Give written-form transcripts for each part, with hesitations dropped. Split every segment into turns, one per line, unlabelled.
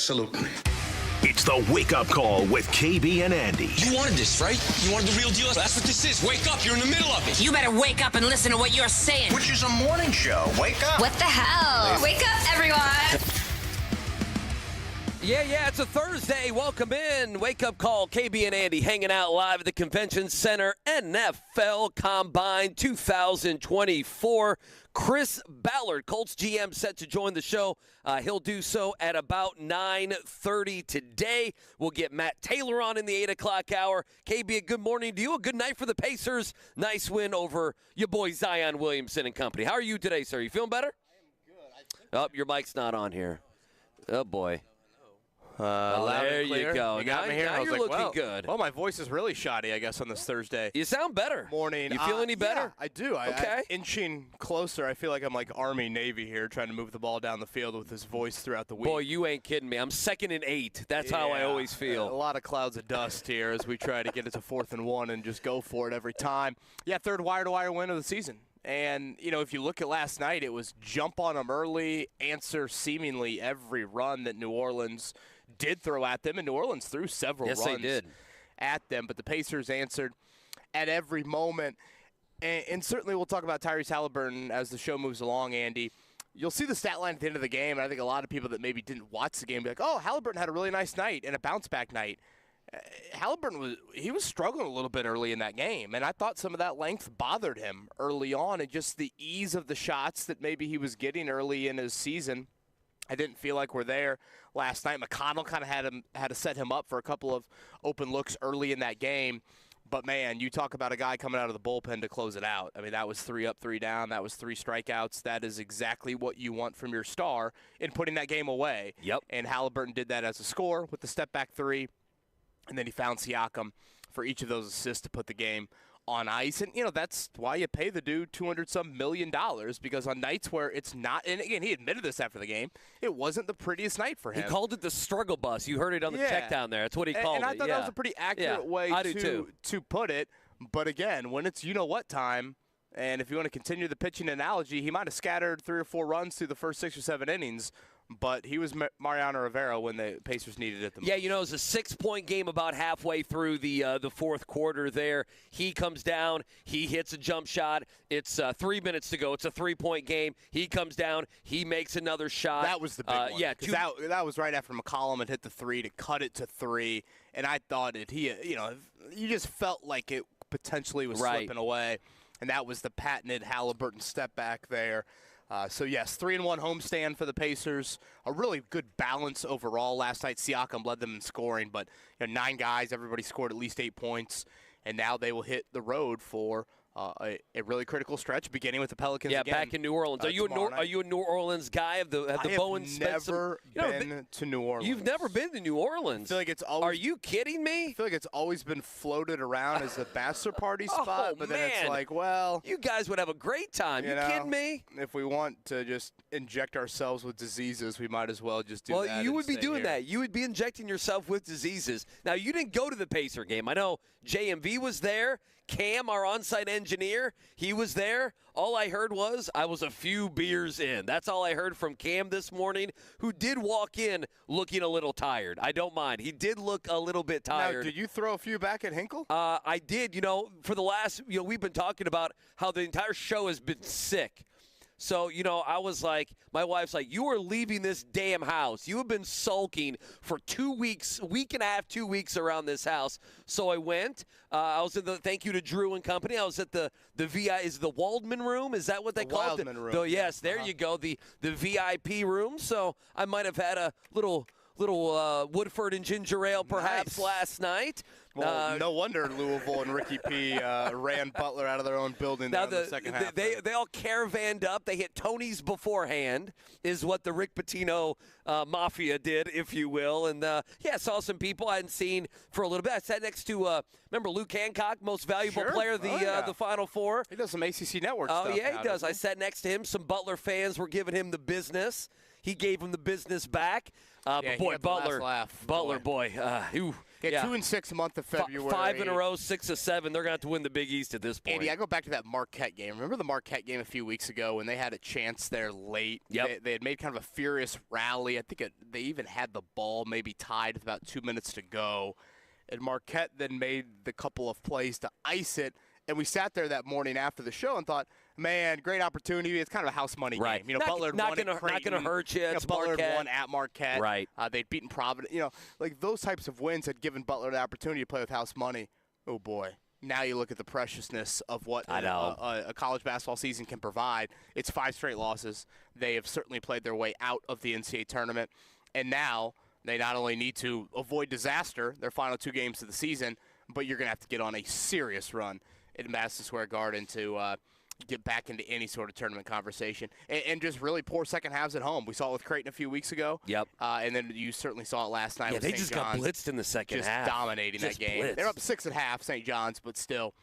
Absolutely.
It's the Wake Up Call with KB and Andy.
You wanted this, right? You wanted the real deal? That's what this is. Wake up. You're in the middle of it.
You better wake up and listen to what you're saying.
Which is a morning show. Wake up.
What the hell? Wake up, everyone.
Yeah, it's a Thursday. Welcome in. Wake Up Call, KB and Andy hanging out live at the Convention Center. NFL Combine 2024. Chris Ballard, Colts GM, set to join the show. He'll do so at about 9:30 today. We'll get Matt Taylor on in the 8 o'clock hour. KB, a good morning to you. A good night for the Pacers. Nice win over your boy Zion Williamson and company. How are you today, sir? You feeling better?
I am good.
Oh, your mic's not on here. Oh, boy.
There
you go.
You got
now,
me here.
Now
I was
you're
like,
looking good.
Well, my voice is really shoddy, I guess, on this Thursday.
You sound better.
Morning.
You feel any better?
Yeah, I do.
Okay.
I'm inching closer. I feel like I'm like Army, Navy here, trying to move the ball down the field with his voice throughout the week.
Boy, you ain't kidding me. I'm 2nd and 8. That's how I always feel.
A lot of clouds of dust here as we try to get it to 4th and 1 and just go for it every time. Yeah, third wire-to-wire win of the season. And, you know, if you look at last night, it was jump on them early, answer seemingly every run that New Orleans did throw at them. And New Orleans threw several runs at them, but the Pacers answered at every moment. And certainly we'll talk about Tyrese Halliburton as the show moves along, Andy. You'll see the stat line at the end of the game, and I think a lot of people that maybe didn't watch the game be like, oh, Halliburton had a really nice night and a bounce-back night. Halliburton was struggling a little bit early in that game, and I thought some of that length bothered him early on, and just the ease of the shots that maybe he was getting early in his season, I didn't feel like were there last night. McConnell kind of had to set him up for a couple of open looks early in that game. But, man, you talk about a guy coming out of the bullpen to close it out. I mean, that was 3 up, 3 down. That was 3 strikeouts. That is exactly what you want from your star in putting that game away.
Yep.
And Halliburton did that as a scorer with the step-back 3. And then he found Siakam for each of those assists to put the game on ice. And, you know, that's why you pay the dude $200-some million, because on nights where it's not – and, again, he admitted this after the game. It wasn't the prettiest night for him.
He called it the struggle bus. You heard it on the check down there. That's what he called it.
And I thought that was a pretty accurate way to put it. But, again, when it's you-know-what time, and if you want to continue the pitching analogy, he might have scattered 3 or 4 runs through the first 6 or 7 innings, but he was Mariano Rivera when the Pacers needed it the most.
Yeah, you know, it was a 6-point game about halfway through the fourth quarter there. He comes down. He hits a jump shot. It's 3 minutes to go. It's a 3-point game. He comes down. He makes another shot.
That was the big one.
Yeah,
that was right after McCollum had hit the 3 to cut it to 3, and I thought you just felt like it potentially was slipping away, and that was the patented Halliburton step back there. So, yes, 3-1 homestand for the Pacers. A really good balance overall. Last night, Siakam led them in scoring, but 9 guys, everybody scored at least 8 points, and now they will hit the road for a really critical stretch, beginning with the Pelicans again.
Yeah, back in New Orleans. Are you a New Orleans guy? Have the Bowens
never been to New Orleans.
You've never been to New Orleans.
I feel like it's always.
Are you kidding me?
I feel like it's always been floated around as a bachelor party spot, but then it's like, well,
you guys would have a great time. You kidding me?
If we want to just inject ourselves with diseases, we might as well just do that.
Well, you would be doing that. You would be injecting yourself with diseases. Now, you didn't go to the Pacer game. I know JMV was there. Cam, our on-site engineer, he was there. All I heard was I was a few beers in. That's all I heard from Cam this morning, who did walk in looking a little tired. I don't mind. He did look a little bit tired.
Now, did you throw a few back at Hinkle?
I did. For the last, we've been talking about how the entire show has been sick. So, I was like, my wife's like, you are leaving this damn house. You have been sulking for 2 weeks, week and a half, 2 weeks around this house. So I went. I was at thank you to Drew and company. I was at the VI, is the Waldman room? Is that what they call it?
Wildman room.
Yes, there you go, the VIP room. So I might have had a little Woodford and ginger ale perhaps last night.
Well, no wonder Louisville and Ricky P. ran Butler out of their own building in the second half.
They all caravanned up. They hit Tony's beforehand, is what the Rick Pitino Mafia did, if you will. And, saw some people I hadn't seen for a little bit. I sat next to, remember Luke Hancock, most valuable player of the Final Four?
He does some ACC Network stuff.
Oh, yeah, he does. I sat next to him. Some Butler fans were giving him the business. He gave him the business back. But boy, Butler,
Yeah, 2-6 month of February.
5 in a row, 6 of 7. They're going to have to win the Big East at this point.
Andy, I go back to that Marquette game. Remember the Marquette game a few weeks ago when they had a chance there late?
Yep.
They had made kind of a furious rally. I think they even had the ball maybe tied with about 2 minutes to go. And Marquette then made the couple of plays to ice it. And we sat there that morning after the show and thought, man, great opportunity. It's kind of a house money
right.
game.
Ballard not going to hurt you. It's
Ballard
Marquette.
won at Marquette.
Right.
They'd beaten Providence. Like those types of wins had given Butler the opportunity to play with house money. Oh, boy. Now you look at the preciousness of what a college basketball season can provide. It's 5 straight losses. They have certainly played their way out of the NCAA tournament. And now they not only need to avoid disaster, their final 2 games of the season, but you're going to have to get on a serious run at Madison Square Garden to get back into any sort of tournament conversation. And just really poor second halves at home. We saw it with Creighton a few weeks ago.
Yep.
And then you certainly saw it last night with
they
St.
just
John's.
got blitzed in the second half.
Just dominating that game.
Blitzed.
They're up 6 at half, St. John's, but still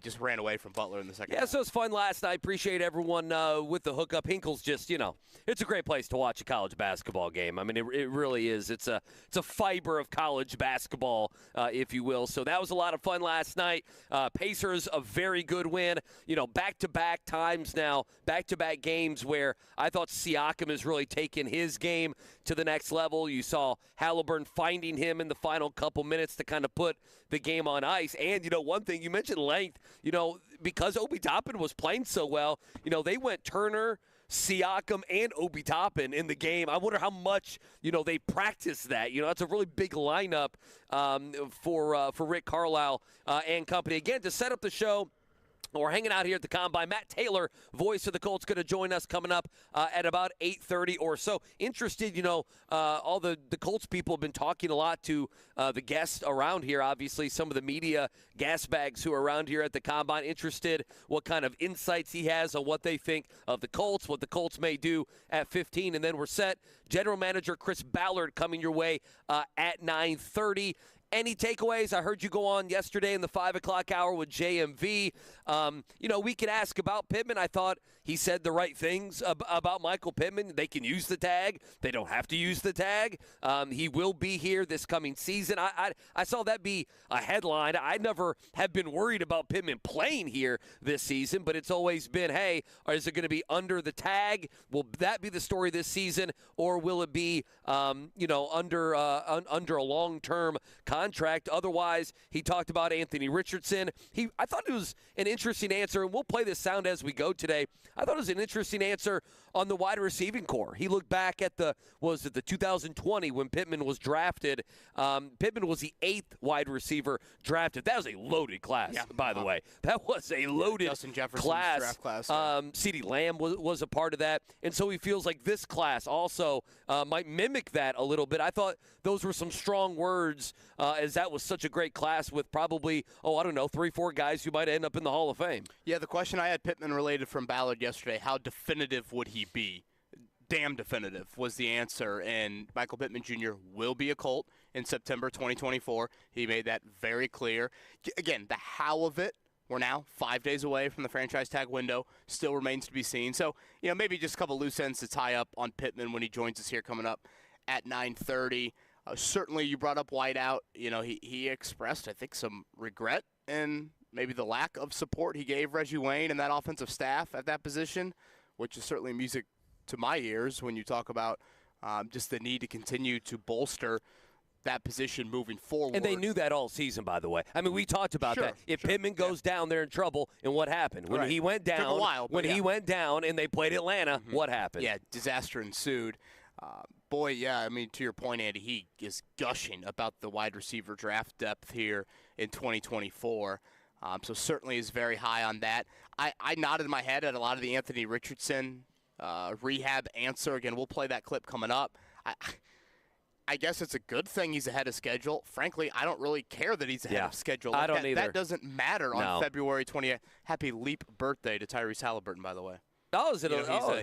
just ran away from Butler in the second half.
Yeah, so it was fun last night. Appreciate everyone with the hookup. Hinkle's just, it's a great place to watch a college basketball game. I mean, it really is. It's a fiber of college basketball, if you will. So that was a lot of fun last night. Pacers, a very good win. Back-to-back times now, back-to-back games where I thought Siakam has really taken his game to the next level. You saw Halliburton finding him in the final couple minutes to kind of put the game on ice. And, one thing, you mentioned length. Because Obi Toppin was playing so well, they went Turner, Siakam, and Obi Toppin in the game. I wonder how much, they practiced that. That's a really big lineup for Rick Carlisle and company. Again, to set up the show, we're hanging out here at the Combine. Matt Taylor, voice of the Colts, going to join us coming up at about 8:30 or so. Interested, all the Colts people have been talking a lot to the guests around here, obviously, some of the media gas bags who are around here at the Combine. Interested what kind of insights he has on what they think of the Colts, what the Colts may do at 15. And then we're set. General Manager Chris Ballard coming your way at 9:30. Any takeaways? I heard you go on yesterday in the 5 o'clock hour with JMV. We could ask about Pittman. I thought he said the right things about Michael Pittman. They can use the tag. They don't have to use the tag. He will be here this coming season. I saw that be a headline. I never have been worried about Pittman playing here this season, but it's always been, hey, is it going to be under the tag? Will that be the story this season, or will it be, under a long-term contract? Otherwise, he talked about Anthony Richardson. I thought it was an interesting answer, and we'll play this sound as we go today. I thought it was an interesting answer on the wide receiving core. He looked back at the 2020 when Pittman was drafted. Pittman was the 8th wide receiver drafted. That was a loaded class, by the way. That was a loaded
Justin Jefferson's
class.
Draft class.
CeeDee Lamb was a part of that. And so he feels like this class also might mimic that a little bit. I thought those were some strong words, as that was such a great class with probably, 3-4 guys who might end up in the Hall of Fame.
Yeah, the question I had Pittman related from Ballard yesterday, how definitive would he be? Damn definitive was the answer, and Michael Pittman Jr. will be a Colt in September 2024. He made that very clear. Again, the how of it, we're now 5 days away from the franchise tag window, still remains to be seen. So, maybe just a couple loose ends to tie up on Pittman when he joins us here coming up at 9:30. Certainly, you brought up Whiteout. He expressed, I think, some regret and maybe the lack of support he gave Reggie Wayne and that offensive staff at that position, which is certainly music to my ears when you talk about just the need to continue to bolster that position moving forward.
And they knew that all season, by the way. I mean, we talked about that. If Pittman goes down, they're in trouble. And what happened? When he went down,
took a while,
he went down and they played Atlanta, what happened?
Yeah, disaster ensued. To your point, Andy, he is gushing about the wide receiver draft depth here in 2024. So certainly is very high on that. I nodded my head at a lot of the Anthony Richardson rehab answer. Again, we'll play that clip coming up. I guess it's a good thing he's ahead of schedule. Frankly, I don't really care that he's ahead of schedule.
I don't either.
That doesn't matter on February 28th. Happy leap birthday to Tyrese Halliburton, by the way.
Oh, is it?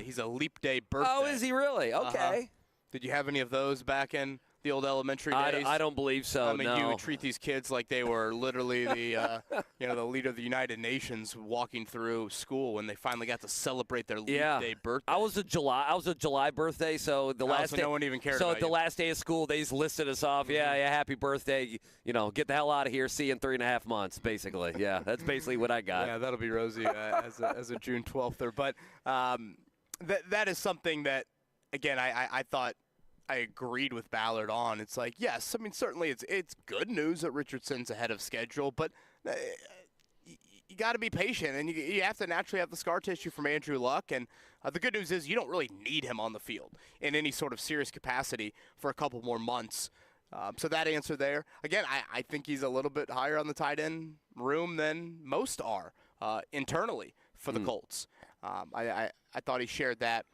He's a leap day birthday.
Oh, is he really? Okay.
Did you have any of those back in the old elementary days?
I don't believe so.
I mean,
no.
you would treat these kids like they were literally the the leader of the United Nations walking through school when they finally got to celebrate their leap day birthday.
I was a July birthday, so the last
so
day,
no one even cared
So
about
the
you.
last day of school, they just listed us off. Yeah, happy birthday. Get the hell out of here. See you in 3.5 months, basically. Yeah, that's basically what I got.
Yeah, that'll be rosy as a June 12th. But that is something that, again, I thought I agreed with Ballard on. It's like, yes, I mean, certainly it's good news that Richardson's ahead of schedule, but you got to be patient, and you have to naturally have the scar tissue from Andrew Luck. And the good news is you don't really need him on the field in any sort of serious capacity for a couple more months. So that answer there. Again, I think he's a little bit higher on the tight end room than most are internally for the Colts. I thought he shared that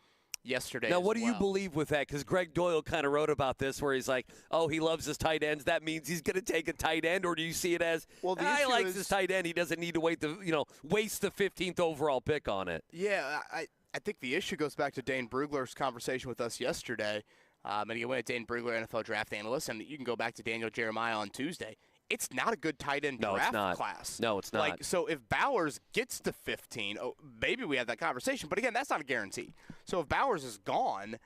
yesterday.
Now,
as
what do you
well.
believe with that? Because Greg Doyle kind of wrote about this where he's like, oh, he loves his tight ends. That means he's going to take a tight end, or do you see it as,
Well, the
he
issue
likes
is-
his tight end. He doesn't need to waste the 15th overall pick on it.
Yeah, I think the issue goes back to Dane Brugler's conversation with us yesterday. And he went at Dane Brugler, NFL draft analyst, and you can go back to Daniel Jeremiah on Tuesday. It's not a good tight end
No, it's
draft
not.
class.
No, it's not.
Like, so if Bowers gets to 15, maybe we have that conversation. But again, that's not a guarantee. So if Bowers is gone,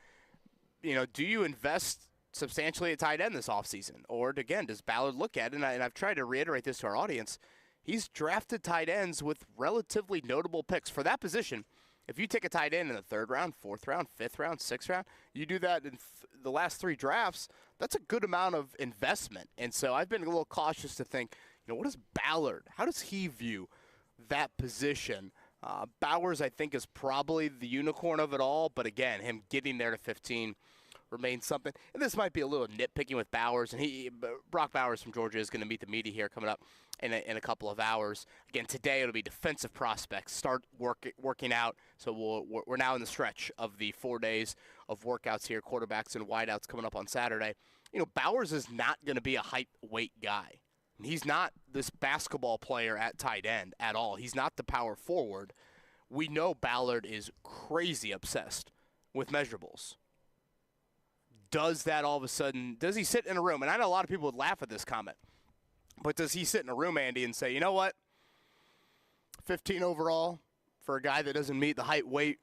do you invest substantially at tight end this offseason? Or, again, does Ballard look at it? And I've tried to reiterate this to our audience. He's drafted tight ends with relatively notable picks for that position. If you take a tight end in the 3rd round, 4th round, 5th round, 6th round, you do that in the last 3 drafts, that's a good amount of investment. And so I've been a little cautious to think, what is Ballard? How does he view that position? Bowers, I think, is probably the unicorn of it all. But, again, him getting there to 15 remains something. And this might be a little nitpicking with Bowers. And Brock Bowers from Georgia is going to meet the media here coming up in a couple of hours. Again, today it'll be defensive prospects start working out. So we're now in the stretch of the 4 days of workouts here, quarterbacks and wideouts coming up on Saturday. Bowers is not going to be a height weight guy. He's not this basketball player at tight end at all. He's not the power forward. We know Ballard is crazy obsessed with measurables. Does that all of a sudden, does he sit in a room? And I know a lot of people would laugh at this comment. But does he sit in a room, Andy, and say, you know what, 15 overall for a guy that doesn't meet the height weight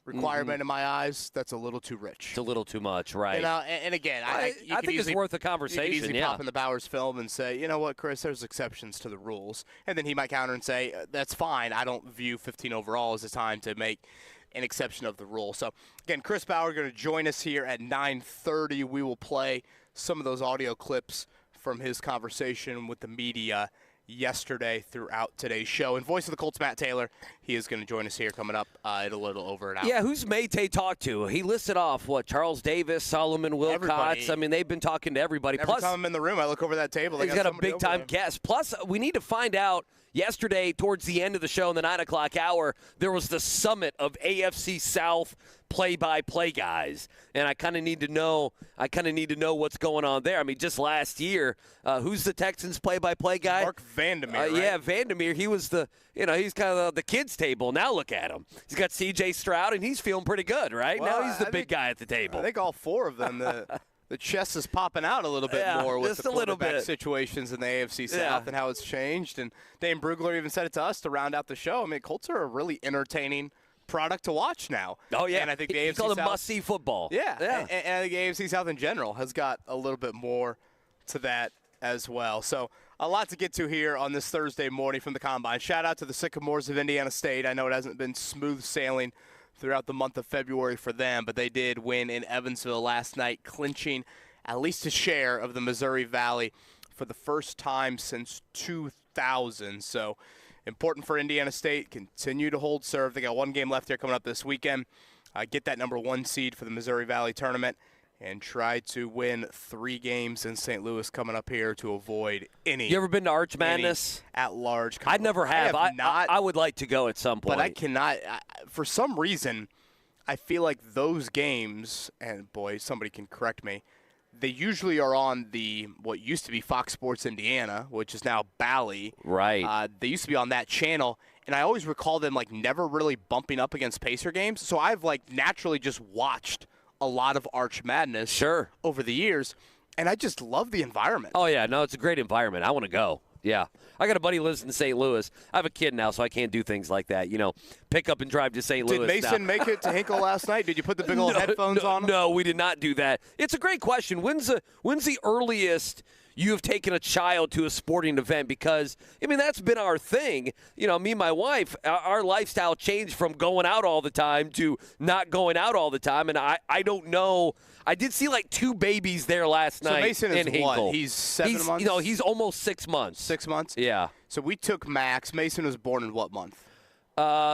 requirement in my eyes, that's a little too rich.
It's a little too much, right?
And again, I
think it's worth a conversation.
You could easily pop in the Bowers film and say, you know what, Chris, there's exceptions to the rules. And then he might counter and say, that's fine. I don't view 15 overall as a time to make an exception of the rule. So, again, Chris Ballard going to join us here at 9:30. We will play some of those audio clips from his conversation with the media yesterday throughout today's show. And voice of the Colts, Matt Taylor, he is going to join us here coming up at a little over an hour.
Yeah, who's Mayte talked to? He listed off, Charles Davis, Solomon Wilcots.
Everybody.
I mean, they've been talking to everybody.
Every
Plus,
time I'm in the room, I look over that table.
he's got a big-time guest. Plus, we need to find out, yesterday, towards the end of the show in the 9 o'clock hour, there was the summit of AFC South play-by-play guys, and I kind of need to know what's going on there. I mean, just last year, who's the Texans play-by-play guy?
Mark Vandermeer, right?
Yeah, Vandermeer. He was he's kind of the kids' table. Now look at him. He's got C.J. Stroud, and he's feeling pretty good, right?
Well,
now he's the big guy at the table.
I think all 4 of them, the chest is popping out a little bit more with
just
the
a little
quarterback
bit.
situations in the AFC South and how it's changed. And Dane Brugler even said it to us to round out the show. I mean, Colts are a really entertaining product to watch now.
Oh, yeah.
And I think the
he
AFC
called it
South,
must-see football.
Yeah. And I think the AFC South in general has got a little bit more to that as well. So a lot to get to here on this Thursday morning from the Combine. Shout out to the Sycamores of Indiana State. I know it hasn't been smooth sailing throughout the month of February for them, but they did win in Evansville last night, clinching at least a share of the Missouri Valley for the first time since 2000. So important for Indiana State. Continue to hold serve. They got 1 game left here coming up this weekend. Get that number 1 seed for the Missouri Valley tournament and try to win 3 games in St. Louis coming up here to avoid any.
You ever been to Arch Madness?
At large.
I never have. I would like to go at some point.
But I cannot. For some reason, I feel like those games, and boy, somebody can correct me, they usually are on what used to be Fox Sports Indiana, which is now Bally.
Right.
They used to be on that channel, and I always recall them never really bumping up against Pacer games. So I've naturally just watched a lot of Arch Madness
Sure.
over the years. And I just love the environment.
Oh, yeah. No, it's a great environment. I want to go. Yeah. I got a buddy who lives in St. Louis. I have a kid now, so I can't do things like that. Pick up and drive to St. Louis.
Did Mason make it to Hinkle last night? Did you put the big old headphones on him?
No, we did not do that. It's a great question. When's the earliest you have taken a child to a sporting event? Because, that's been our thing. Me and my wife, our lifestyle changed from going out all the time to not going out all the time. And I don't know. I did see like 2 babies there last night.
So Mason is
in Hinkle.
what? He's 7 months?
He's almost 6 months.
6 months?
Yeah.
So we took Max. Mason was born in what month?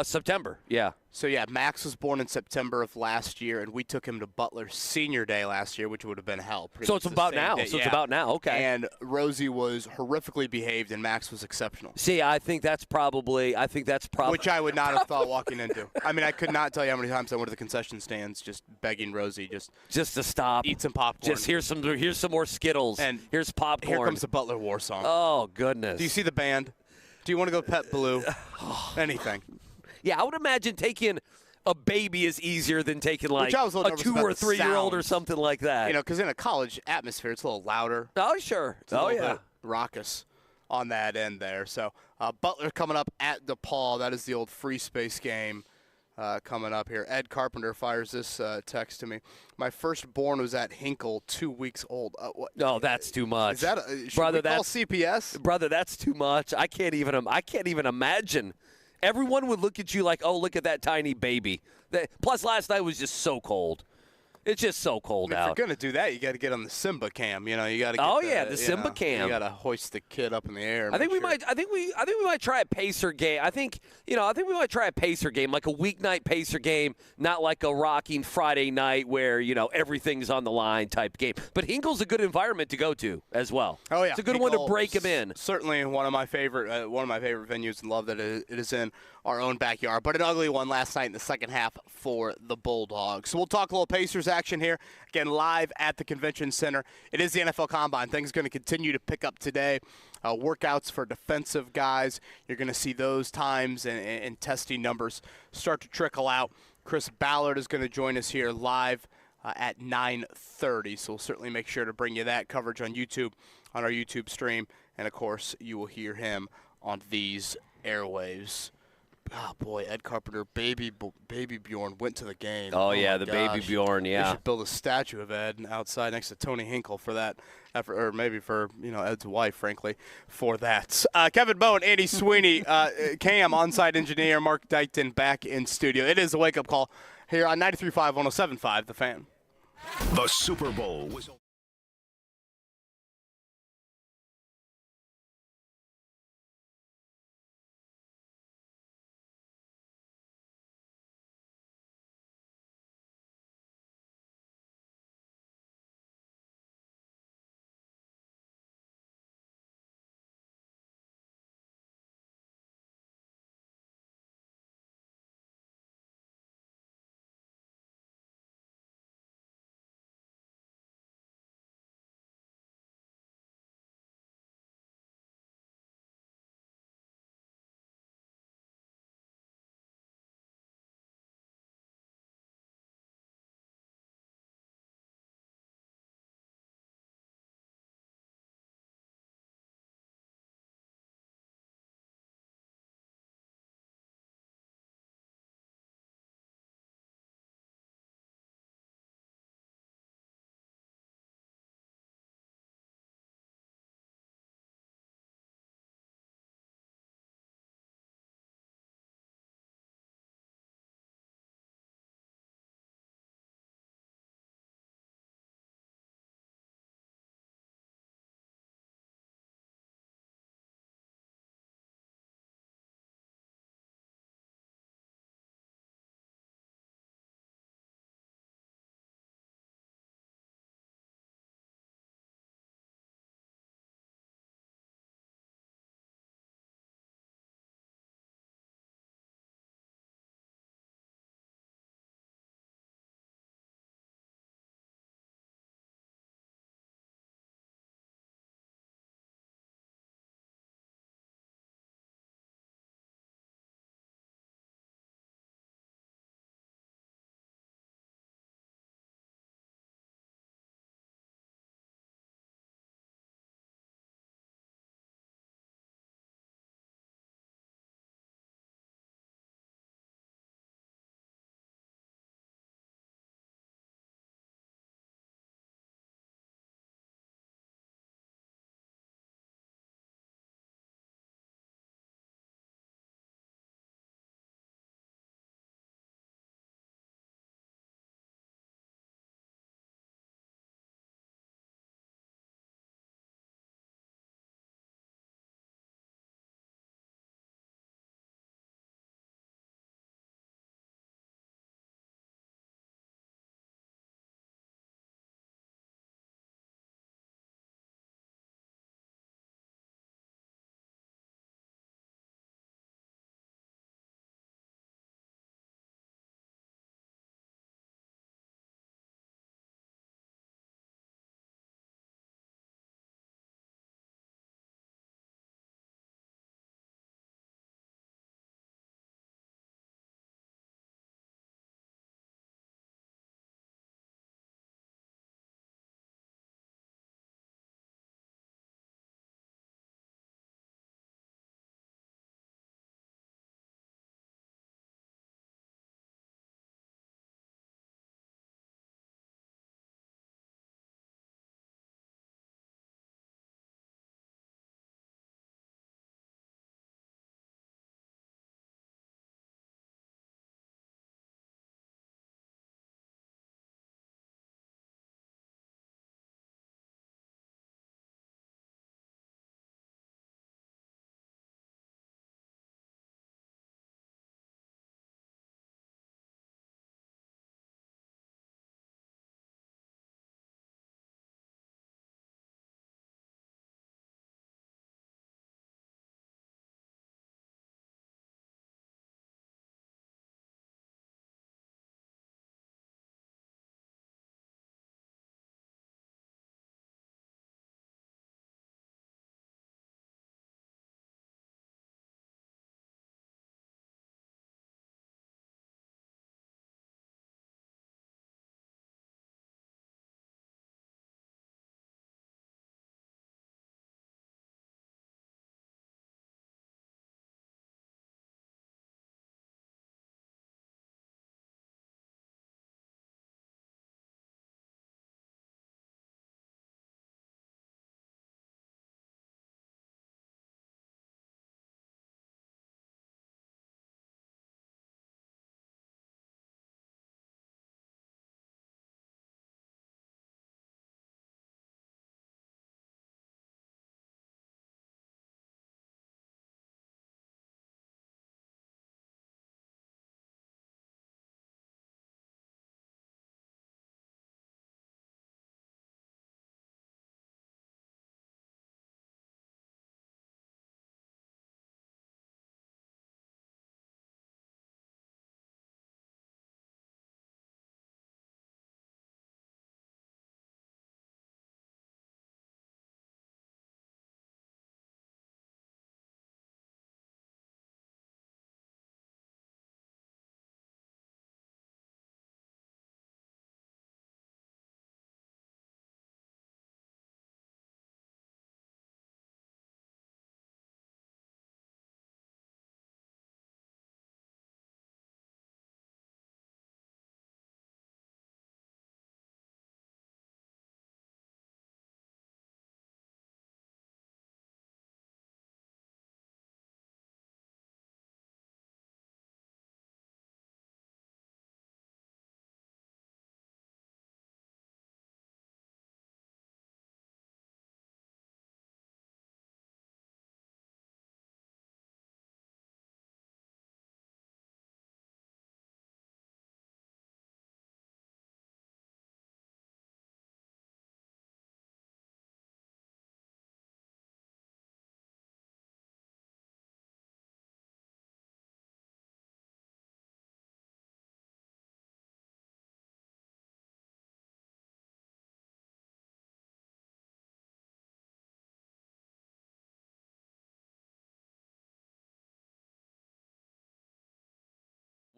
September, yeah.
So, yeah, Max was born in September of last year, and we took him to Butler's senior day last year, which would have been hell.
So it's about now.
Day.
So it's about now, okay.
And Rosie was horrifically behaved, and Max was exceptional.
See, I think that's probably.
Which I would not have thought walking into. I could not tell you how many times I went to the concession stands just begging Rosie
just to stop.
Eat some popcorn.
Just here's some more Skittles.
And
here's popcorn.
Here comes the Butler War song.
Oh, goodness.
Do you see the band? Do you want to go Pet Blue? Anything.
Yeah, I would imagine taking a baby is easier than taking like a 2 or 3 year old or something like that.
Because in a college atmosphere, it's a little louder.
Oh, sure.
It's a little bit raucous on that end there. So Butler coming up at DePaul. That is the old free space game coming up here. Ed Carpenter fires this text to me. My firstborn was at Hinkle 2 weeks old.
No, that's too much.
Is that brother? Call CPS,
brother. That's too much. I can't even imagine. Everyone would look at you like, oh, look at that tiny baby. Plus, last night was just so cold. It's just so cold out.
If you're going to do that, you got to get on the Simba cam. You got to get
the Simba cam.
You got to hoist the kid up in the air.
I think we might try a Pacer game. I think we might try a Pacer game, like a weeknight Pacer game, not like a rocking Friday night where, everything's on the line type game. But Hinkle's a good environment to go to as well.
Oh yeah.
It's a good one to break them in.
Certainly one of my favorite venues, and love that it is in our own backyard. But an ugly one last night in the second half for the Bulldogs. So we'll talk a little Pacers action here. Again, live at the Convention Center. It is the NFL Combine. Things are going to continue to pick up today. Workouts for defensive guys. You're going to see those times and testing numbers start to trickle out. Chris Ballard is going to join us here live at 9:30. So we'll certainly make sure to bring you that coverage on YouTube, on our YouTube stream. And, of course, you will hear him on these airwaves. Oh, boy, Ed Carpenter, baby Bjorn went to the game.
Oh yeah, the
gosh.
baby Bjorn, yeah.
They should build a statue of Ed outside next to Tony Hinkle for that effort, or maybe for, Ed's wife, frankly, for that. Kevin Bowen, Andy Sweeney, Cam, on-site engineer, Mark Dykton back in studio. It is a wake-up call here on 93.5, 107.5, The Fan.
The Super Bowl was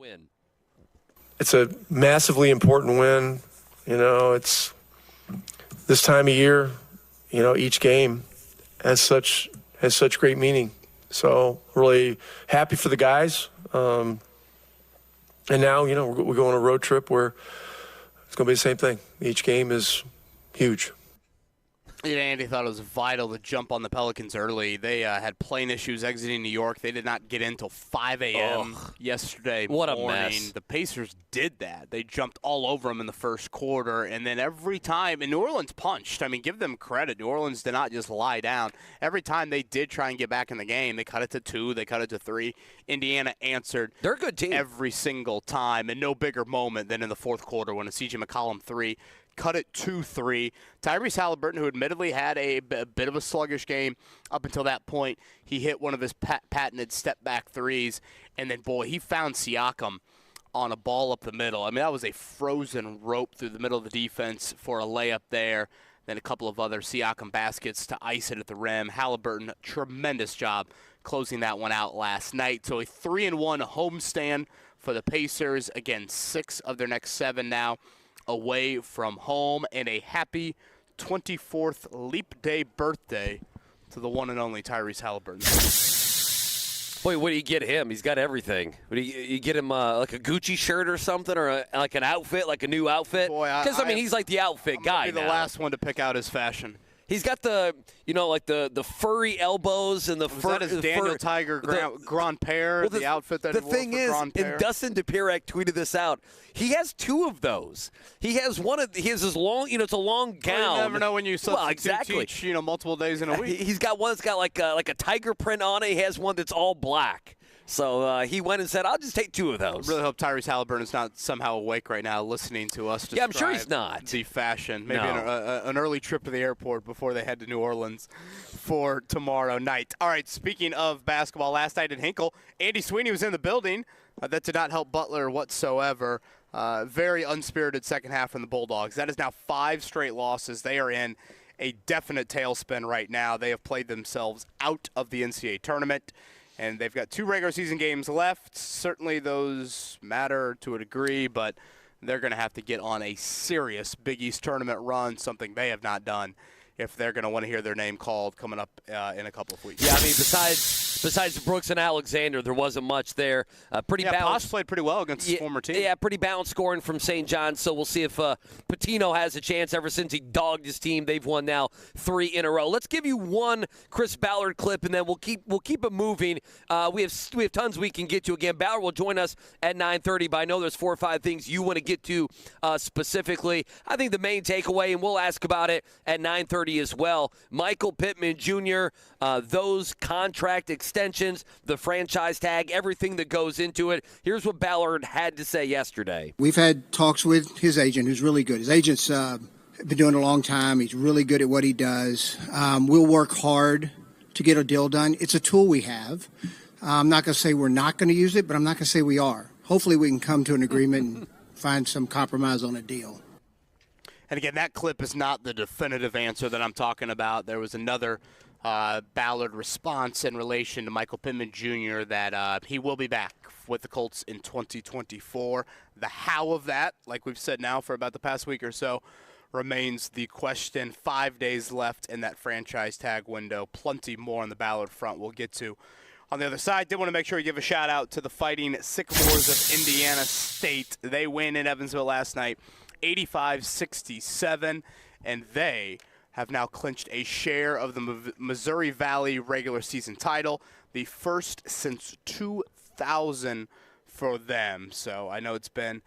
win.
It's a massively important win. It's this time of year, each game has such great meaning. So really happy for the guys. And now, we're going on a road trip where it's going to be the same thing. Each game is huge.
Andy thought it was vital to jump on the Pelicans early. They had plane issues exiting New York. They did not get in until 5 a.m. yesterday
What
morning.
a mess.
The Pacers did that. They jumped all over them in the first quarter, and then every time, and New Orleans punched. I mean, give them credit. New Orleans did not just lie down. Every time they did try and get back in the game, they cut it to 2, they cut it to 3. Indiana answered.
They're a good team.
Every single time, and no bigger moment than in the fourth quarter when a C.J. McCollum 3 cut it 2-3. Tyrese Halliburton, who admittedly had a bit of a sluggish game up until that point, he hit one of his patented step-back threes, and then, boy, he found Siakam on a ball up the middle. I mean, that was a frozen rope through the middle of the defense for a layup there. Then a couple of other Siakam baskets to ice it at the rim. Halliburton, tremendous job closing that one out last night. So a 3-1 homestand for the Pacers. Again, 6 of their next 7 now away from home, and a happy 24th leap day birthday to the one and only Tyrese Halliburton.
Boy, what do you get him? He's got everything. What do you get him like a Gucci shirt or something, or like an outfit, like a new outfit? Because I mean, he's like the outfit guy.
I'm the last one to pick out his fashion.
He's got the, like the furry elbows and the fur.
That is Daniel Tiger Grand Père, the outfit that he wore for Grand Père.
The thing is, and Dustin DePirek tweeted this out, he has 2 of those. He has his long, it's a long gown.
Well, you never know when you
substitute
teach, multiple days in a week.
He's got one that's got like a tiger print on it. He has one that's all black. So he went and said, I'll just take 2 of those.
I really hope Tyrese Halliburton is not somehow awake right now listening to us.
Yeah, I'm sure he's not.
The fashion. Maybe an early trip to the airport before they head to New Orleans for tomorrow night. All right, speaking of basketball, last night in Hinkle, Andy Sweeney was in the building. That did not help Butler whatsoever. Very unspirited second half from the Bulldogs. That is now 5 straight losses. They are in a definite tailspin right now. They have played themselves out of the NCAA tournament. And they've got 2 regular season games left. Certainly those matter to a degree, but they're going to have to get on a serious Big East tournament run, something they have not done, if they're going to want to hear their name called coming up in a couple of weeks.
Yeah, I mean, besides Brooks and Alexander, there wasn't much there. Pretty balanced.
Posh played pretty well against his former team.
Yeah, pretty balanced scoring from St. John's, so we'll see if Patino has a chance. Ever since he dogged his team, they've won now 3 in a row. Let's give you one Chris Ballard clip, and then we'll keep it moving. We have tons we can get to. Again, Ballard will join us at 9:30, but I know there's 4 or 5 things you want to get to specifically. I think the main takeaway, and we'll ask about it at 9:30 as well, Michael Pittman Jr., those contract extensions, the franchise tag, everything that goes into it. Here's what Ballard had to say yesterday.
We've had talks with his agent, who's really good. His agent's been doing it a long time. He's really good at what he does. We'll work hard to get a deal done. It's a tool we have. I'm not going to say we're not going to use it, but I'm not going to say we are. Hopefully we can come to an agreement and find some compromise on a deal.
And again, that clip is not the definitive answer that I'm talking about. There was another Ballard response in relation to Michael Pittman Jr. that he will be back with the Colts in 2024. The how of that, like we've said now for about the past week or so, remains the question. 5 days left in that franchise tag window. Plenty more on the Ballard front we'll get to. On the other side, did want to make sure we give a shout-out to the Fighting Sycamores of Indiana State. They win in Evansville last night, 85-67, and they have now clinched a share of the Missouri Valley regular season title, the first since 2000 for them. So I know it's been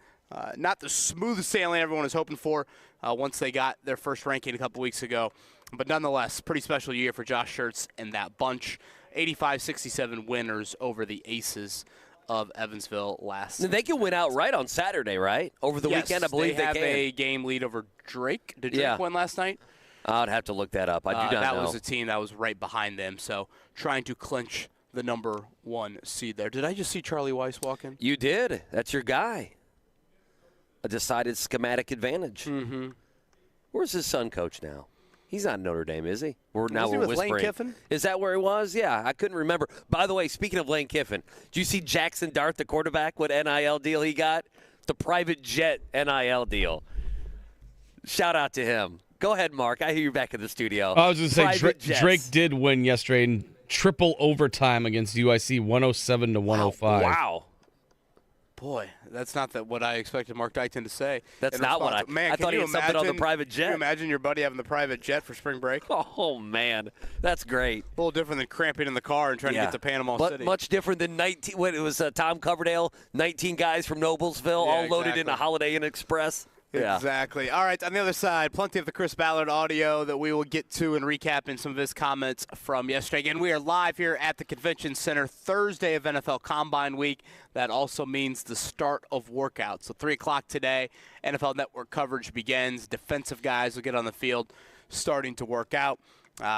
not the smooth sailing everyone was hoping for once they got their first ranking a couple weeks ago, but nonetheless, pretty special year for Josh Schertz and that bunch. 85-67 winners over the Aces of Evansville last night.
They can win outright on Saturday, right? Over the weekend, I believe they can.
They have a game lead over Drake. Did Drake win last night?
I'd have to look that up. I do not know.
That was a team that was right behind them, so trying to clinch the number 1 seed there. Did I just see Charlie Weiss walk in?
You did. That's your guy. A decided schematic advantage.
Mm-hmm.
Where's his son coach now? He's not Notre Dame, is he? We're
Was he with Lane
whispering.
Kiffin?
Is that where he was? Yeah, I couldn't remember. By the way, speaking of Lane Kiffin, did you see Jackson Dart, the quarterback, what NIL deal he got? The private jet NIL deal. Shout out to him. Go ahead, Mark. I hear you back in the studio.
I was going to say Drake did win yesterday in triple overtime against UIC, 107-105.
Wow.
Boy, that's not what I expected Mark Dykton to say.
That's not what I thought he had something on the private jet.
Can you imagine your buddy having the private jet for spring break?
Oh, man. That's great.
A little different than cramping in the car and trying to get to Panama City.
Much different than 19. When it was Tom Coverdale, 19 guys from Noblesville, all loaded in a Holiday Inn Express. Yeah.
Exactly. All right, on the other side, plenty of the Chris Ballard audio that we will get to and recap in some of his comments from yesterday. Again, we are live here at the Convention Center Thursday of NFL Combine Week. That also means the start of workouts. So 3 o'clock today, NFL Network coverage begins. Defensive guys will get on the field starting to work out.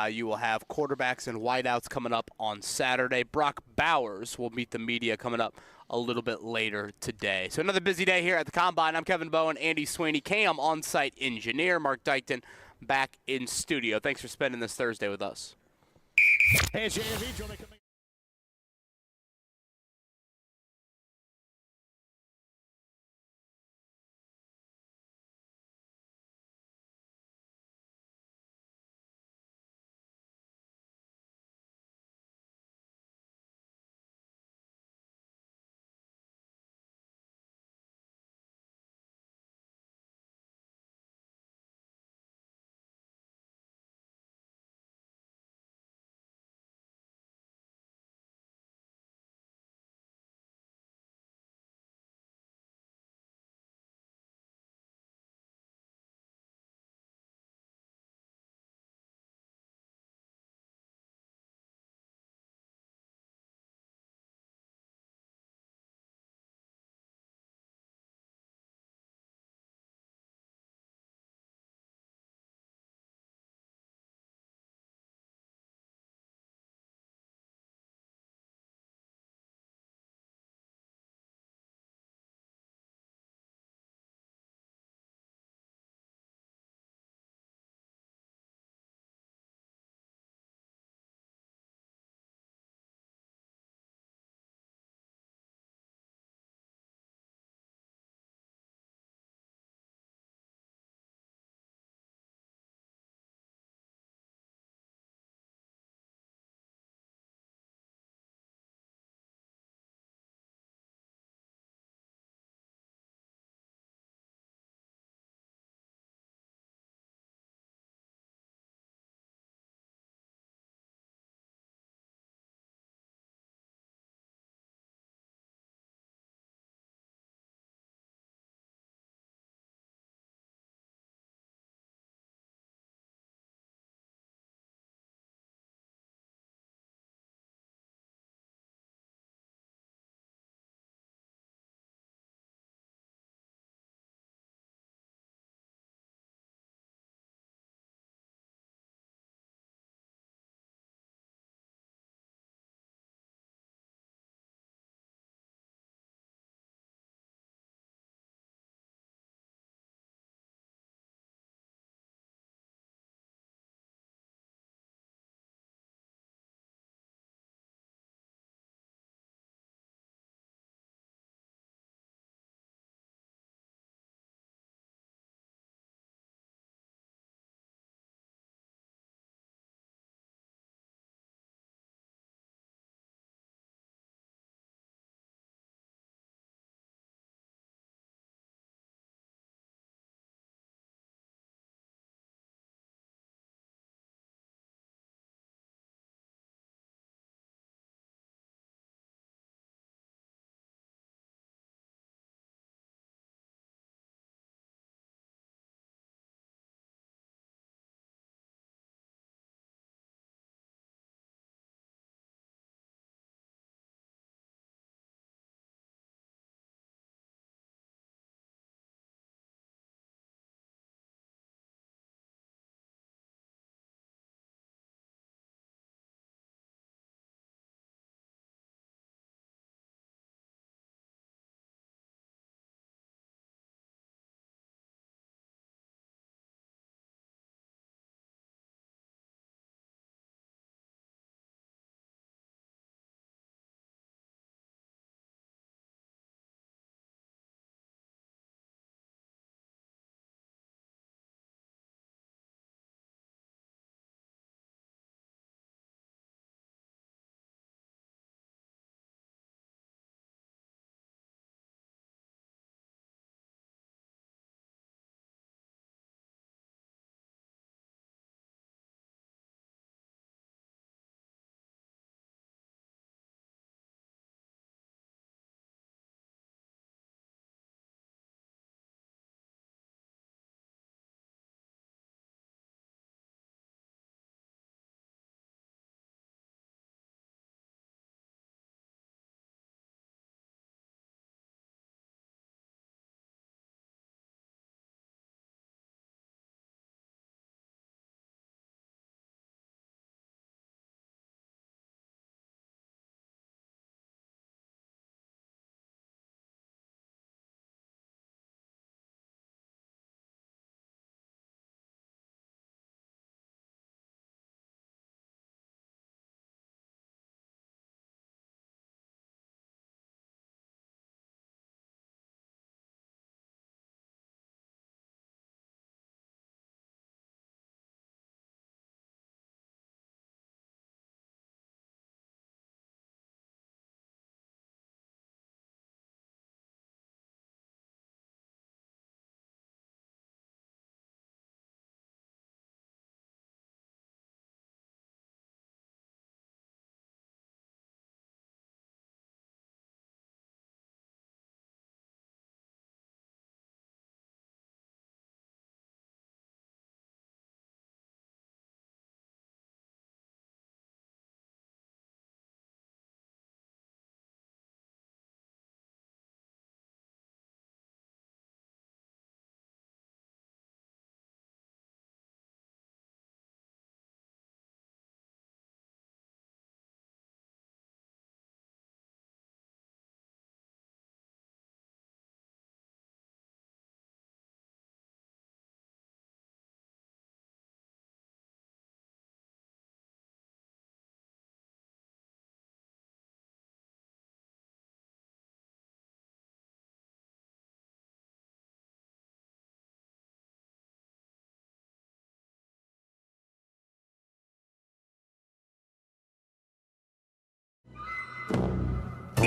You will have quarterbacks and wideouts coming up on Saturday. Brock Bowers will meet the media coming up a little bit later today. So another busy day here at the Combine. I'm Kevin Bowen, Andy Sweeney, Cam on-site engineer, Mark Dykton back in studio. Thanks for spending this Thursday with us.
Hey, JV,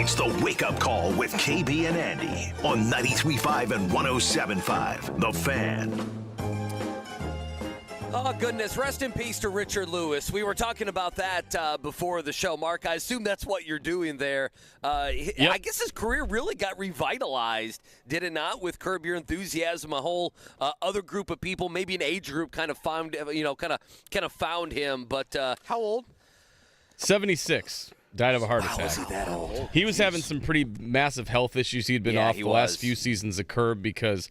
It's the Wake Up Call with KB and Andy on 93.5 and 107.5. The Fan.
Oh, goodness. Rest in peace to Richard Lewis. We were talking about that before the show. Mark, I assume that's what you're doing there.
Yep.
I guess his career really got revitalized, did it not, with Curb Your Enthusiasm? A whole other group of people, maybe an age group, kind of found, kind of found him. But
How old?
76. Died of a heart attack.
Was he that old?
He was having some pretty massive health issues. He'd been off the last few seasons of Curb because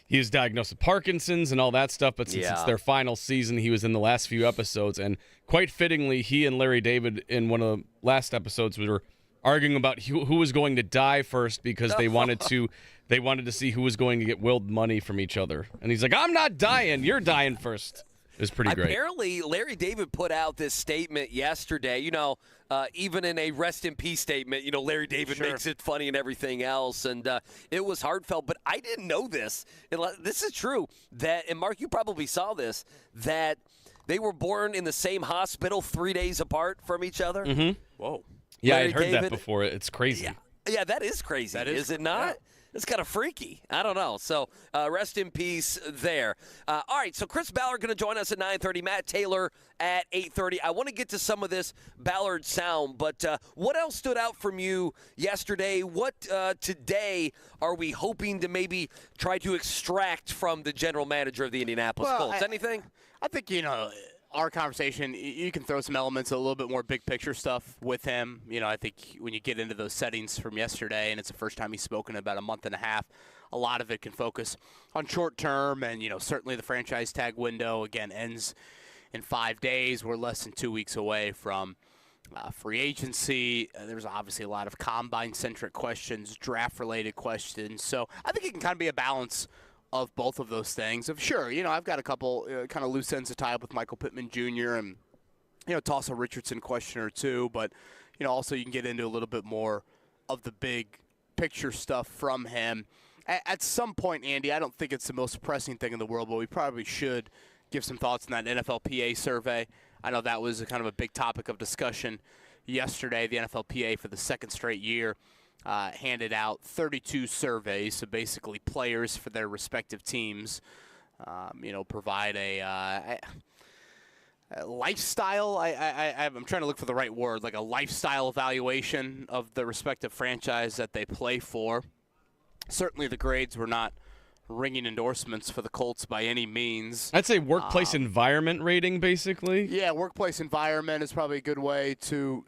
he was diagnosed with Parkinson's and all that stuff, but since it's their final season, he was in the last few episodes. And quite fittingly, he and Larry David in one of the last episodes were arguing about who was going to die first because they wanted to see who was going to get willed money from each other. And he's like, I'm not dying. You're dying first. It was pretty great.
Apparently, Larry David put out this statement yesterday. Even in a rest in peace statement, Larry David makes it funny and everything else. And it was heartfelt. But I didn't know this. This is true. And Mark, you probably saw this, that they were born in the same hospital 3 days apart from each other.
Mm-hmm.
Whoa.
Yeah,
Larry
I'd heard
David,
that before. It's crazy.
Yeah, that is crazy. Is it not? Yeah. It's kind of freaky. I don't know. So rest in peace there. All right, so Chris Ballard going to join us at 9:30. Matt Taylor at 8:30. I want to get to some of this Ballard sound, but what else stood out from you yesterday? What today are we hoping to maybe try to extract from the general manager of the Indianapolis Colts? Anything?
I think, our conversation, you can throw some elements, a little bit more big picture stuff with him. I think when you get into those settings from yesterday, and it's the first time he's spoken in about a month and a half, a lot of it can focus on short term, and certainly the franchise tag window again ends in 5 days. We're less than 2 weeks away from free agency. There's obviously a lot of combine-centric questions, draft-related questions. So I think it can kind of be a balance of both of those things. Sure, I've got a couple kind of loose ends to tie up with Michael Pittman Jr. and, toss a Richardson question or two. But, also you can get into a little bit more of the big picture stuff from him. At some point, Andy, I don't think it's the most pressing thing in the world, but we probably should give some thoughts on that NFLPA survey. I know that was kind of a big topic of discussion yesterday. The NFLPA for the second straight year handed out 32 surveys, so basically players for their respective teams, provide a lifestyle. I'm trying to look for the right word, like a lifestyle evaluation of the respective franchise that they play for. Certainly the grades were not ringing endorsements for the Colts by any means.
I'd say workplace environment rating, basically.
Yeah, workplace environment is probably a good way to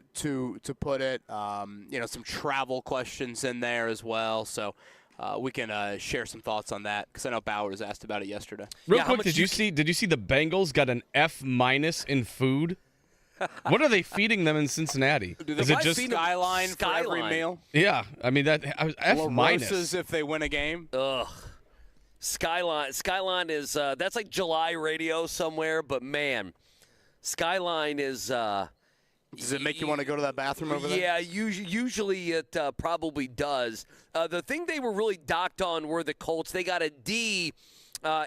put it. Some travel questions in there as well. So we can share some thoughts on that because I know Bowers asked about it yesterday.
Real quick, did you see the Bengals got an F- in food? What are they feeding them in Cincinnati?
Is it just Skyline for every meal?
Yeah, I mean that F-.
LaRosa's if they win a game.
Ugh. Skyline is that's like July radio somewhere, but man, Skyline is.
Does it make you want to go to that bathroom over there?
Yeah, usually it probably does. The thing they were really docked on were the Colts. They got a D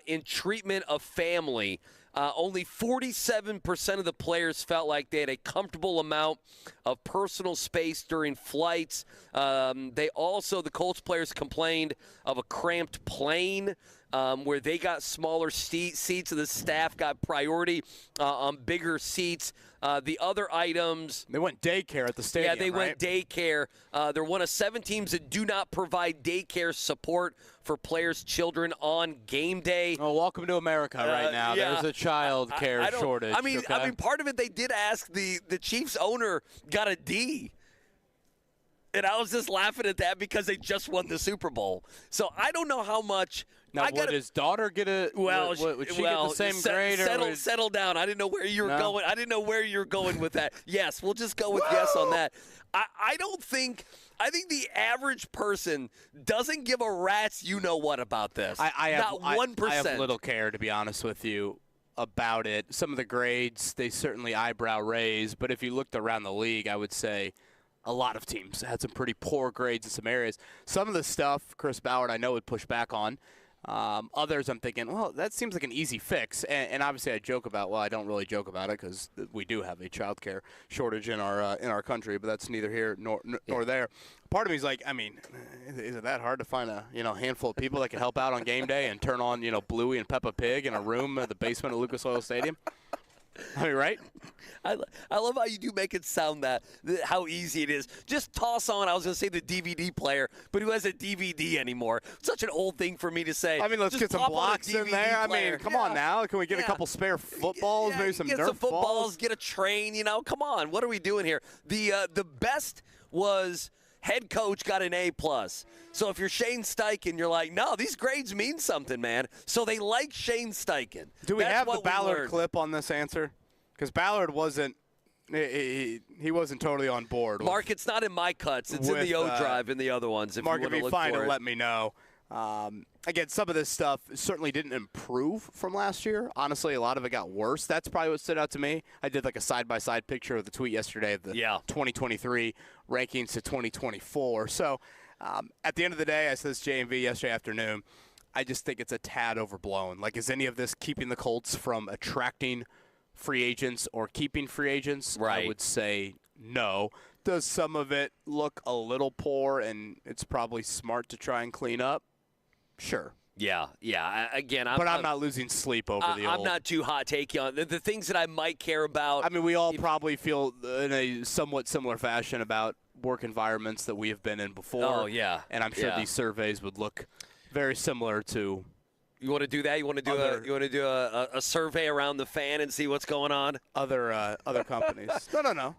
in treatment of family. Only 47% of the players felt like they had a comfortable amount of personal space during flights. The Colts players complained of a cramped plane where they got smaller seats and the staff got priority on bigger seats. The other items.
They went daycare at the stadium.
Yeah, they went daycare. They're one of 7 teams that do not provide daycare support for players' children on game day.
Oh, welcome to America right now.
Yeah.
There's a child care shortage.
I mean, part of it they did ask the Chiefs owner got a D. And I was just laughing at that because they just won the Super Bowl. So I don't know how much.
Now, would his daughter get a? Would she get the same grade?
Settle down. I didn't know where you were going. I didn't know where you were going with that. Yes, we'll just go with yes on that. I think the average person doesn't give a rat's you-know-what about this. Not 1%.
I have little care, to be honest with you, about it. Some of the grades, they certainly eyebrow raise. But if you looked around the league, I would say a lot of teams had some pretty poor grades in some areas. Some of the stuff Chris Ballard, I know, would push back on. Others I'm thinking, well, that seems like an easy fix. And obviously I joke about, well, I don't really joke about it because we do have a child care shortage in our country, but that's neither here nor there. Part of me is like, I mean, is it that hard to find a handful of people that can help out on game day and turn on Bluey and Peppa Pig in a room at the basement of Lucas Oil Stadium? I mean, right?
I love how you do make it sound how easy it is. Just toss on, I was going to say the DVD player, but who has a DVD anymore? Such an old thing for me to say.
I mean, let's get some blocks in there. I mean, come on now. Can we get a couple spare footballs, maybe some
Nerf
Nerf
footballs,
balls?
Get a train, Come on. What are we doing here? The best was head coach got an A+. So if you're Shane Steichen, you're like, no, these grades mean something, man. So they like Shane Steichen.
Do we have the Ballard clip on this answer? Because Ballard wasn't he wasn't totally on board.
Mark, it's not in my cuts. It's in the O drive in the other ones.
Mark, if you find it, let me know. Again, some of this stuff certainly didn't improve from last year. Honestly, a lot of it got worse. That's probably what stood out to me. I did like a side-by-side picture of the tweet yesterday of the 2023 rankings to 2024. So at the end of the day, I said this JMV yesterday afternoon, I just think it's a tad overblown. Like, is any of this keeping the Colts from attracting free agents or keeping free agents?
Right.
I would say no. Does some of it look a little poor and it's probably smart to try and clean up? Sure.
Yeah. Again,
I'm not losing sleep over the old.
I'm not too hot takey on the things that I might care about.
I mean, we all probably feel in a somewhat similar fashion about work environments that we have been in before.
Oh, yeah.
And I'm sure these surveys would look very similar to.
You want to do that? You want to do a survey around the fan and see what's going on?
Other companies. No.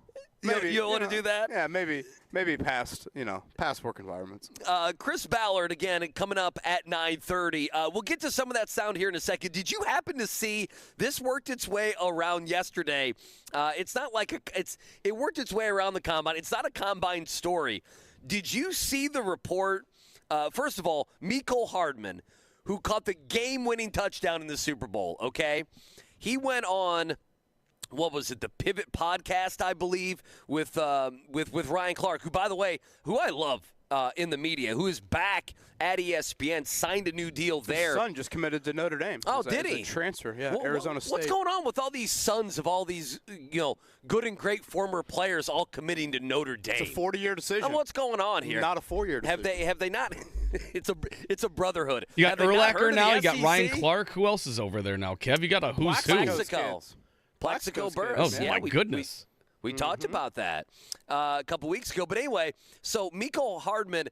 Maybe,
you don't want to do that?
Yeah, maybe past work environments.
Chris Ballard, again, coming up at 9:30. We'll get to some of that sound here in a second. Did you happen to see this worked its way around yesterday? It's not like it worked its way around the combine. It's not a combine story. Did you see the report? First of all, Mecole Hardman, who caught the game-winning touchdown in the Super Bowl, okay? He went on, what was it, the Pivot podcast, I believe, with Ryan Clark, who, by the way, who I love in the media, who is back at ESPN, signed a new deal there.
His son just committed to Notre Dame.
Oh, did he?
Transfer, yeah, Arizona State.
What's going on with all these sons of all these, good and great former players all committing to Notre Dame?
It's a 40-year decision.
And what's going on here?
Not a 4-year decision.
Have they not? It's a brotherhood.
You got Urlacher now. You got Ryan Clark. Who else is over there now, Kev? You got a who's who.
Plaxico Burress.
Oh, my goodness.
We talked about that a couple weeks ago. But anyway, so Mecole Hardman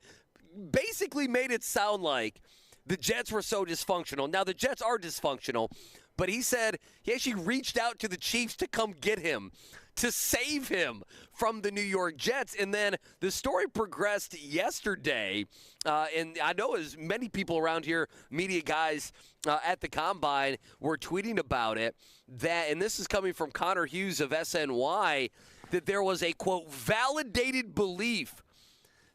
basically made it sound like the Jets were so dysfunctional. Now, the Jets are dysfunctional, but he said he actually reached out to the Chiefs to come get him, to save him from the New York Jets. And then the story progressed yesterday, and I know as many people around here, media guys at the Combine, were tweeting about it, and this is coming from Connor Hughes of SNY, that there was a, quote, validated belief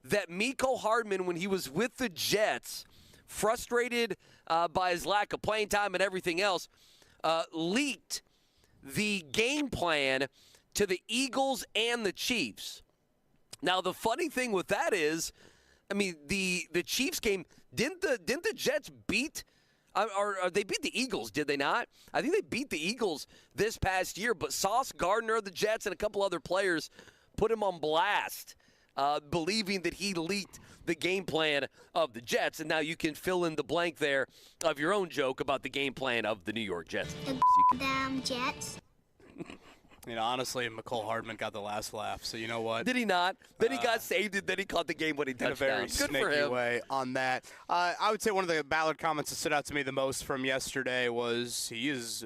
that Mecole Hardman, when he was with the Jets, frustrated by his lack of playing time and everything else, leaked the game plan to the Eagles and the Chiefs. Now, the funny thing with that is, I mean, the Chiefs game, didn't the Jets beat or they beat the Eagles, did they not? I think they beat the Eagles this past year, but Sauce Gardner of the Jets and a couple other players put him on blast, believing that he leaked the game plan of the Jets. And now you can fill in the blank there of your own joke about the game plan of the New York Jets.
Damn Jets.
Honestly, Mecole Hardman got the last laugh, so you know what?
Did he not? Then he got saved, and then he caught the game-winning touchdown.
In a very snaky way on that. I would say one of the Ballard comments that stood out to me the most from yesterday was he is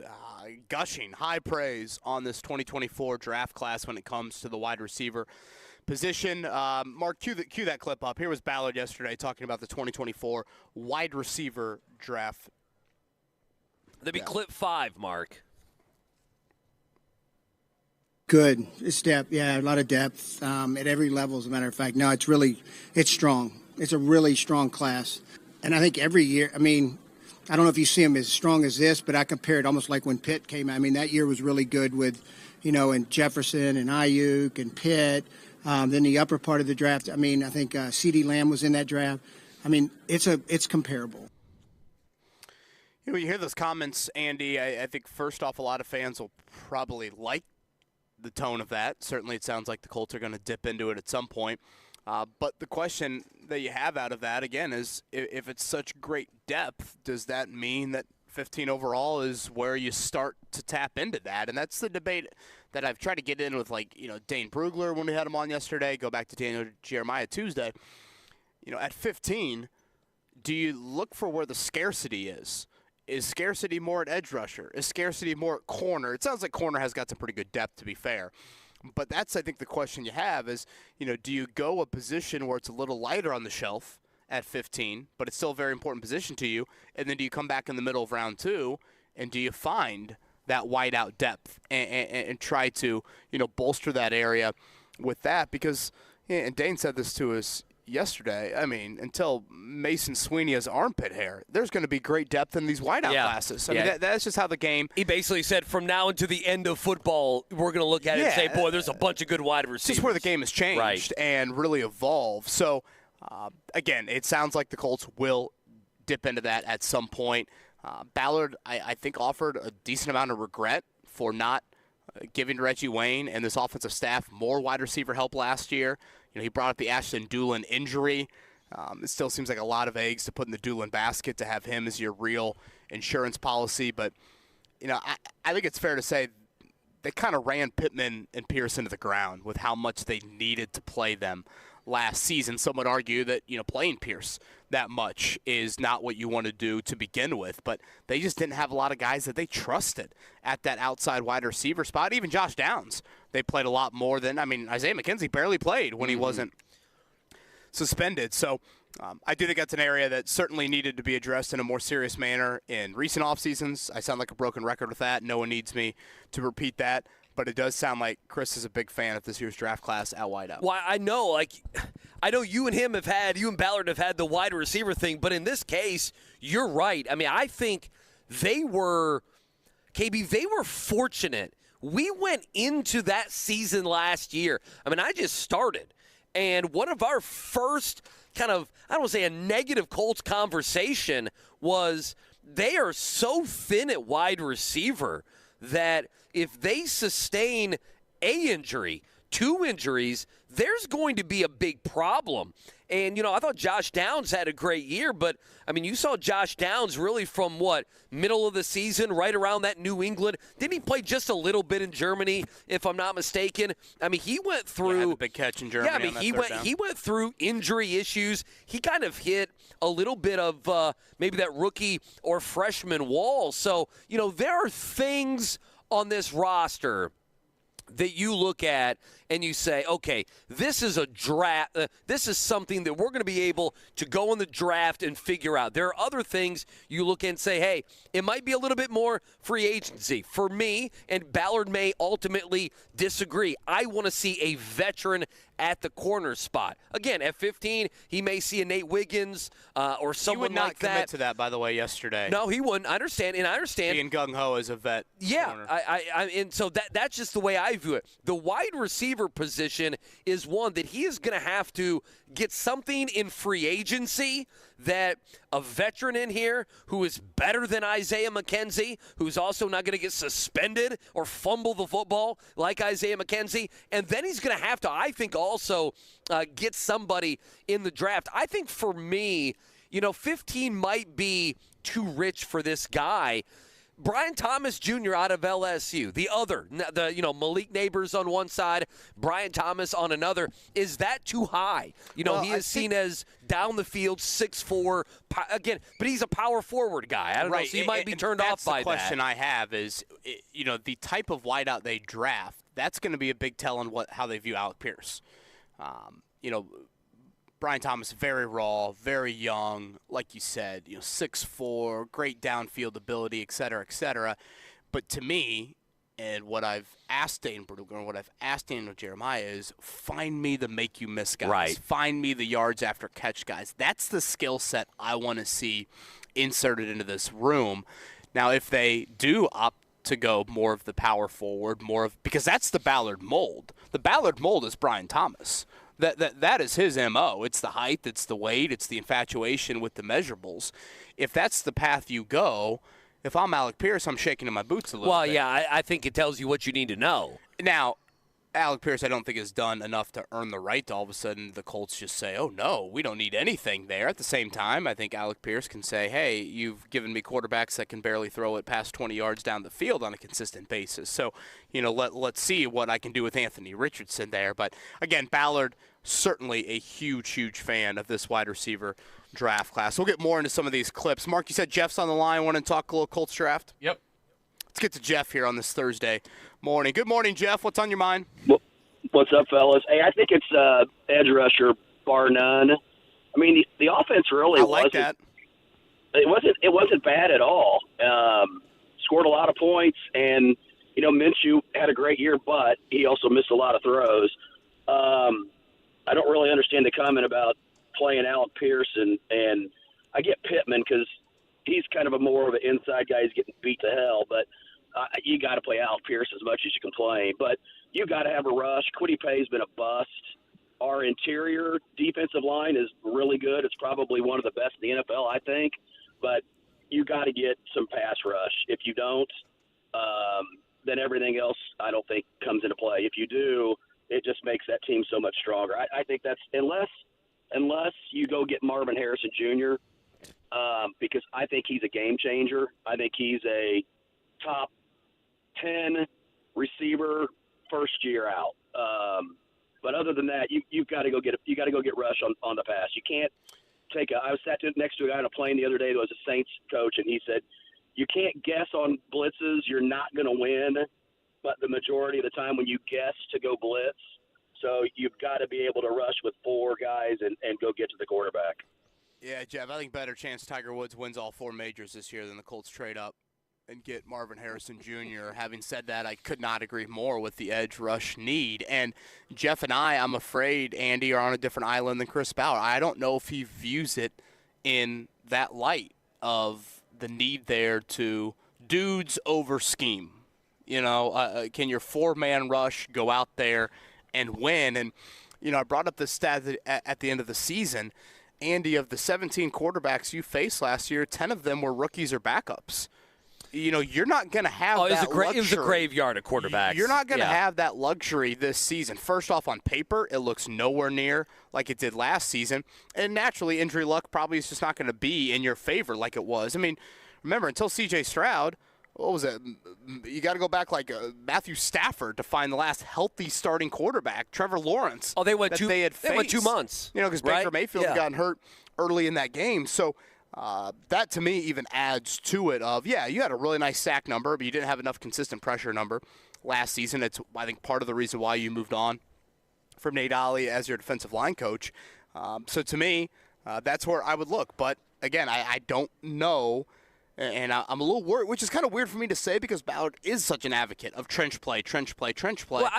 gushing high praise on this 2024 draft class when it comes to the wide receiver position. Mark, cue that clip up. Here was Ballard yesterday talking about the 2024 wide receiver draft.
That'd be clip 5, Mark.
Good. It's depth. Yeah, a lot of depth at every level, as a matter of fact. No, it's strong. It's a really strong class. And I think every year, I mean, I don't know if you see them as strong as this, but I compare it almost like when Pitt came out. I mean, that year was really good with, and Jefferson and Ayuk and Pitt. Then the upper part of the draft, I mean, I think CeeDee Lamb was in that draft. I mean, it's comparable.
You hear those comments, Andy. I think first off, a lot of fans will probably like the tone of that. Certainly it sounds like the Colts are going to dip into it at some point. But the question that you have out of that, again, is if it's such great depth, does that mean that 15 overall is where you start to tap into that? And that's the debate that I've tried to get in with, Dane Brugler when we had him on yesterday, go back to Daniel Jeremiah Tuesday. At 15, do you look for where the scarcity is? Is scarcity more at edge rusher? Is scarcity more at corner? It sounds like corner has got some pretty good depth, to be fair. But that's, I think, the question you have is, do you go a position where it's a little lighter on the shelf at 15, but it's still a very important position to you, and then do you come back in the middle of round 2, and do you find that wide out depth and try to, bolster that area with that? Because, and Dane said this to us yesterday, until Mason Sweeney has armpit hair, there's going to be great depth in these wideout classes. I mean, that's just how the game.
He basically said from now until the end of football, we're going to look at it and say, boy, there's a bunch of good wide receivers.
It's just where the game has changed and really evolved. So, again, it sounds like the Colts will dip into that at some point. Ballard, I think, offered a decent amount of regret for not giving Reggie Wayne and this offensive staff more wide receiver help last year. He brought up the Ashton Dulin injury. It still seems like a lot of eggs to put in the Dulin basket to have him as your real insurance policy. But, I think it's fair to say they kind of ran Pittman and Pierce into the ground with how much they needed to play them last season. Some would argue that, playing Pierce that much is not what you want to do to begin with. But they just didn't have a lot of guys that they trusted at that outside wide receiver spot. Even Josh Downs, they played a lot more than, Isaiah McKenzie barely played when he wasn't suspended. So I do think that's an area that certainly needed to be addressed in a more serious manner in recent off seasons. I sound like a broken record with that. No one needs me to repeat that. But it does sound like Chris is a big fan of this year's draft class at wideout.
Well, I know you and Ballard have had the wide receiver thing, but in this case, you're right. I think they were fortunate. We went into that season last year. I just started, and one of our first kind of, I don't want to say a negative Colts conversation was they are so thin at wide receiver that if they sustain a injury, 2 injuries, there's going to be a big problem. And, I thought Josh Downs had a great year, but, you saw Josh Downs really from, middle of the season, right around that New England. Didn't he play just a little bit in Germany, if I'm not mistaken? He went through.
Had the big catch in Germany.
Yeah, he went through injury issues. He kind of hit a little bit of maybe that rookie or freshman wall. So, there are things on this roster that you look at and you say, okay, this is a draft. This is something that we're going to be able to go in the draft and figure out. There are other things you look at and say, hey, it might be a little bit more free agency. For me, and Ballard may ultimately disagree, I want to see a veteran at the corner spot. Again, at 15, he may see a Nate Wiggins or someone like that. He would not
commit to that, by the way, yesterday.
No, he wouldn't. I understand.
Being gung-ho as a vet.
Yeah, and so that's just the way I view it. The wide receiver position is one that he is going to have to get something in free agency, that a veteran in here who is better than Isaiah McKenzie, who's also not going to get suspended or fumble the football like Isaiah McKenzie, and then he's going to have to, I think, also get somebody in the draft. I think for me, 15 might be too rich for this guy. Brian Thomas Jr. out of LSU, Malik Neighbors on one side, Brian Thomas on another. Is that too high? He is seen as down the field, 6'4", again, but he's a power forward guy. I don't know, so he might be turned off by that.
The question I have is, the type of wideout they draft, that's going to be a big tell on how they view Alec Pierce. Brian Thomas, very raw, very young, like you said, 6'4", great downfield ability, et cetera, et cetera. But to me, and what I've asked Dane Brugler and what I've asked Daniel Jeremiah is, find me the make you miss guys.
Right.
Find me the yards after catch guys. That's the skill set I want to see inserted into this room. Now, if they do opt to go more of the power forward, because that's the Ballard mold. The Ballard mold is Brian Thomas. That is his MO. It's the height, it's the weight, it's the infatuation with the measurables. If that's the path you go, if I'm Alec Pierce, I'm shaking in my boots a little bit.
Well, yeah, I think it tells you what you need to know.
Now, Alec Pierce, I don't think has done enough to earn the right to all of a sudden the Colts just say, oh, no, we don't need anything there. At the same time, I think Alec Pierce can say, hey, you've given me quarterbacks that can barely throw it past 20 yards down the field on a consistent basis. So, let's see what I can do with Anthony Richardson there. But, again, Ballard, certainly a huge, huge fan of this wide receiver draft class. We'll get more into some of these clips. Mark, you said Jeff's on the line. Want to talk a little Colts draft?
Yep.
Let's get to Jeff here on this Thursday morning. Good morning, Jeff. What's on your mind?
What's up, fellas? Hey, I think it's edge rusher, bar none. I mean, the offense really wasn't.
That.
It wasn't bad at all. Scored a lot of points, and Minshew had a great year, but he also missed a lot of throws. I don't really understand the comment about playing Alec Pierce, and I get Pittman because he's kind of more of an inside guy. He's getting beat to hell, but you got to play Alec Pierce as much as you can play. But you got to have a rush. Kwity Paye's been a bust. Our interior defensive line is really good. It's probably one of the best in the NFL, I think. But you got to get some pass rush. If you don't, then everything else I don't think comes into play. If you do, it just makes that team so much stronger. I think that's unless you go get Marvin Harrison Jr., because I think he's a game changer. I think he's a top 10 receiver first year out. But other than that, you've got to go get rush on the pass. You can't take I was sat next to a guy on a plane the other day that was a Saints coach, and he said, you can't guess on blitzes. You're not going to win, but the majority of the time when you guess to go blitz, so you've got to be able to rush with four guys and go get to the quarterback.
Yeah, Jeff, I think better chance Tiger Woods wins all four majors this year than the Colts trade up and get Marvin Harrison Jr. Having said that, I could not agree more with the edge rush need. And Jeff and I'm afraid, Andy, are on a different island than Chris Ballard. I don't know if he views it in that light of the need there to dudes over scheme. Can your four-man rush go out there and win? And, I brought up this stat at the end of the season. Andy, of the 17 quarterbacks you faced last year, 10 of them were rookies or backups. You're not going to have that luxury.
It was a graveyard of quarterbacks.
You're not going to have that luxury this season. First off, on paper, it looks nowhere near like it did last season. And naturally, injury luck probably is just not going to be in your favor like it was. I mean, remember, until C.J. Stroud, what was it? You got to go back like Matthew Stafford to find the last healthy starting quarterback, Trevor Lawrence.
Oh, they went 2 months.
Because Baker Mayfield had gotten hurt early in that game. So that, to me, even adds to it of, you had a really nice sack number, but you didn't have enough consistent pressure number last season. It's, I think, part of the reason why you moved on from Nate Ollie as your defensive line coach. So, to me, that's where I would look. But, again, I don't know. And I'm a little worried, which is kind of weird for me to say because Ballard is such an advocate of trench play.
Well,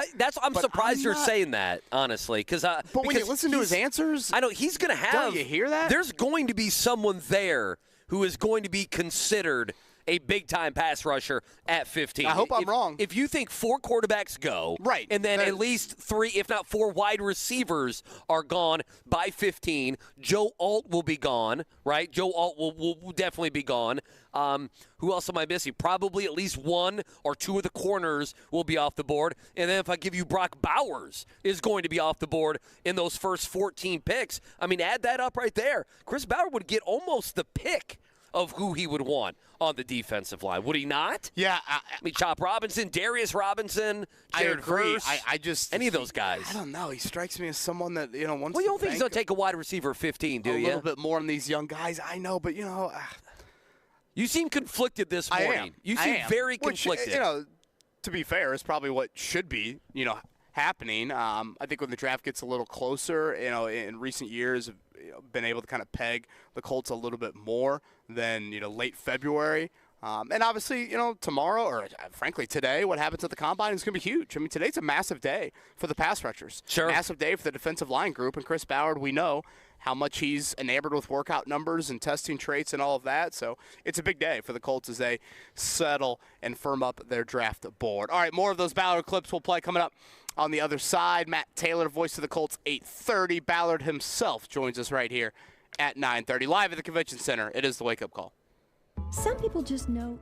I'm surprised you're saying that, honestly. But
when you listen to his answers,
I know he's going to have.
Don't you hear that?
There's going to be someone there who is going to be considered a big-time pass rusher at 15.
I hope I'm wrong.
If you think four quarterbacks go,
right,
and then at least three, if not four, wide receivers are gone by 15, Joe Alt will be gone, right? Joe Alt will definitely be gone. Who else am I missing? Probably at least one or two of the corners will be off the board. And then if I give you Brock Bowers is going to be off the board in those first 14 picks, I mean, add that up right there. Chris Ballard would get almost the pick of who he would want on the defensive line. Would he not?
Yeah.
I mean, Chop Robinson, Darius Robinson, Jared
I agree.
Verse,
I just
any of those guys.
I don't know. He strikes me as someone that, wants
Well, you don't
to
think he's going to take a wide receiver 15, do you?
A little bit more on these young guys. I know, but,
You seem conflicted this morning.
I am.
You seem very conflicted.
Which, to be fair, is probably what should be, happening. I think when the draft gets a little closer, in recent years, been able to kind of peg the Colts a little bit more than late February. And obviously, tomorrow, or frankly today, what happens at the Combine is going to be huge. I mean, today's a massive day for the pass rushers.
Sure.
Massive day for the defensive line group. And Chris Ballard, we know how much he's enamored with workout numbers and testing traits and all of that. So it's a big day for the Colts as they settle and firm up their draft board. All right, more of those Ballard clips will play coming up on the other side. Matt Taylor, voice of the Colts, 8:30. Ballard himself joins us right here at 9:30. Live at the Convention Center. It is the Wake Up Call.
Some people just know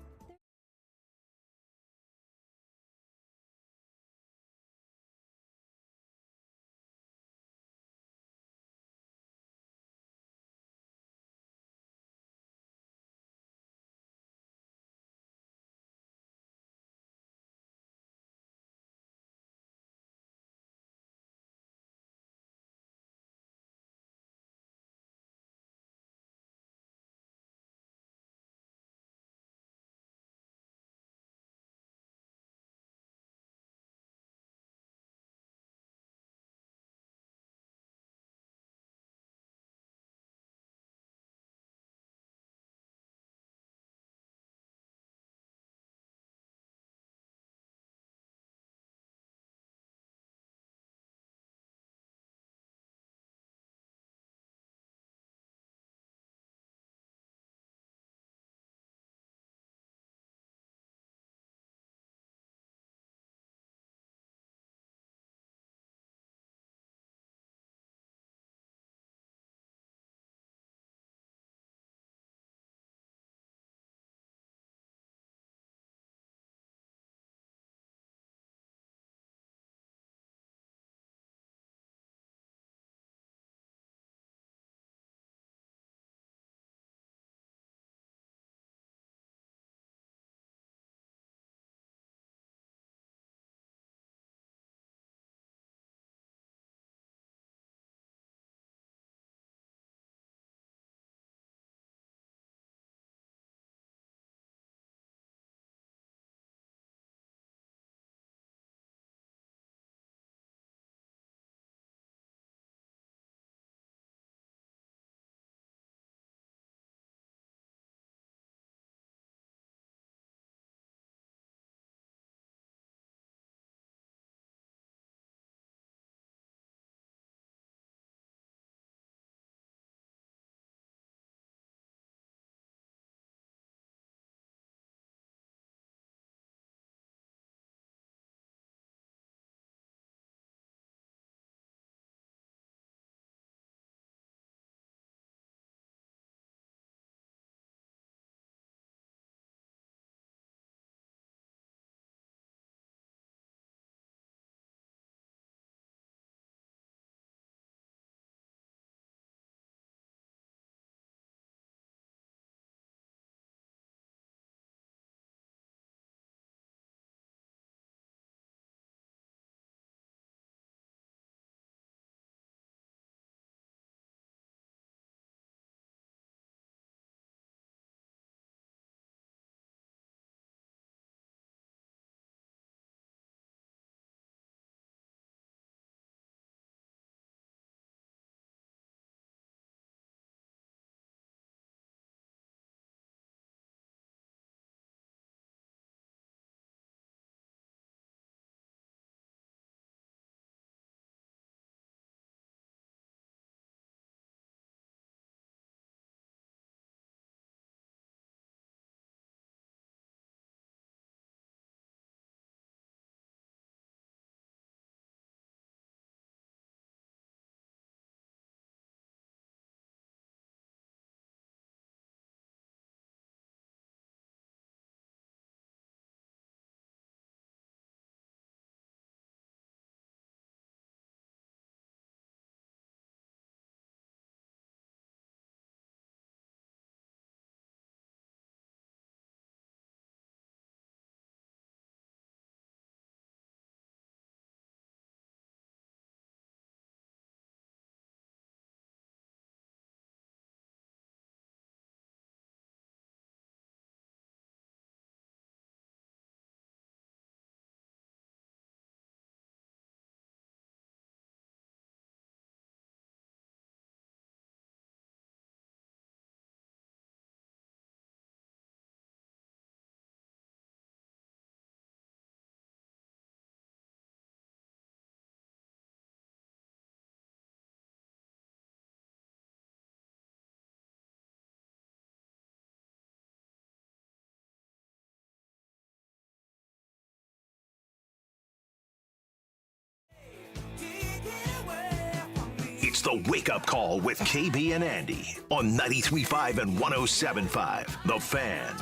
It's the Wake Up Call with KB and Andy on 93.5 and 107.5. The Fan.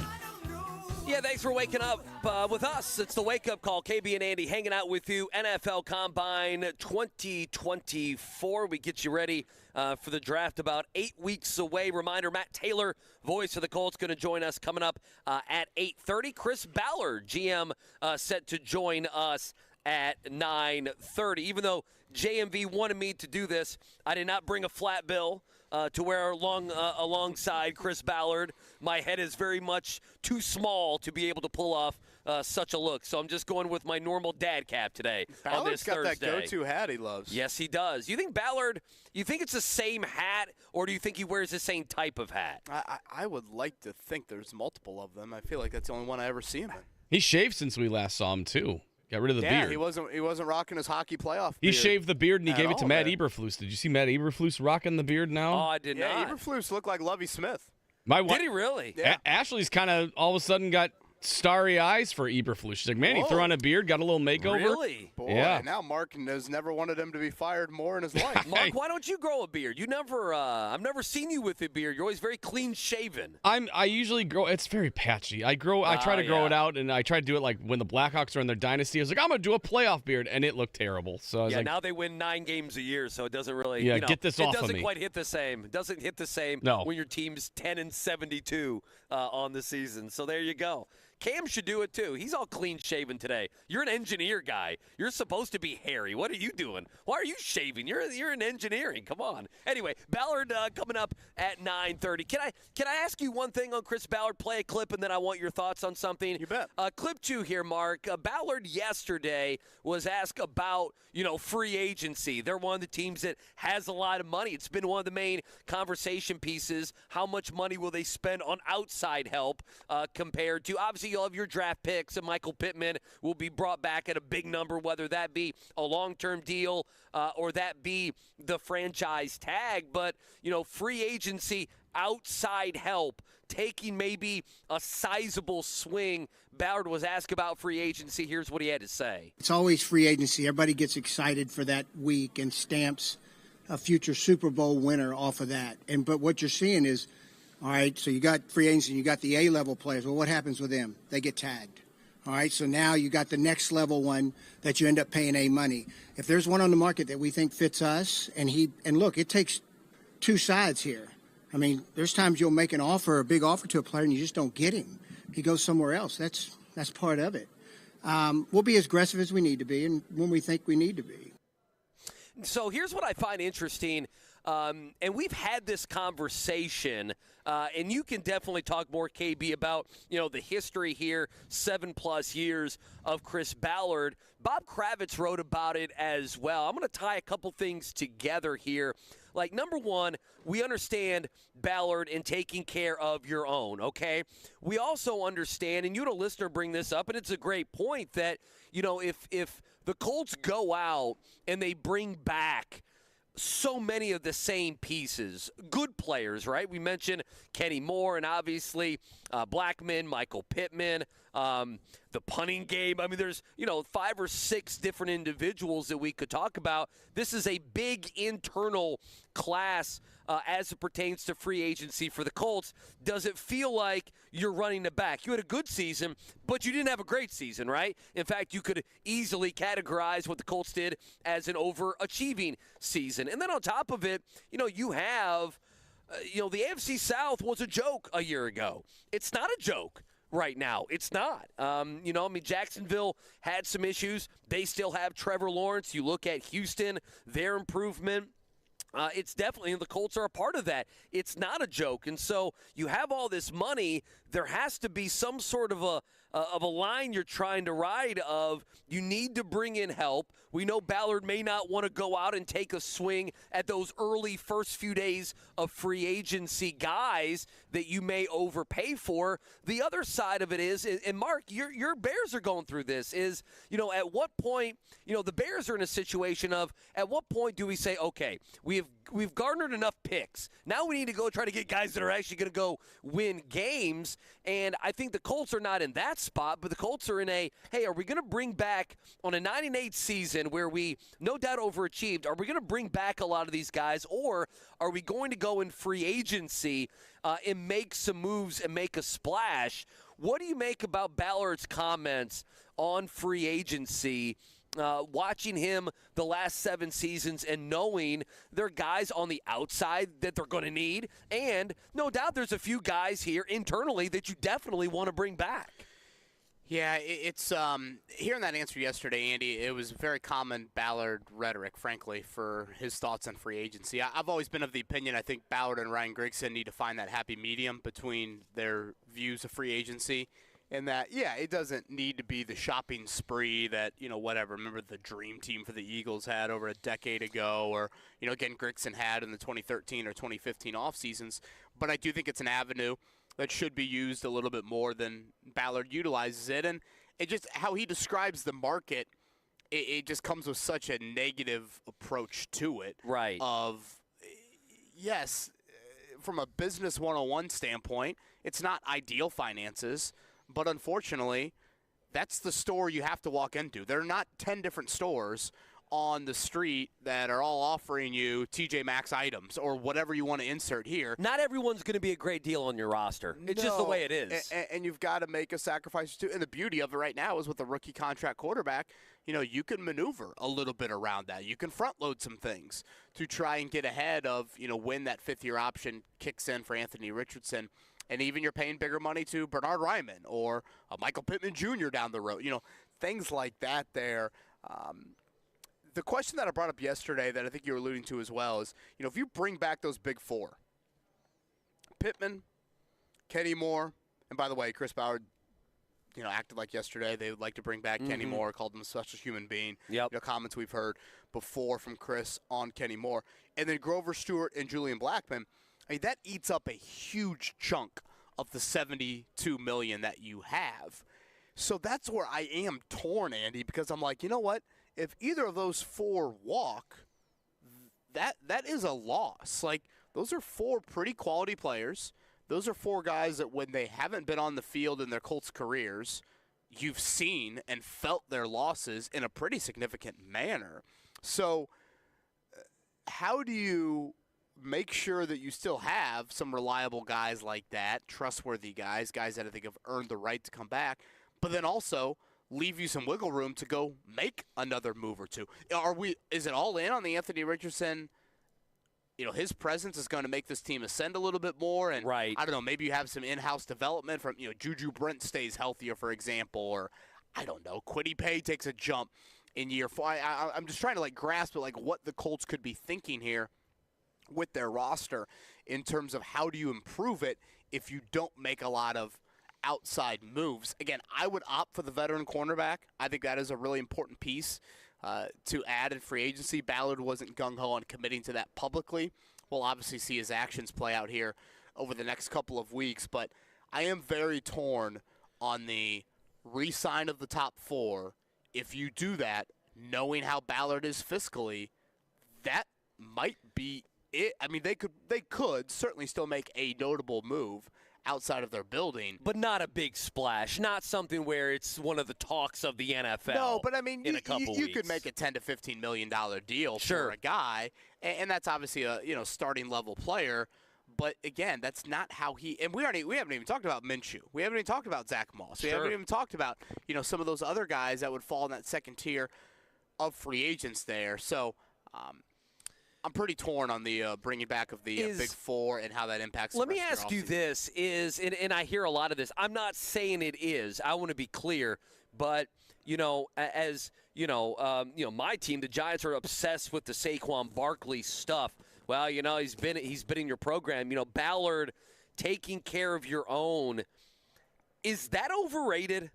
Yeah, thanks for waking up with us. It's the Wake Up Call. KB and Andy hanging out with you. NFL Combine 2024. We get you ready for the draft about 8 weeks away. Reminder, Matt Taylor, voice of the Colts, going to join us coming up at 8:30. Chris Ballard, GM, set to join us at 9:30. Even though JMV wanted me to do this, I did not bring a flat bill to wear alongside Chris Ballard. My head is very much too small to be able to pull off such a look. So I'm just going with my normal dad cap today on this Thursday.
Ballard's got that go-to hat he loves.
Yes, he does. You think Ballard, you think it's the same hat, or do you think he wears the same type of hat?
I would like to think there's multiple of them. I feel like that's the only one I ever see him in.
He shaved since we last saw him, too. Got rid of the beard.
He wasn't rocking his hockey playoff beard.
He shaved the beard and he gave it to Matt Eberflus. Did you see Matt Eberflus rocking the beard now?
Oh, I did not.
Yeah, Eberflus looked like Lovie Smith.
Did he really?
Yeah. Ashley's kind of all of a sudden got starry eyes for Eberflus. She's like, man, he threw on a beard, got a little makeover.
Really?
Boy,
yeah.
Now Mark has never wanted him to be fired more in his life.
Mark, why don't you grow a beard? You never, I've never seen you with a beard. You're always very clean shaven.
I usually grow. It's very patchy. I try to grow it out, and I try to do it like when the Blackhawks are in their dynasty. I was like, I'm gonna do a playoff beard, and it looked terrible. So I was like,
now they win 9 games a year, so it doesn't really.
Get this off of me.
It doesn't quite hit the same. It doesn't hit the same when your team's 10-72 on the season. So there you go. Cam should do it, too. He's all clean-shaven today. You're an engineer guy. You're supposed to be hairy. What are you doing? Why are you shaving? You're in engineering. Come on. Anyway, Ballard coming up at 9:30. Can I ask you one thing on Chris Ballard? Play a clip, and then I want your thoughts on something.
You bet.
Clip 2 here, Mark. Ballard yesterday was asked about, free agency. They're one of the teams that has a lot of money. It's been one of the main conversation pieces. How much money will they spend on outside help compared to, obviously, you'll have your draft picks, and Michael Pittman will be brought back at a big number, whether that be a long-term deal or that be the franchise tag. But, free agency, outside help, taking maybe a sizable swing. Ballard was asked about free agency. Here's what he had to say.
It's always free agency. Everybody gets excited for that week and stamps a future Super Bowl winner off of that. But what you're seeing is, all right, so you got free agency, you got the A-level players. Well, what happens with them? They get tagged. All right, so now you got the next level one that you end up paying A money. If there's one on the market that we think fits us, and look, it takes two sides here. I mean, there's times you'll make an offer, a big offer to a player, and you just don't get him. He goes somewhere else. That's part of it. We'll be as aggressive as we need to be, and when we think we need to be.
So here's what I find interesting. And we've had this conversation, and you can definitely talk more, KB, about, the history here, 7+ years of Chris Ballard. Bob Kravitz wrote about it as well. I'm going to tie a couple things together here. Like, number one, we understand Ballard and taking care of your own, okay? We also understand, and you had a listener bring this up, and it's a great point, that, if the Colts go out and they bring back so many of the same pieces, good players, right? We mentioned Kenny Moore and obviously Blackman, Michael Pittman, the punting game. I mean, there's, 5 or 6 different individuals that we could talk about. This is a big internal class as it pertains to free agency for the Colts. Does it feel like you're running it back? You had a good season, but you didn't have a great season, right? In fact, you could easily categorize what the Colts did as an overachieving season. And then on top of it, you have, the AFC South was a joke a year ago. It's not a joke right now. It's not. Jacksonville had some issues. They still have Trevor Lawrence. You look at Houston, their improvement. It's definitely, the Colts are a part of that. It's not a joke. And so you have all this money. There has to be some sort of a line you're trying to ride of you need to bring in help. We know Ballard may not want to go out and take a swing at those early first few days of free agency guys that you may overpay for. The other side of it is, and Mark, your Bears are going through this, is, at what point, the Bears are in a situation of, at what point do we say, okay, we've garnered enough picks. Now we need to go try to get guys that are actually going to go win games. And I think the Colts are not in that that spot, but the Colts are in a, hey, are we going to bring back on a 9-8 season where we no doubt overachieved, are we going to bring back a lot of these guys, or are we going to go in free agency and make some moves and make a splash? What do you make about Ballard's comments on free agency, watching him the last 7 seasons and knowing there are guys on the outside that they're going to need, and no doubt there's a few guys here internally that you definitely want to bring back?
Yeah, it's hearing that answer yesterday, Andy, it was very common Ballard rhetoric, frankly, for his thoughts on free agency. I've always been of the opinion I think Ballard and Ryan Grigson need to find that happy medium between their views of free agency. And that, yeah, it doesn't need to be the shopping spree that, whatever. Remember the dream team for the Eagles had over a decade ago, or, again, Grigson had in the 2013 or 2015 off seasons. But I do think it's an avenue that should be used a little bit more than Ballard utilizes it. And it just, how he describes the market, it just comes with such a negative approach to it.
Right.
Of, yes, from a business 101 standpoint, it's not ideal finances. But unfortunately, that's the store you have to walk into. There are not 10 different stores on the street that are all offering you TJ Maxx items or whatever you want to insert here.
Not everyone's going to be a great deal on your roster. It's just the way it is.
And you've got to make a sacrifice too. And the beauty of it right now is with a rookie contract quarterback, you can maneuver a little bit around that. You can front load some things to try and get ahead of, when that 5th-year option kicks in for Anthony Richardson. And even you're paying bigger money to Bernard Ryman or Michael Pittman Jr. down the road. Things like that there. The question that I brought up yesterday that I think you were alluding to as well is, if you bring back those big 4, Pittman, Kenny Moore, and by the way, Chris Ballard, acted like yesterday they would like to bring back Kenny Moore, called him a special human being.
Yep.
Comments we've heard before from Chris on Kenny Moore. And then Grover Stewart and Julian Blackmon. I mean, that eats up a huge chunk of the $72 million that you have. So that's where I am torn, Andy, because I'm like, you know what? If either of those 4 walk, that is a loss. Like, those are 4 pretty quality players. Those are 4 guys that when they haven't been on the field in their Colts careers, you've seen and felt their losses in a pretty significant manner. So how do you make sure that you still have some reliable guys like that, trustworthy guys that I think have earned the right to come back, but then also leave you some wiggle room to go make another move or two? Is it all in on the Anthony Richardson? His presence is going to make this team ascend a little bit more, and
right.
I don't know, maybe you have some in-house development from, Juju Brent stays healthier, for example, or I don't know, Kwity Paye takes a jump in year 4. I'm just trying to grasp at what the Colts could be thinking here with their roster in terms of how do you improve it if you don't make a lot of outside moves. Again, I would opt for the veteran cornerback. I think that is a really important piece to add in free agency. Ballard wasn't gung-ho on committing to that publicly. We'll obviously see his actions play out here over the next couple of weeks, but I am very torn on the re-sign of the top 4. If you do that, knowing how Ballard is fiscally, that might be it. I mean, they could certainly still make a notable move outside of their building.
But not a big splash. Not something where it's one of the talks of the NFL.
No, but I mean,
in a couple
you
weeks.
could make a $10 to $15 million deal
Sure.
for a guy, and that's obviously a starting level player. But again, that's not how he. And we haven't even talked about Minshew. We haven't even talked about Zach Moss. We haven't even talked about some of those other guys that would fall in that second tier of free agents there. So. I'm pretty torn on the bringing back of the Big 4 and how that impacts the
Let
rest
me
of
ask
your
you
offseason.
this, and I hear a lot of this. I'm not saying it is. I want to be clear. But, as, my team, the Giants, are obsessed with the Saquon Barkley stuff. Well, he's been in your program. Ballard taking care of your own. Is that overrated?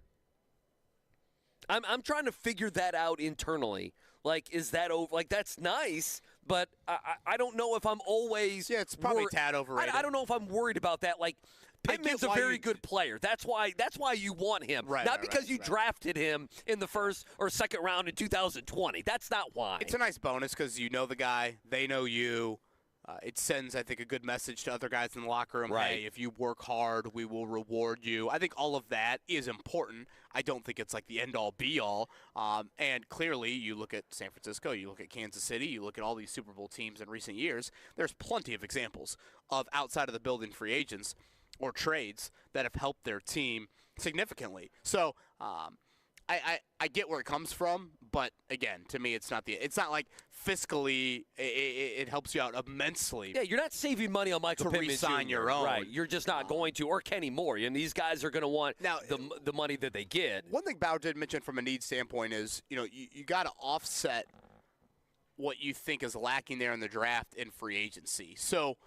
I'm trying to figure that out internally. Is that over? That's nice, but I don't know if I'm always.
Yeah, it's probably a tad overrated.
I don't know if I'm worried about that. Pittman's a very good player. That's why you want him, not because you drafted him in the first or second round in 2020. That's not why.
It's a nice bonus because you know the guy, they know you. It sends, I think, a good message to other guys in the locker room.
Right.
Hey, if you work hard, we will reward you. I think all of that is important. I don't think it's like the end-all, be-all. And clearly, you look at San Francisco, you look at Kansas City, you look at all these Super Bowl teams in recent years, there's plenty of examples of outside of the building free agents or trades that have helped their team significantly. So I get where it comes from, but again, to me, it's not like fiscally it helps you out immensely.
Yeah, you're not saving money on Michael Pittman
re-sign
Jr.
your own.
Right, you're just not going to, or Kenny Moore. And these guys are going to want
now,
the money that they get.
One thing Ballard did mention from a need standpoint is, you got to offset what you think is lacking there in the draft and free agency. So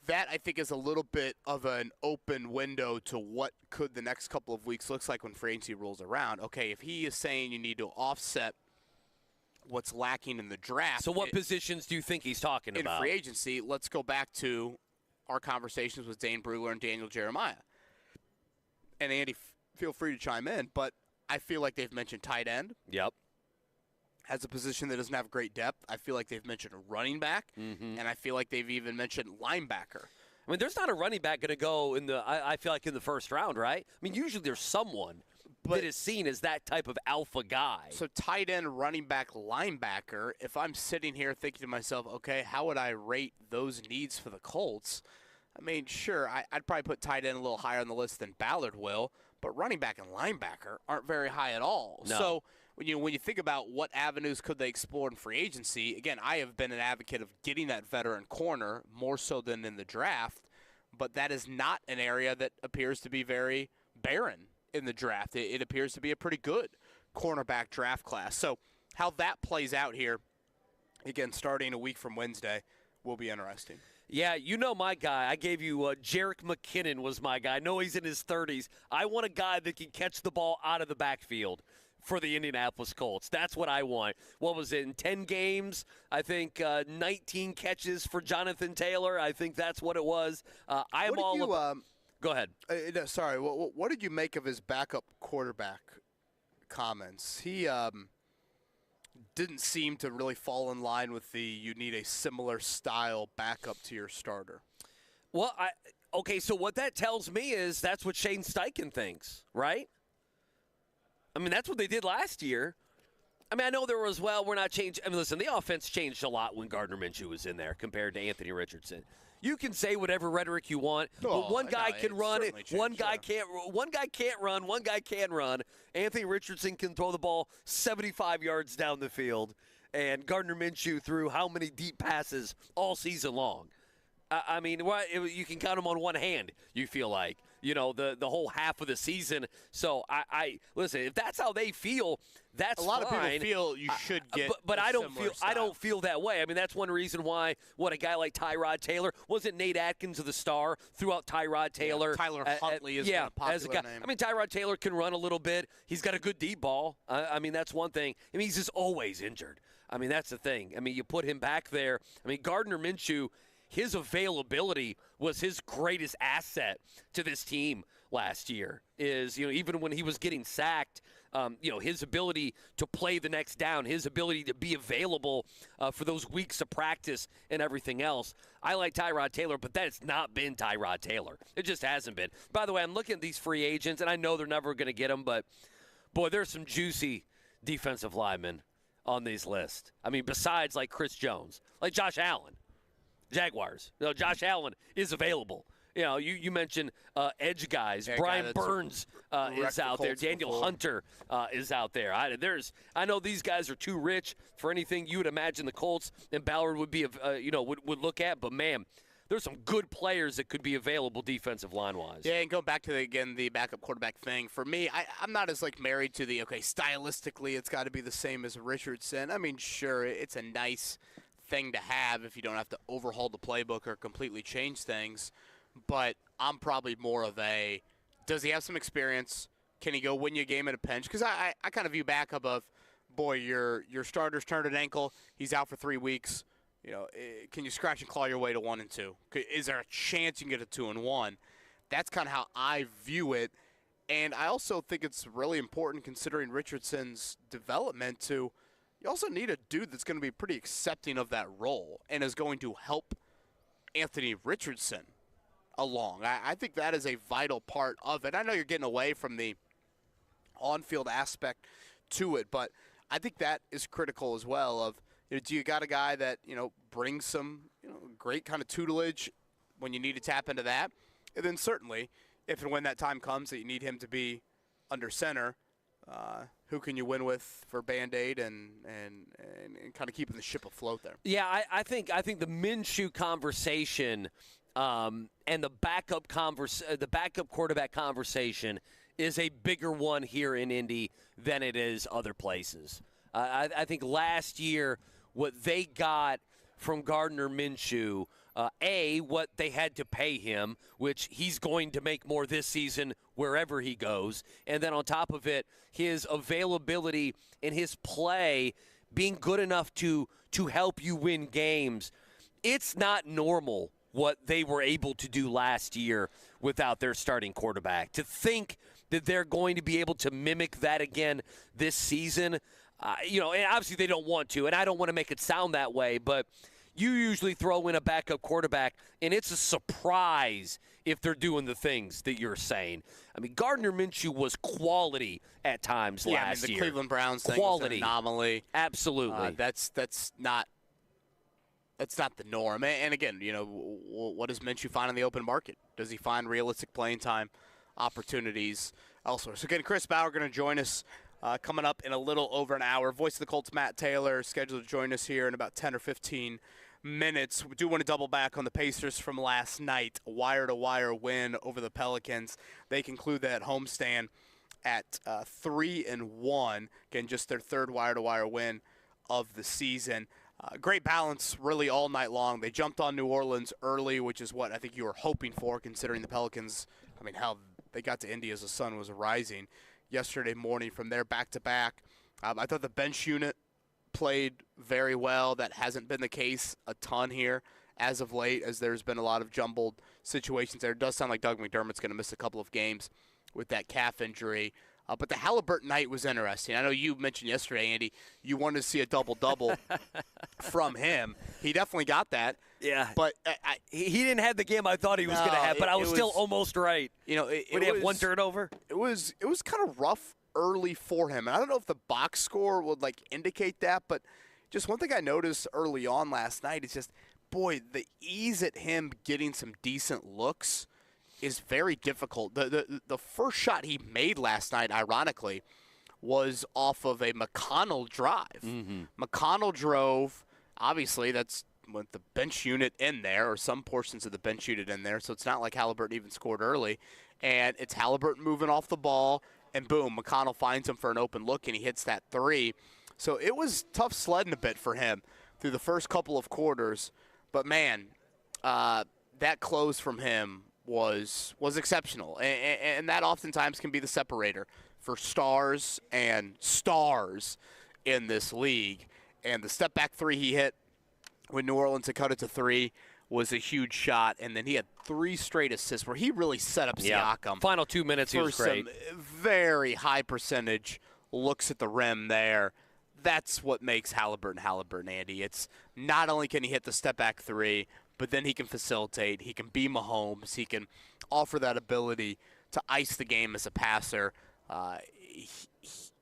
that, I think, is a little bit of an open window to what could the next couple of weeks looks like when free agency rolls around. Okay, if he is saying you need to offset what's lacking in the draft.
So what positions do you think he's talking about?
In free agency, let's go back to our conversations with Dane Brugler and Daniel Jeremiah. And Andy, feel free to chime in, but I feel like they've mentioned tight end.
Yep.
Has a position that doesn't have great depth. I feel like they've mentioned a running back, and I feel like they've even mentioned linebacker.
I mean, there's not a running back going to go in the. I feel like in the first round, right? I mean, usually there's someone that is seen as that type of alpha guy.
So tight end, running back, linebacker. If I'm sitting here thinking to myself, okay, how would I rate those needs for the Colts? I mean, sure, I'd probably put tight end a little higher on the list than Ballard will, but running back and linebacker aren't very high at all.
No.
So when you think about what avenues could they explore in free agency, again, I have been an advocate of getting that veteran corner more so than in the draft, but that is not an area that appears to be very barren in the draft. It appears to be a pretty good cornerback draft class. So how that plays out here, again, starting a week from Wednesday, will be interesting.
Yeah, you know my guy. I gave you Jerick McKinnon was my guy. I know he's in his 30s. I want a guy that can catch the ball out of the backfield for the Indianapolis Colts. That's what I want. What was it, in 10 games? I think 19 catches for Jonathan Taylor. I think that's what it was. Go ahead.
Sorry, what did you make of his backup quarterback comments? He didn't seem to really fall in line with you need a similar style backup to your starter.
Well, okay, so what that tells me is that's what Shane Steichen thinks, right? I mean, that's what they did last year. I mean, I know there was, we're not changing. I mean, listen, the offense changed a lot when Gardner Minshew was in there compared to Anthony Richardson. You can say whatever rhetoric you want, but one guy can run it. One guy can't run. One guy can run. Anthony Richardson can throw the ball 75 yards down the field, and Gardner Minshew threw how many deep passes all season long? I mean, you can count them on one hand, you feel like, the whole half of the season. So, I listen, if that's how they feel, that's fine.
A lot of people feel you should get
but I don't feel that way. I mean, that's one reason why a guy like Tyrod Taylor, wasn't Nate Atkins of the Star throughout Tyrod Taylor.
Yeah, Tyler Huntley is a popular
as a guy.
name.
I mean, Tyrod Taylor can run a little bit. He's got a good deep ball. I mean, that's one thing. I mean, he's just always injured. I mean, that's the thing. I mean, you put him back there. I mean, Gardner Minshew, his availability was his greatest asset to this team last year. Is, even when he was getting sacked, his ability to play the next down, his ability to be available for those weeks of practice and everything else. I like Tyrod Taylor, but that's not been Tyrod Taylor. It just hasn't been. By the way, I'm looking at these free agents, and I know they're never going to get them, but, boy, there's some juicy defensive linemen on these lists. I mean, besides like Chris Jones, like Josh Allen. Jaguars. Josh Allen is available. You mentioned edge guys. Brian Burns is out there. Daniel Hunter is out there. I know these guys are too rich for anything you would imagine the Colts and Ballard would be would look at. But man, there's some good players that could be available defensive line wise.
Yeah, and going back to the backup quarterback thing. For me, I'm not as married to stylistically it's got to be the same as Richardson. I mean, sure, it's a nice thing to have if you don't have to overhaul the playbook or completely change things, but I'm probably more of does he have some experience? Can he go win you a game at a pinch? Because I kind of view backup of, boy, your starter's turned an ankle, he's out for 3 weeks. Can you scratch and claw your way to 1-2? Is there a chance you can get to 2-1? That's kind of how I view it, and I also think it's really important considering Richardson's development to you also need a dude that's going to be pretty accepting of that role and is going to help Anthony Richardson along. I think that is a vital part of it. I know you're getting away from the on-field aspect to it, but I think that is critical as well of, do you got a guy that, brings some, great kind of tutelage when you need to tap into that? And then certainly, if and when that time comes that you need him to be under center, who can you win with for Band-Aid and kind of keeping the ship afloat there?
Yeah, I think the Minshew conversation and the backup quarterback conversation is a bigger one here in Indy than it is other places. I think last year what they got from Gardner Minshew, what they had to pay him, which he's going to make more this season wherever he goes. And then on top of it, his availability and his play being good enough to help you win games. It's not normal what they were able to do last year without their starting quarterback. To think that they're going to be able to mimic that again this season, and obviously they don't want to, and I don't want to make it sound that way, but you usually throw in a backup quarterback, and it's a surprise if they're doing the things that you're saying. I mean, Gardner Minshew was quality at times last year.
The Cleveland Browns thing was an anomaly.
Absolutely.
That's not the norm. And again, what does Minshew find on the open market? Does he find realistic playing time opportunities elsewhere? So again, Chris Ballard going to join us coming up in a little over an hour. Voice of the Colts, Matt Taylor, scheduled to join us here in about 10 or 15 minutes. We do want to double back on the Pacers from last night. Wire-to-wire win over the Pelicans. They conclude that homestand at 3-1. Again, just their third wire-to-wire win of the season. Great balance really all night long. They jumped on New Orleans early, which is what I think you were hoping for, considering the Pelicans, how they got to Indy as the sun was rising yesterday morning from there back-to-back. I thought the bench unit played very well. That hasn't been the case a ton here as of late, as there's been a lot of jumbled situations there. It does sound like Doug McDermott's going to miss a couple of games with that calf injury. But the Halliburton night was interesting. I know you mentioned yesterday, Andy, you wanted to see a double-double from him. He definitely got that.
Yeah.
But
he didn't have the game I thought he was going to have, but I was still almost right. Would he have one turnover?
It was kind of rough early for him. And I don't know if the box score would indicate that, but just one thing I noticed early on last night is just, boy, the ease at him getting some decent looks is very difficult. The first shot he made last night, ironically, was off of a McConnell drive.
Mm-hmm.
McConnell drove. Obviously, that's with the bench unit in there, or some portions of the bench unit in there, so it's not like Halliburton even scored early. And it's Halliburton moving off the ball, and boom, McConnell finds him for an open look, and he hits that three. So it was tough sledding a bit for him through the first couple of quarters. But, man, that close from him was exceptional, and that oftentimes can be the separator for stars and stars in this league. And the step back three he hit when New Orleans had cut it to 3 was a huge shot, and then he had 3 straight assists where he really set up Siakam.
Final 2 minutes, he was great.
Some very high percentage looks at the rim there. That's what makes Halliburton, Andy. It's not only can he hit the step back 3, but then he can facilitate. He can be Mahomes. He can offer that ability to ice the game as a passer.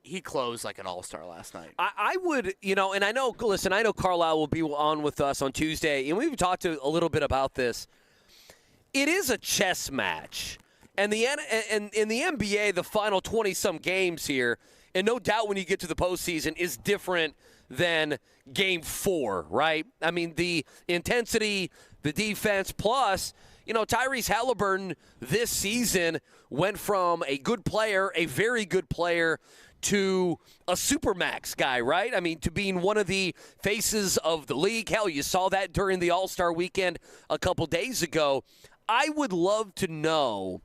He closed like an all-star last night.
I would, and I know Carlisle will be on with us on Tuesday, and we've talked a little bit about this. It is a chess match. And in the NBA, the final 20-some games here, and no doubt when you get to the postseason, is different than Game 4, right? I mean, the intensity, the defense, plus, Tyrese Halliburton this season went from a good player, a very good player, to a supermax guy, right? I mean, to being one of the faces of the league. Hell, you saw that during the All-Star weekend a couple days ago. I would love to know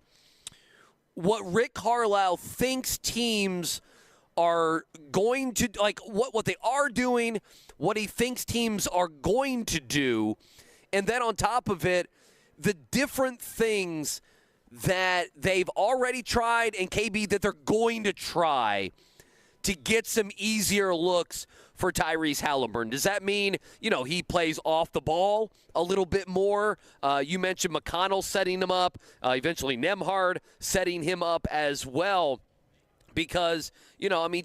what Rick Carlisle thinks teams are going to, what they are doing, what he thinks teams are going to do, and then on top of it, the different things that they've already tried and KB that they're going to try to get some easier looks for Tyrese Halliburton? Does that mean, he plays off the ball a little bit more? You mentioned McConnell setting him up, eventually Nembhard setting him up as well. Because,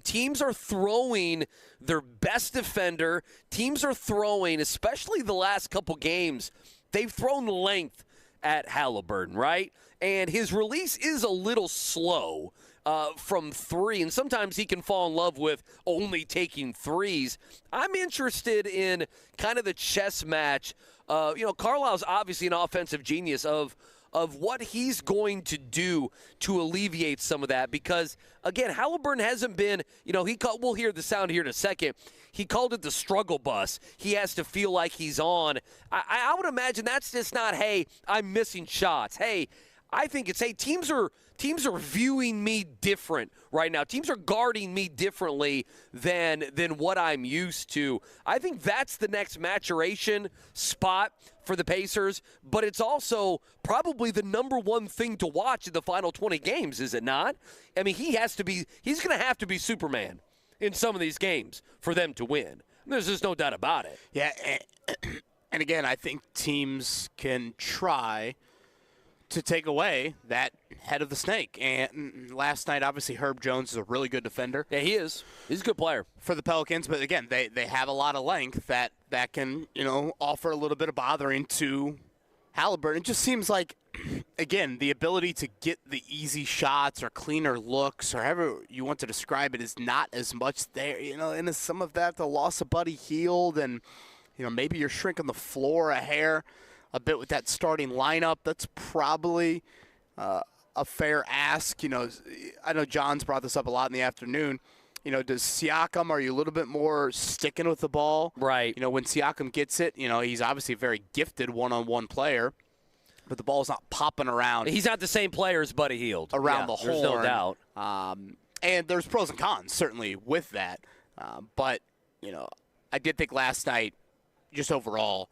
teams are throwing their best defender. Teams are throwing, especially the last couple games, they've thrown length at Halliburton, right? And his release is a little slow from three, and sometimes he can fall in love with only taking threes. I'm interested in kind of the chess match. Carlisle's obviously an offensive genius of what he's going to do to alleviate some of that. Because, again, Halliburton hasn't been, we'll hear the sound here in a second. He called it the struggle bus. He has to feel like he's on. I would imagine that's just not, hey, I'm missing shots. Hey, I think it's, hey, teams are viewing me different right now. Teams are guarding me differently than what I'm used to. I think that's the next maturation spot for the Pacers, but it's also probably the number one thing to watch in the final 20 games, is it not? I mean, he's going to have to be Superman in some of these games for them to win. There's just no doubt about it.
Yeah, and again, I think teams can try to take away that head of the snake. And last night, obviously, Herb Jones is a really good defender.
Yeah, he is. He's a good player.
For the Pelicans, but again, they have a lot of length that can, offer a little bit of bothering to Halliburton. It just seems like, again, the ability to get the easy shots or cleaner looks or however you want to describe it is not as much there. And some of that, the loss of Buddy Hield, and, maybe you're shrinking the floor a hair a bit with that starting lineup. That's probably a fair ask. I know John's brought this up a lot in the afternoon. Does Siakam, are you a little bit more sticking with the ball?
Right.
When Siakam gets it, he's obviously a very gifted one-on-one player, but the ball's not popping around.
He's not the same player as Buddy Hield.
Around the horn.
There's no doubt.
And there's pros and cons, certainly, with that. But, I did think last night, just overall,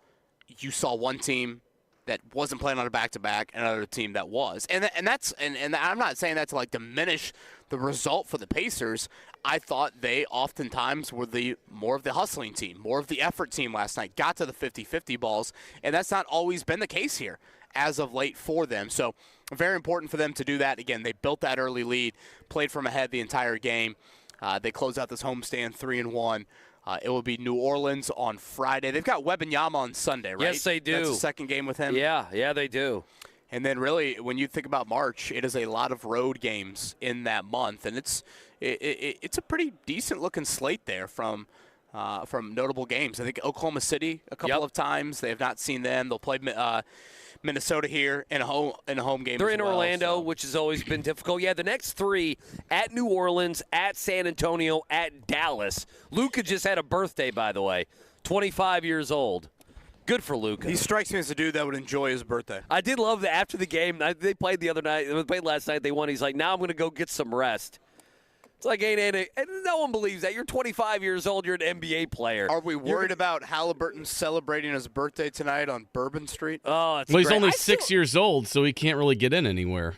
you saw one team that wasn't playing on a back-to-back and another team that was. And I'm not saying that to, diminish the result for the Pacers. I thought they oftentimes were more of the hustling team, more of the effort team last night, got to the 50-50 balls, and that's not always been the case here as of late for them. So very important for them to do that. Again, they built that early lead, played from ahead the entire game. They closed out this homestand 3-1. It will be New Orleans on Friday. They've got Wembanyama on Sunday, right?
Yes, they do.
That's the second game with him?
Yeah, they do.
And then really, when you think about March, it is a lot of road games in that month. And it's a pretty decent-looking slate there from notable games. I think Oklahoma City a couple of times. They have not seen them. They'll play Minnesota here in a home game.
They're in Orlando,
so.
which has always been difficult. Yeah, the next three at New Orleans, at San Antonio, at Dallas. Luka just had a birthday, by the way, 25 years old. Good for Luka.
He strikes me as a dude that would enjoy his birthday.
I did love that after the game. They played the other night. They played last night. They won. He's like, now I'm going to go get some rest. It's like, and no one believes that. You're 25 years old. You're an NBA player.
Are we worried about Halliburton celebrating his birthday tonight on Bourbon Street?
Oh, it's
well,
great.
He's only 6 years old, so he can't really get in anywhere.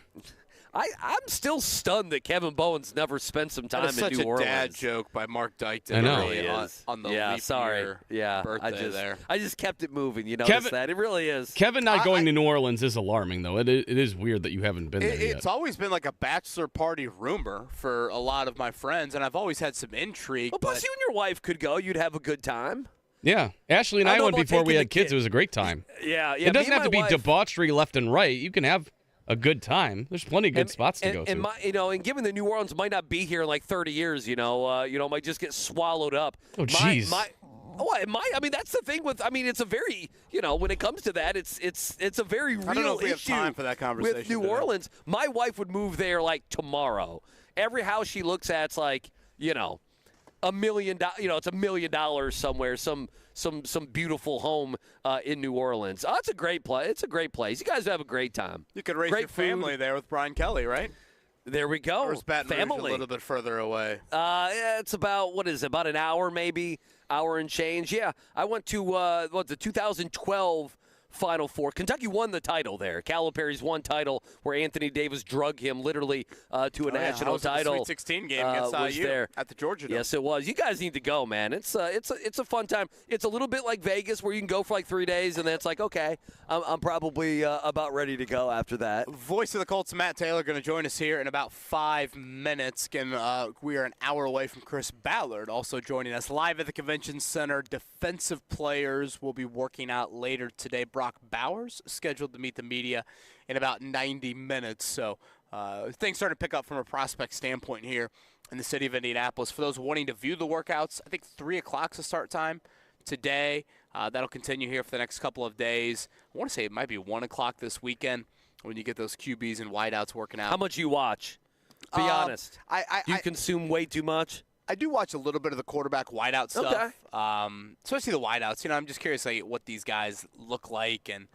I'm still stunned that Kevin Bowen's never spent some time in New Orleans.
Such a dad joke by Mark Dykton.
I know.
Really on the leap year birthday there.
I just kept it moving. You
Kevin,
that? It really is.
Kevin not going to New Orleans is alarming, though. It is weird that you haven't been there yet.
It's always been like a bachelor party rumor for a lot of my friends, and I've always had some intrigue.
Well, plus you and your wife could go. You'd have a good time.
Yeah. Ashley and I went before we had kids. It was a great time.
Yeah.
It doesn't have to be debauchery left and right. You can have a good time. There's plenty of good spots to go to.
And given that New Orleans might not be here in like 30 years, might just get swallowed up.
Oh, jeez.
It might. I mean, that's the thing with. I mean, it's a very. When it comes to that, it's a very real issue.
I don't know if we have time for that conversation
with New Orleans. My wife would move there like tomorrow. Every house she looks at, it's like $1 million. It's $1 million somewhere. Some beautiful home in New Orleans. Oh, it's a great place. It's a great place. You guys have a great time.
You could raise your family there with Brian Kelly, right?
There we go.
Or is Baton Rouge
family
a little bit further away?
Yeah, it's about about an hour, maybe hour and change. Yeah, I went to the 2012 Final Four. Kentucky won the title there. Calipari's won title where Anthony Davis drug him literally to a national title.
The Sweet 16 game against IU
there
at the Georgia Dome.
Yes, it was. You guys need to go, man. It's a fun time. It's a little bit like Vegas where you can go for like 3 days and then it's like, okay, I'm probably about ready to go after that.
Voice of the Colts, Matt Taylor, going to join us here in about 5 minutes. Again, we are an hour away from Chris Ballard also joining us live at the Convention Center. Defensive players will be working out later today. Brock Bowers scheduled to meet the media in about 90 minutes. So things starting to pick up from a prospect standpoint here in the city of Indianapolis. For those wanting to view the workouts, I think 3 o'clock is the start time today. That'll continue here for the next couple of days. I want to say it might be 1 o'clock this weekend when you get those QBs and wideouts working out.
How much you watch? Be honest. You consume way too much?
I do watch a little bit of the quarterback wideout stuff, especially the wideouts. You know, I'm just curious like, what these guys look like and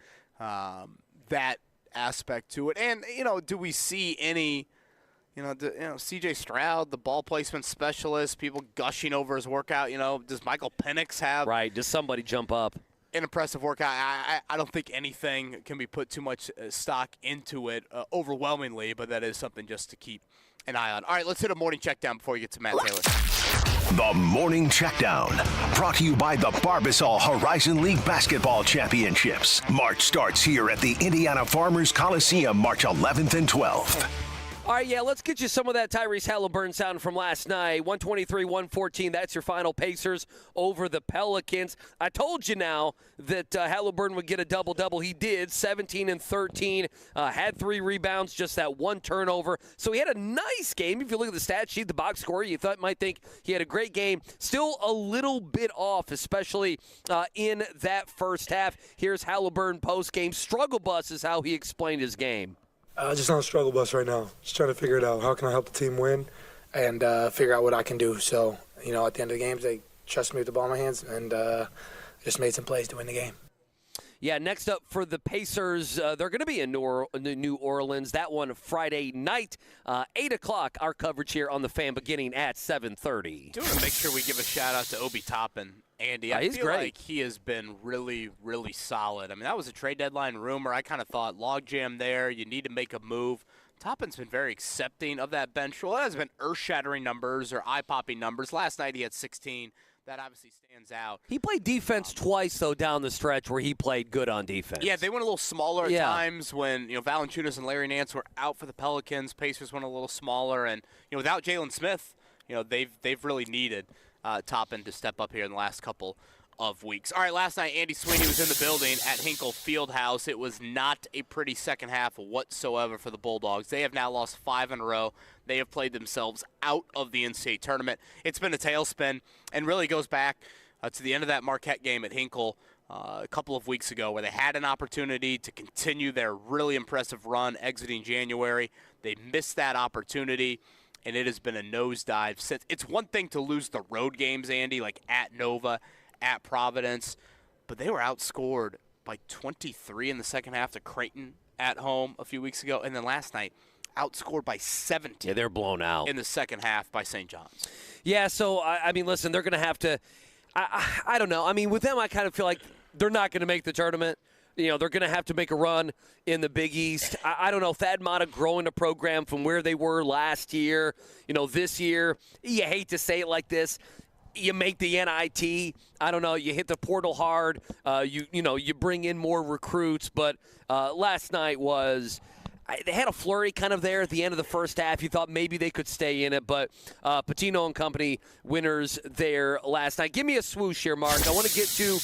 that aspect to it. And, you know, do we see any, C.J. Stroud, the ball placement specialist, people gushing over his workout? You know, does Michael Penix have?
Right, does somebody jump up?
An impressive workout. I don't think anything can be put too much stock into it overwhelmingly, but that is something just to keep an eye on. All right, let's hit a morning check down before we get to Matt Taylor.
The Morning Checkdown, brought to you by the Barbasol Horizon League Basketball Championships. March starts here at the Indiana Farmers Coliseum, March 11th and 12th.
All right, let's get you some of that Tyrese Halliburton sound from last night. 123-114, that's your final. Pacers over the Pelicans. I told you now that Halliburton would get a double-double. He did, 17 and 13, had 3 rebounds, just that 1 turnover. So he had a nice game. If you look at the stat sheet, the box score, you might think he had a great game. Still a little bit off, especially in that first half. Here's Halliburton post-game. Struggle bus is how he explained his game.
Just on a struggle bus right now. Just trying to figure it out. How can I help the team win and figure out what I can do? So, at the end of the games, they trust me with the ball in my hands and just made some plays to win the game.
Yeah, next up for the Pacers, they're going to be in New Orleans. That one Friday night, 8 o'clock, our coverage here on The Fan beginning at 7:30.
Do want to make sure we give a shout-out to Obi Toppin. Andy, I feel like he has been really, really solid. I mean, that was a trade deadline rumor. I kind of thought logjam there. You need to make a move. Toppin's been very accepting of that bench rule. It hasn't been earth-shattering numbers or eye-popping numbers. Last night he had 16. That obviously stands out.
He played defense twice, though, down the stretch where he played good on defense.
Yeah, they went a little smaller at times when, Valanciunas and Larry Nance were out for the Pelicans. Pacers went a little smaller. And, without Jalen Smith, they've really needed Toppin to step up here in the last couple of weeks. All right, last night Andy Sweeney was in the building at Hinkle Fieldhouse. It was not a pretty second half whatsoever for the Bulldogs. They have now lost 5 in a row. They have played themselves out of the NCAA tournament. It's been a tailspin and really goes back to the end of that Marquette game at Hinkle a couple of weeks ago where they had an opportunity to continue their really impressive run exiting January. They missed that opportunity, and it has been a nosedive since. It's one thing to lose the road games, Andy, like at Nova, at Providence, but they were outscored by 23 in the second half to Creighton at home a few weeks ago, and then last night outscored by 17.
Yeah, they're blown out
in the second half by St. John's.
Yeah, so I mean, listen, they're going to have to. I don't know. I mean, with them, I kind of feel like they're not going to make the tournament. They're going to have to make a run in the Big East. I don't know. Thad Matta growing a program from where they were last year. This year, you hate to say it like this. You make the NIT. I don't know. You hit the portal hard. You bring in more recruits. But last night was they had a flurry kind of there at the end of the first half. You thought maybe they could stay in it, but Patino and company winners there last night. Give me a swoosh here, Mark. I want to get to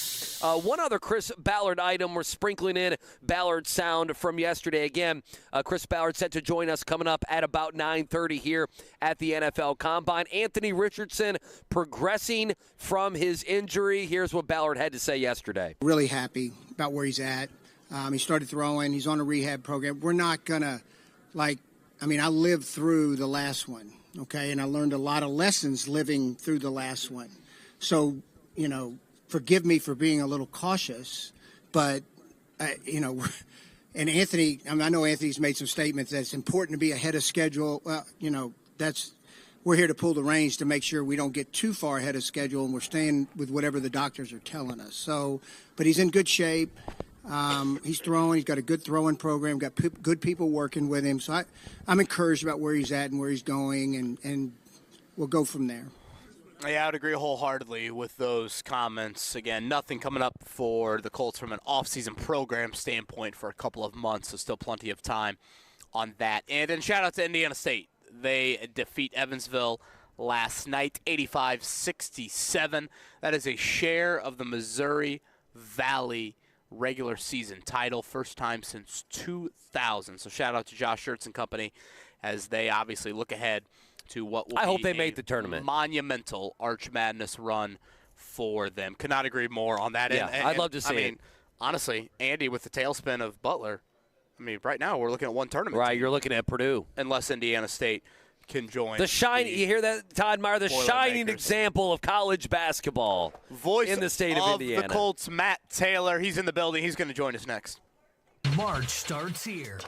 one other Chris Ballard item. We're sprinkling in Ballard sound from yesterday. Again, Chris Ballard set to join us coming up at about 9:30 here at the NFL Combine. Anthony Richardson progressing from his injury. Here's what Ballard had to say yesterday.
Really happy about where he's at. He started throwing. He's on a rehab program. We're not going to, I lived through the last one, okay? And I learned a lot of lessons living through the last one. So, forgive me for being a little cautious, but, and Anthony, I know Anthony's made some statements that it's important to be ahead of schedule. Well, we're here to pull the reins to make sure we don't get too far ahead of schedule and we're staying with whatever the doctors are telling us. So, but he's in good shape. He's throwing. He's got a good throwing program. Got good people working with him. So I'm encouraged about where he's at and where he's going, and we'll go from there.
Yeah, I would agree wholeheartedly with those comments. Again, nothing coming up for the Colts from an offseason program standpoint for a couple of months, so still plenty of time on that. And then shout out to Indiana State. They defeat Evansville last night, 85-67. That is a share of the Missouri Valley regular season title, first time since 2000. So shout out to Josh Schertz and company as they obviously look ahead to what will
I
be
hope they make the tournament.
Monumental Arch Madness run for them. Could not agree more on that.
Yeah, I'd love to see it.
Honestly, Andy, with the tailspin of Butler, right now we're looking at one tournament.
Right,
team,
you're looking at Purdue.
Unless Indiana State can join.
You hear that, Todd Meyer? The shining example of college basketball
Voice
in the state of Indiana.
The Colts, Matt Taylor. He's in the building. He's going to join us next.
March starts here.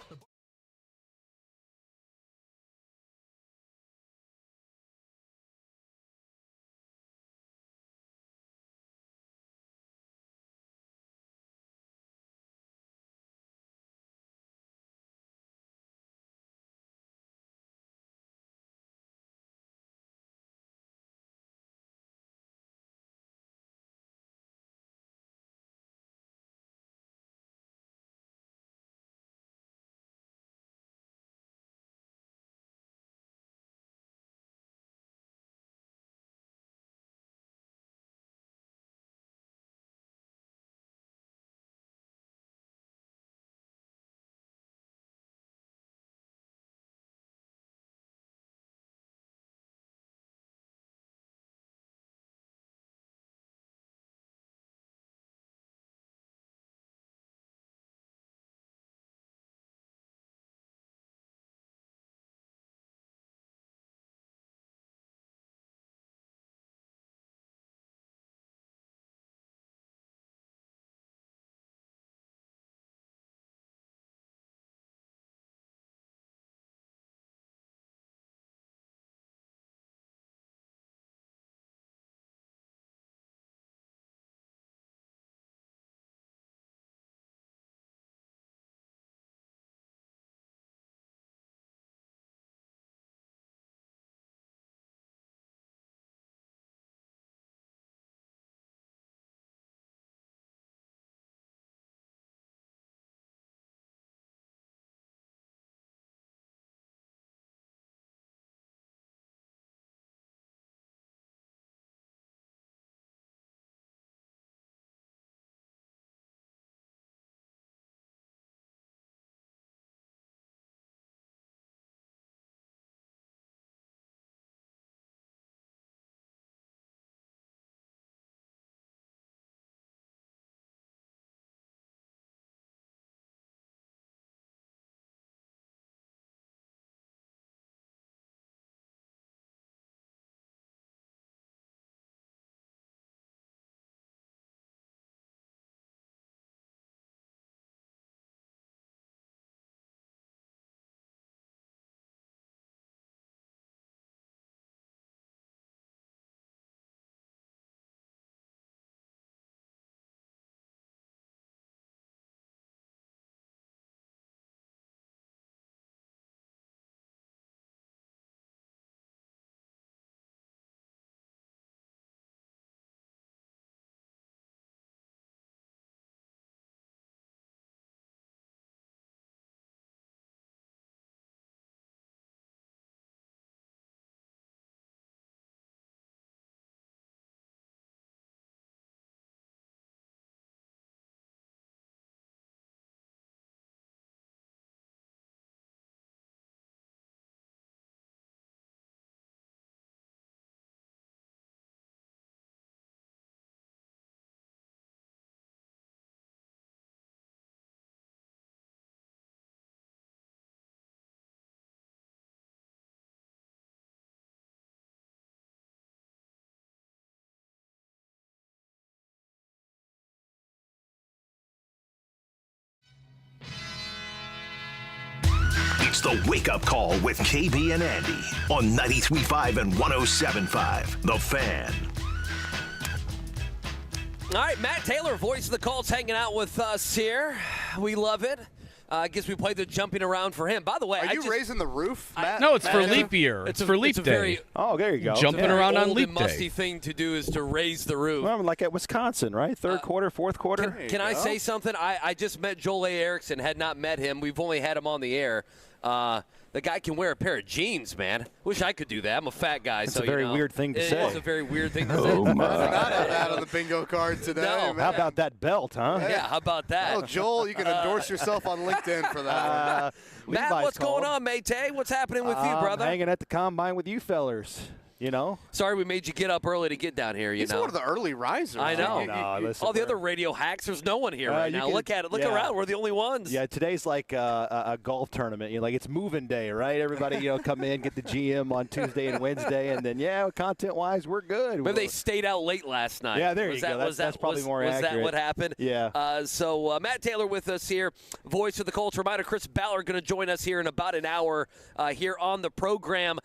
It's the Wake Up Call with KB and Andy on 93.5 and 107.5. The Fan.
All right, Matt Taylor, voice of the Colts, hanging out with us here. We love it. I guess we played the jumping around for him. By the way,
are you raising the roof, Matt?
No, it's for leap year. It's for leap day.
Oh, there you go.
Jumping around on leap day.
Musty thing to do is to raise the roof.
Well, like at Wisconsin, right? Third quarter, fourth quarter.
Can I say something? I just met Joel A. Erickson, had not met him. We've only had him on the air. The guy can wear a pair of jeans, man. Wish I could do that. I'm a fat guy.
It's
so
a very weird thing to say.
It's a very weird thing to say.
Oh, my. Not have that on the bingo card today.
No.
Man.
How about that belt, huh?
Yeah, how about that?
Oh, Joel, you can endorse yourself on LinkedIn for that.
Matt, what's going on, mate? What's happening with you, brother?
Hanging at the combine with you fellers. You know?
Sorry we made you get up early to get down here,
He's one of the early risers.
I know.
Listen,
all the other radio hacks, there's no one here right now. Look at it. Look around. We're the only ones.
Yeah, today's like a golf tournament. Like it's moving day, right? Everybody, come in, get the GM on Tuesday and Wednesday, and then, content-wise, we're good.
But they stayed out late last night.
Yeah, there you go. That's probably more accurate.
Was that what happened?
Yeah.
So Matt Taylor with us here, voice of the Colts. Reminder, Chris Ballard going to join us here in about an hour here on the program.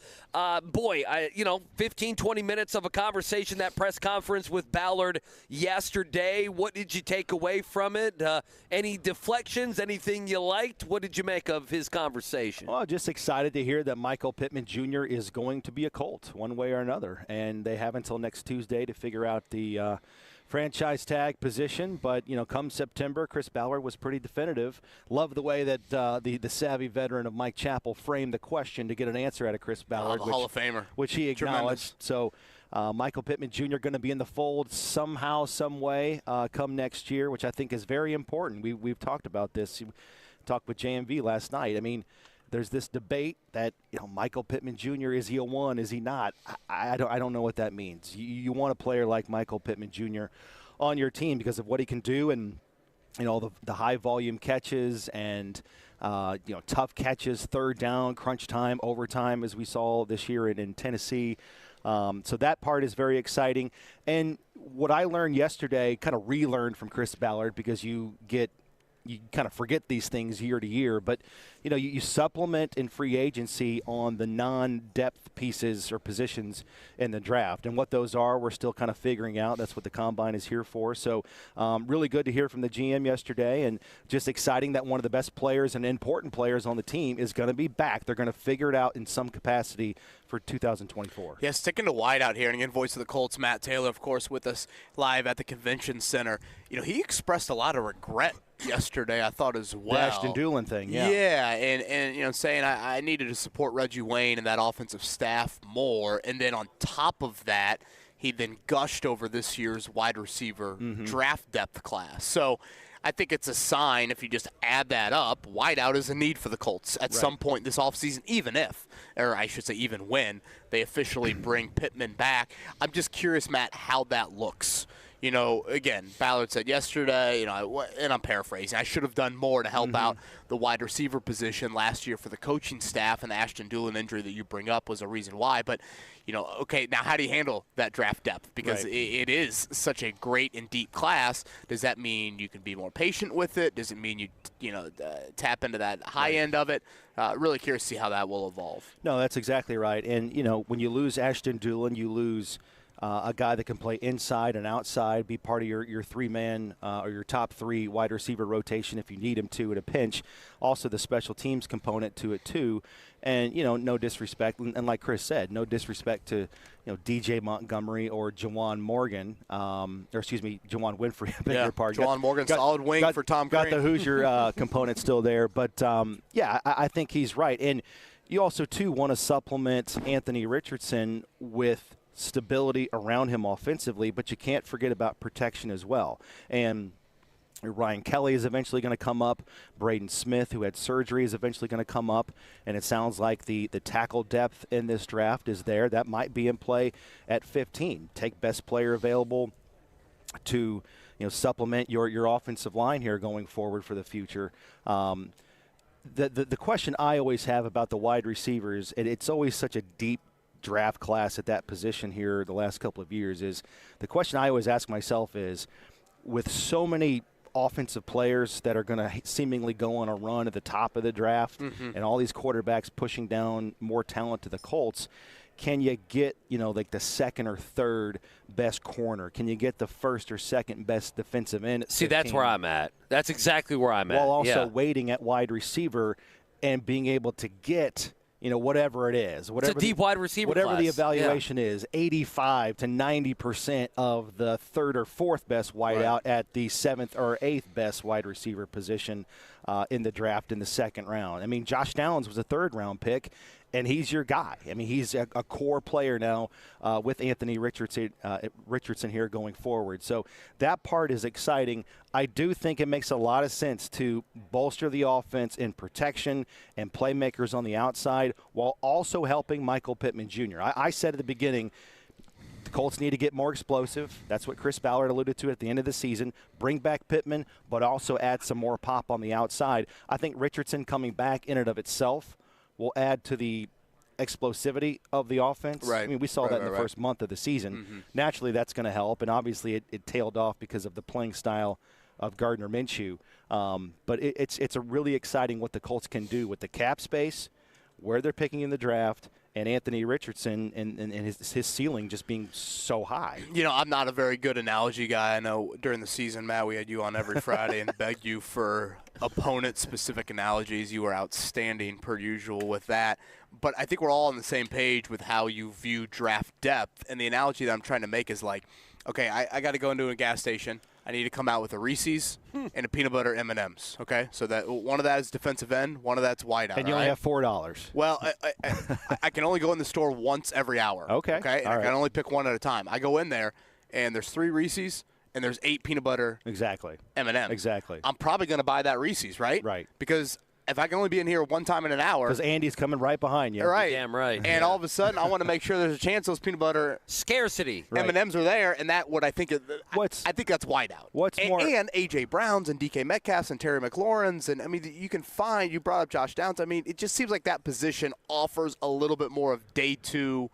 15, 20 minutes of a conversation, that press conference with Ballard yesterday. What did you take away from it? Any deflections, anything you liked? What did you make of his conversation?
Well, just excited to hear that Michael Pittman Jr. is going to be a Colt one way or another. And they have until next Tuesday to figure out the franchise tag position. But, come September, Chris Ballard was pretty definitive. Love the way that the savvy veteran of Mike Chappell framed the question to get an answer out of Chris Ballard.
Hall of Famer.
Which he acknowledged.
Tremendous.
So Michael Pittman Jr. going to be in the fold somehow, some way come next year, which I think is very important. We've talked about this. We talked with JMV last night. I mean, there's this debate that Michael Pittman Jr. is he a one? Is he not? I don't know what that means. You want a player like Michael Pittman Jr. on your team because of what he can do and the high volume catches and tough catches, third down, crunch time, overtime, as we saw this year in Tennessee. So that part is very exciting. And what I learned yesterday, kind of relearned from Chris Ballard, because you kind of forget these things year to year, but you supplement in free agency on the non-depth pieces or positions in the draft, and what those are, we're still kind of figuring out. That's what the combine is here for. So really good to hear from the GM yesterday, and just exciting that one of the best players and important players on the team is going to be back. They're going to figure it out in some capacity for 2024.
Yeah, sticking to wide out here, and again, voice of the Colts, Matt Taylor, of course, with us live at the convention center. He expressed a lot of regret yesterday, I thought, as well.
The Ashton Dulin thing, yeah.
Yeah, and saying I needed to support Reggie Wayne and that offensive staff more, and then on top of that, he then gushed over this year's wide receiver draft depth class. So I think it's a sign, if you just add that up, wideout is a need for the Colts at some point this offseason, even when they officially bring Pittman back. I'm just curious, Matt, how that looks. Again, Ballard said yesterday, and I'm paraphrasing, I should have done more to help out the wide receiver position last year for the coaching staff, and the Ashton Dulin injury that you bring up was a reason why. But, okay, now how do you handle that draft depth? Because it is such a great and deep class. Does that mean you can be more patient with it? Does it mean you tap into that high end of it? Really curious to see how that will evolve.
No, that's exactly right. And, when you lose Ashton Dulin, you lose a guy that can play inside and outside, be part of your three-man or your top three wide receiver rotation if you need him to at a pinch. Also the special teams component to it too. And, no disrespect. And like Chris said, no disrespect to, DJ Montgomery or Juwan Morgan. Juwan Winfrey. I beg your pardon.
Juwan Morgan, solid wing for Tom Crane.
Got the Hoosier component still there. But, I think he's right. And you also, too, want to supplement Anthony Richardson with stability around him offensively, but you can't forget about protection as well. And Ryan Kelly is eventually going to come up. Braden Smith, who had surgery, is eventually going to come up. And it sounds like the tackle depth in this draft is there. That might be in play at 15. Take best player available to supplement your offensive line here going forward for the future. The question I always have about the wide receivers, and it's always such a deep draft class at that position here the last couple of years, is the question I always ask myself is, with so many offensive players that are going to seemingly go on a run at the top of the draft and all these quarterbacks pushing down more talent to the Colts, can you get, like the second or third best corner? Can you get the first or second best defensive end?
See, that's where I'm at. That's exactly where I'm at.
While also waiting at wide receiver and being able to get, whatever it is. Whatever
it's a deep wide receiver
Whatever
class.
the evaluation is, 85 to 90% of the third or fourth best wideout at the seventh or eighth best wide receiver position in the draft in the second round. I mean, Josh Downs was a third-round pick, and he's your guy. I mean, he's a core player now with Anthony Richardson here going forward. So that part is exciting. I do think it makes a lot of sense to bolster the offense in protection and playmakers on the outside while also helping Michael Pittman Jr. I said at the beginning, the Colts need to get more explosive. That's what Chris Ballard alluded to at the end of the season. Bring back Pittman, but also add some more pop on the outside. I think Richardson coming back in and of itself will add to the explosivity of the offense.
Right.
I mean, we saw that in the first month of the season.
Mm-hmm.
Naturally, that's going to help, and obviously it tailed off because of the playing style of Gardner Minshew. But it's a really exciting what the Colts can do with the cap space, where they're picking in the draft, and Anthony Richardson and his ceiling just being so high.
I'm not a very good analogy guy. I know during the season, Matt, we had you on every Friday and begged you for opponent-specific analogies. You were outstanding per usual with that. But I think we're all on the same page with how you view draft depth. And the analogy that I'm trying to make is like, okay, I got to go into a gas station. I need to come out with a Reese's and a peanut butter M&Ms. Okay, so that one of that is defensive end, one of that's wideout.
And you only have $4.
Well, I can only go in the store once every hour.
Okay.
And I can only pick one at a time. I go in there, and there's 3 Reese's, and there's 8 peanut butter.
Exactly.
M&Ms.
Exactly.
I'm probably going to buy that Reese's, right?
Right.
Because if I can only be in here one time in an hour.
Because Andy's coming right behind you.
Right.
Damn right.
And all of a sudden, I want to make sure there's a chance those peanut butter
scarcity
M&Ms are there, and that what I think is, I think that's wideout. And A.J. Brown's and D.K. Metcalf's and Terry McLaurin's, and I mean you can find. You brought up Josh Downs. I mean it just seems like that position offers a little bit more of day 2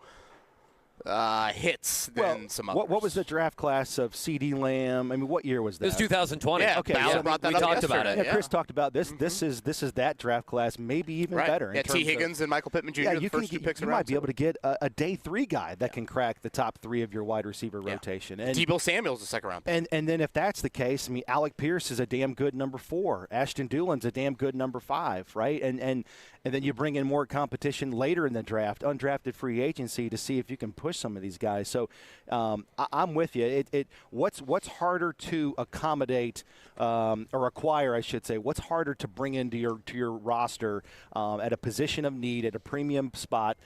hits than some others.
What was the draft class of C.D. Lamb? I mean, what year was that?
It was 2020.
Yeah,
okay.
Ballard brought that up
talked
yesterday.
about it.
Yeah, Chris talked about this. Mm-hmm. This is that draft class, maybe even better.
Yeah, T. Higgins and Michael Pittman Jr. the first 2 picks.
You might be able to get a day 3 guy that can crack the top 3 of your wide receiver rotation. And
Deebo Samuel's a second round pick.
And then if that's the case, I mean, Alec Pierce is a damn good number 4. Ashton Doolin's a damn good number 5, right? And then you bring in more competition later in the draft, undrafted free agency, to see if you can push some of these guys. So I'm with you. What's harder to accommodate or acquire, I should say? What's harder to bring into your roster at a position of need, at a premium spot,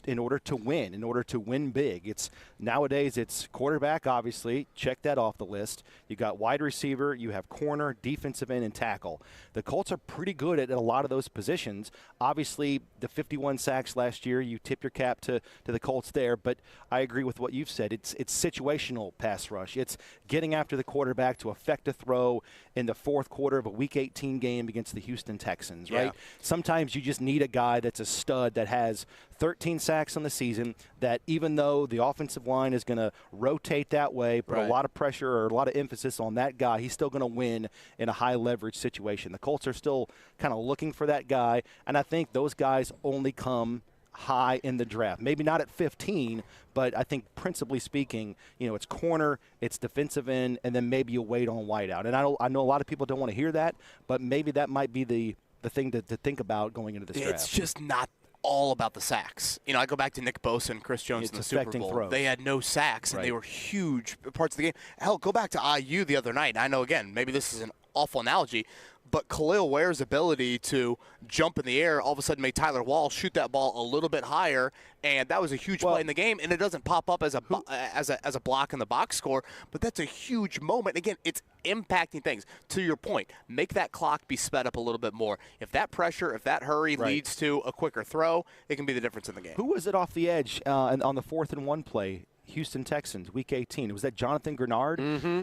in order to win big? Nowadays it's quarterback, obviously. Check that off the list. You got wide receiver, you have corner, defensive end, and tackle. The Colts are pretty good at a lot of those positions. Obviously, the 51 sacks last year, you tip your cap to the Colts there, but I agree with what you've said. It's situational pass rush. It's getting after the quarterback to affect a throw in the fourth quarter of a Week 18 game against the Houston Texans, right?
Yeah.
Sometimes you just need a guy that's a stud that has 13 sacks on the season, that even though the offensive line is going to rotate that way, put a lot of pressure or a lot of emphasis on that guy, he's still going to win in a high-leverage situation. The Colts are still kind of looking for that guy, and I think those guys only come high in the draft. Maybe not at 15, but I think principally speaking, it's corner, it's defensive end, and then maybe you wait on wideout. And I know a lot of people don't want to hear that, but maybe that might be the thing to think about going into this draft.
It's just not all about the sacks. I go back to Nick Bosa and Chris Jones in the Super Bowl.
Throws.
They had no sacks, and they were huge parts of the game. Hell, go back to IU the other night. I know, again, maybe this is an awful analogy, but Khalil Ware's ability to jump in the air all of a sudden made Tyler Wall shoot that ball a little bit higher, and that was a huge play in the game. And it doesn't pop up as a block in the box score, but that's a huge moment. Again, it's impacting things. To your point, make that clock be sped up a little bit more. If that pressure, if that hurry leads to a quicker throw, it can be the difference in the game.
Who was it off the edge on the 4th and 1 play? Houston Texans, Week 18. Was that Jonathan Grenard?
Mm-hmm.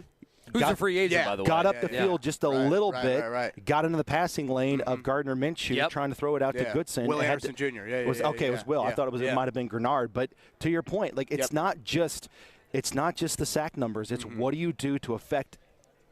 Who's a free agent, by the way.
Got up the field just a little bit.
Right.
Got into the passing lane of Gardner Minshew, trying to throw it out to Goodson.
Will Anderson Jr.
It was Will. I thought it might have been Grenard. But to your point, it's not just the sack numbers. It's what do you do to affect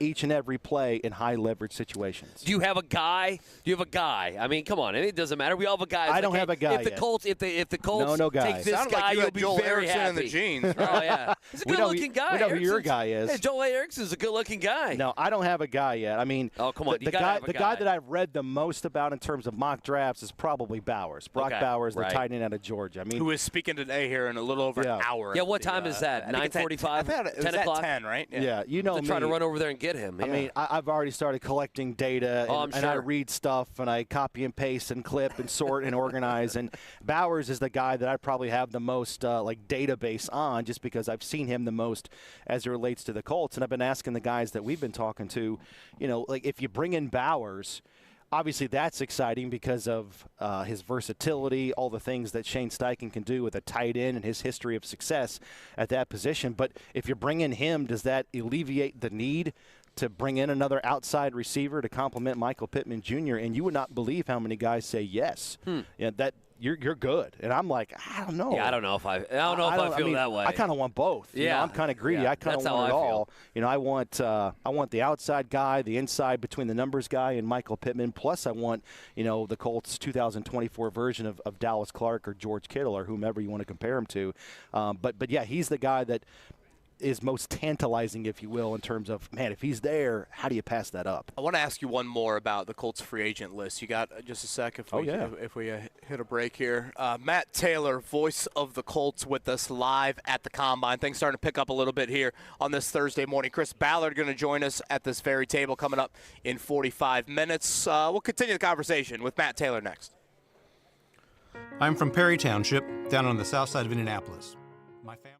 each and every play in high leverage situations.
Do you have a guy? I mean, come on. It doesn't matter. We all have a guy.
I don't have a guy
If the
yet.
Colts, if the Colts
no guys.
take this
Sounded
guy,
like you
you'll
had
be
Joel
very
Erickson
happy.
in the jeans.
Oh yeah, he's a good-looking guy.
We know who your
Erickson's-
guy is.
Hey, Joel Erickson's a good-looking guy.
No, I don't have a guy yet. I mean,
oh come on,
the guy that I've read the most about in terms of mock drafts is probably Bowers. Brock Bowers, the tight end out of Georgia. I mean,
who is speaking today here in a little over an hour.
Yeah, what time is that? 9:45. 10 o'clock.
10, right?
Yeah, you know
to
me.
try to run over there and get him. Yeah.
I mean, I've already started collecting data, and I read stuff, and I copy and paste and clip and sort and organize. And Bowers is the guy that I probably have the most database on, just because I've seen him the most as it relates to the Colts. And I've been asking the guys that we've been talking to, like if you bring in Bowers. Obviously, that's exciting because of his versatility, all the things that Shane Steichen can do with a tight end and his history of success at that position. But if you bring in him, does that alleviate the need to bring in another outside receiver to complement Michael Pittman Jr.? And you would not believe how many guys say yes. Yeah, that you're good. And I'm like, I don't know.
Yeah, I don't know if I feel that way.
I kind of want both.
Yeah,
I'm kind of greedy.
Yeah,
I kind of want it all. I want the outside guy, the inside between the numbers guy and Michael Pittman. Plus, I want the Colts 2024 version of Dallas Clark or George Kittle or whomever you want to compare him to. But yeah, he's the guy that is most tantalizing, if you will, in terms of, man, if he's there, how do you pass that up?
I want to ask you one more about the Colts free agent list. You got just a sec if we hit a break here. Matt Taylor, voice of the Colts, with us live at the Combine. Things starting to pick up a little bit here on this Thursday morning. Chris Ballard going to join us at this very table coming up in 45 minutes. We'll continue the conversation with Matt Taylor next.
I'm from Perry Township, down on the south side of Indianapolis. My family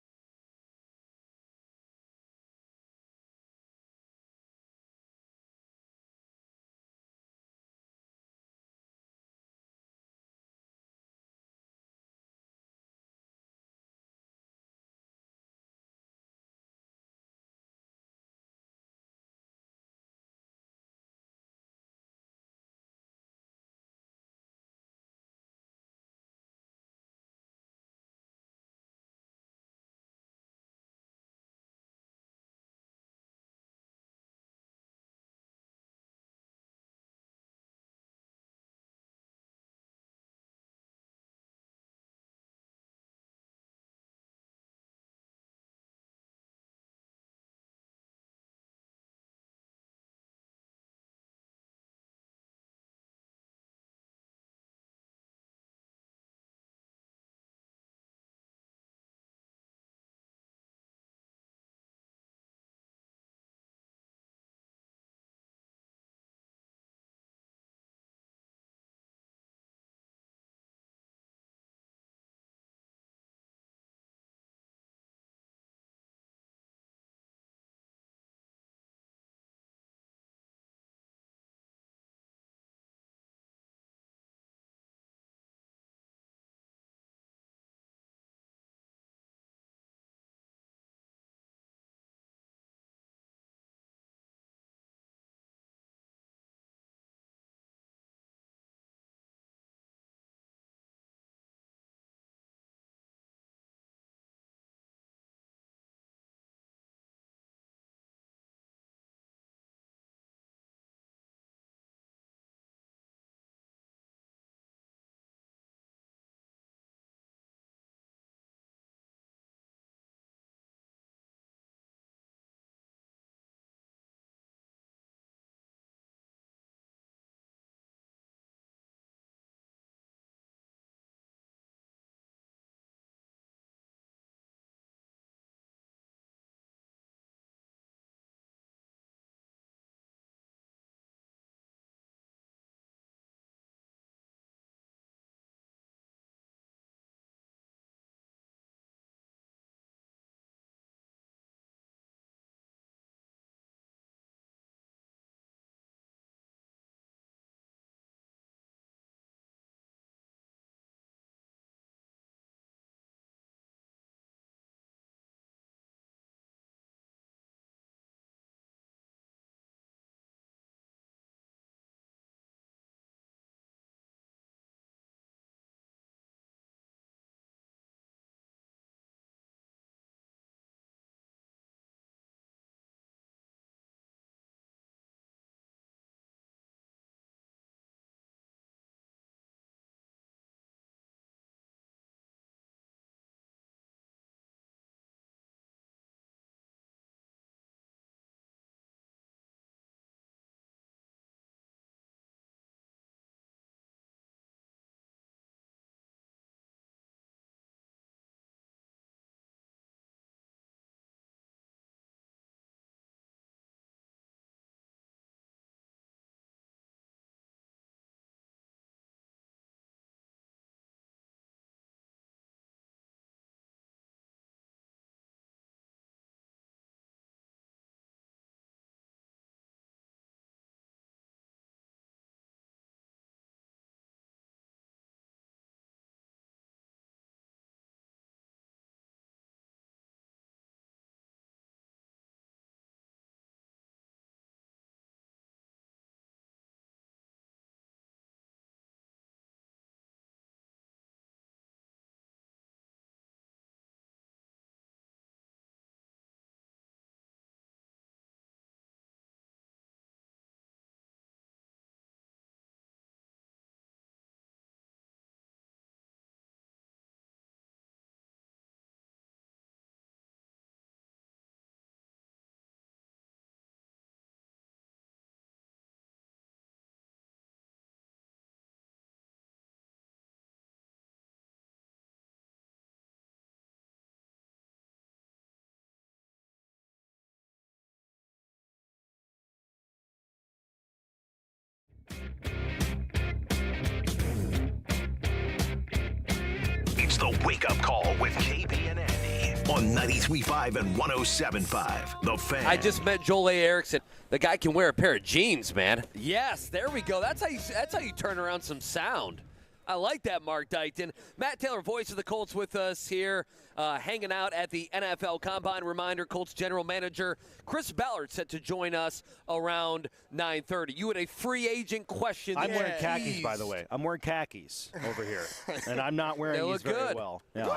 The Wake Up Call with KB and Andy on 93.5 and 107.5. The Fan.
I just met Joel A. Erickson. The guy can wear a pair of jeans, man. Yes, there we go. That's how you turn around some sound. I like that, Mark Dykton. Matt Taylor, voice of the Colts, with us here, hanging out at the NFL Combine. Reminder, Colts general manager Chris Ballard set to join us around 9:30. You had a free agent question.
I'm wearing khakis, by the way. I'm wearing khakis over here, and I'm not wearing these very well. Yeah.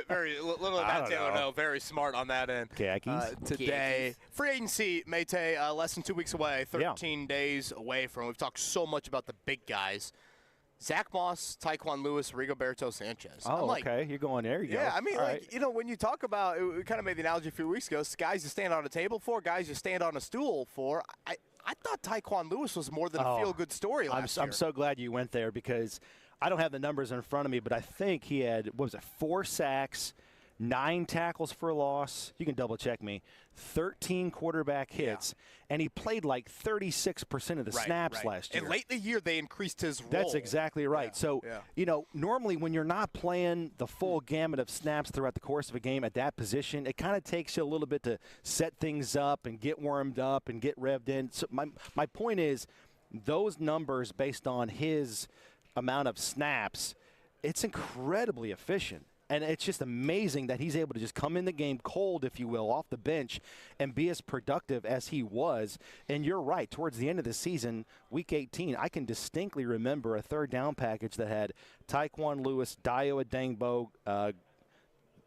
Very little of that, Taylor. No, very smart on that end.
Khakis
today. Free agency, Mate, less than 2 weeks away, 13 days away from. We've talked so much about the big guys. Zach Moss, Tyquan Lewis, Rigoberto Sanchez.
Oh, okay. You're going there. You
go.
I
mean, when you talk about, we kind of made the analogy a few weeks ago, guys you stand on a table for, guys you stand on a stool for. I thought Tyquan Lewis was more than a feel-good story last year.
I'm so glad you went there because I don't have the numbers in front of me, but I think he had, 4 sacks, 9 tackles for loss. You can double-check me. 13 quarterback hits, and he played like 36% of the snaps last year.
And late in the year, they increased his role.
That's exactly right. So, normally when you're not playing the full gamut of snaps throughout the course of a game at that position, it kind of takes you a little bit to set things up and get warmed up and get revved in. So my point is, those numbers based on his amount of snaps, it's incredibly efficient. And it's just amazing that he's able to just come in the game cold, if you will, off the bench and be as productive as he was. And you're right. Towards the end of the season, Week 18, I can distinctly remember a third down package that had Tyquan Lewis, Dio Adangbo,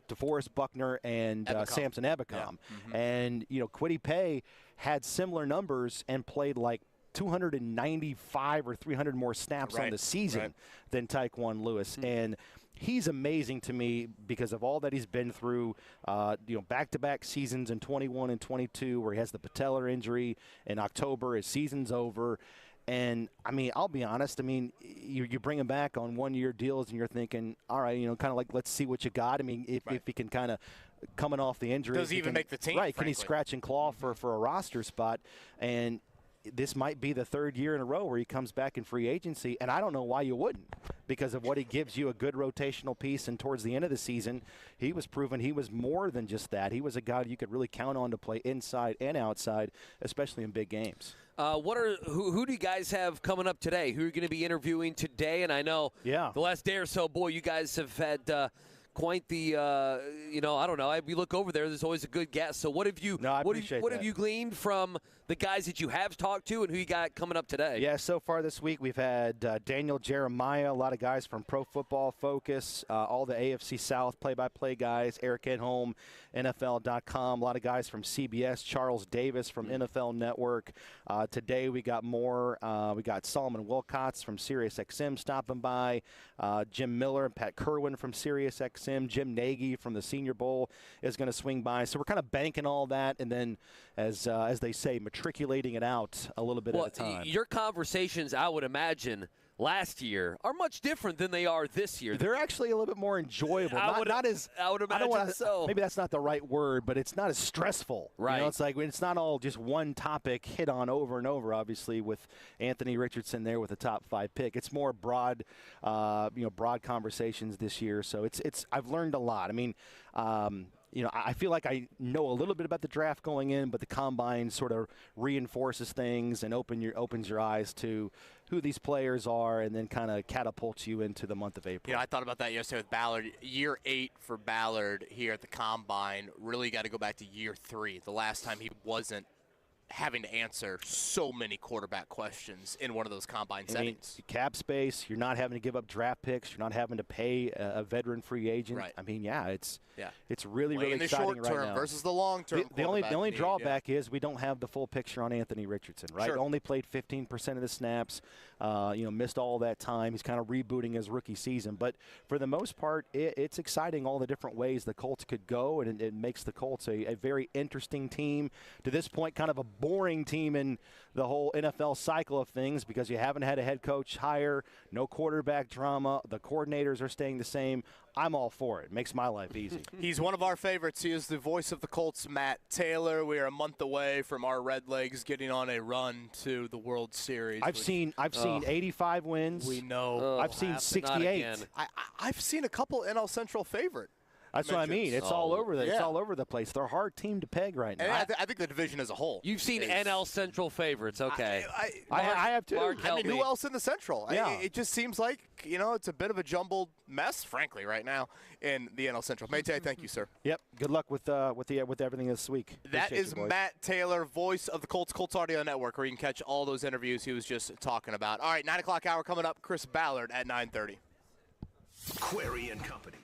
DeForest Buckner, and Samson Ebicom. Yeah. Mm-hmm. And, Kwity Paye had similar numbers and played like 295 or 300 more snaps on the season than Tyquan Lewis. And he's amazing to me because of all that he's been through, back-to-back seasons in 21 and 22 where he has the patellar injury in October. His season's over. And, I'll be honest. You bring him back on one-year deals and you're thinking, all right, kind of like let's see what you got. If he can kind of coming off the injury.
Does he even make the team?
Right. Can he scratch and claw for a roster spot? And this might be the third year in a row where he comes back in free agency, and I don't know why you wouldn't because of what he gives you, a good rotational piece, and towards the end of the season, he was proven he was more than just that. He was a guy you could really count on to play inside and outside, especially in big games.
Who do you guys have coming up today? Who are you going to be interviewing today? And I know the last day or so, boy, you guys have had quite the, I don't know. We look over there. There's always a good guest. So what have you have you gleaned from the guys that you have talked to and who you got coming up today?
Yeah, so far this week we've had Daniel Jeremiah, a lot of guys from Pro Football Focus, all the AFC South play-by-play guys, Eric Edholm, NFL.com, a lot of guys from CBS, Charles Davis from NFL Network. Today we got more. We got Solomon Wilcots from SiriusXM stopping by, Jim Miller and Pat Kerwin from SiriusXM, Jim Nagy from the Senior Bowl is going to swing by. So we're kind of banking all that, and then as they say, matriculating it out a little bit at a time.
Your conversations, I would imagine, last year are much different than they are this year.
They're actually a little bit more enjoyable.
I would imagine so.
Maybe that's not the right word, but it's not as stressful.
Right.
It's like it's not all just one topic hit on over and over. Obviously, with Anthony Richardson there with the top 5 pick, it's more broad, broad conversations this year. So it's I've learned a lot. I feel like I know a little bit about the draft going in, but the combine sort of reinforces things and opens your eyes to who these players are, and then kind of catapults you into the month of April.
I thought about that yesterday with Ballard. Year 8 for Ballard here at the combine. Really got to go back to year 3, the last time he wasn't having to answer so many quarterback questions in one of those combine settings.
Cap space, you're not having to give up draft picks, you're not having to pay a veteran free agent.
Right.
It's really, really exciting right now.
In the short term versus the long term.
The only drawback is we don't have the full picture on Anthony Richardson, right?
Sure.
Only played 15% of the snaps, missed all that time. He's kind of rebooting his rookie season. But for the most part, it's exciting all the different ways the Colts could go, and it makes the Colts a very interesting team. To this point, kind of a boring team in the whole NFL cycle of things because you haven't had a head coach hire, no quarterback drama, the coordinators are staying the same. I'm all for it. Makes my life easy.
He's one of our favorites. He is the voice of the Colts, Matt Taylor. We are a month away from our Redlegs getting on a run to the World Series.
I've seen 85 wins.
We know.
I've seen 68.
I've seen a couple NL Central favorite.
That's what I mean. It's all over it's all over the place. They're a hard team to peg right now.
And I think the division as a whole.
You've seen NL Central favorites, okay?
I have too.
Who else in the Central?
Yeah.
It just seems like it's a bit of a jumbled mess, frankly, right now in the NL Central. Maytay, thank you, sir.
Yep. Good luck with everything this week.
That is Matt Taylor, voice of the Colts Audio Network, where you can catch all those interviews he was just talking about. All right, 9 o'clock hour coming up. Chris Ballard at 9:30.
Query and Company.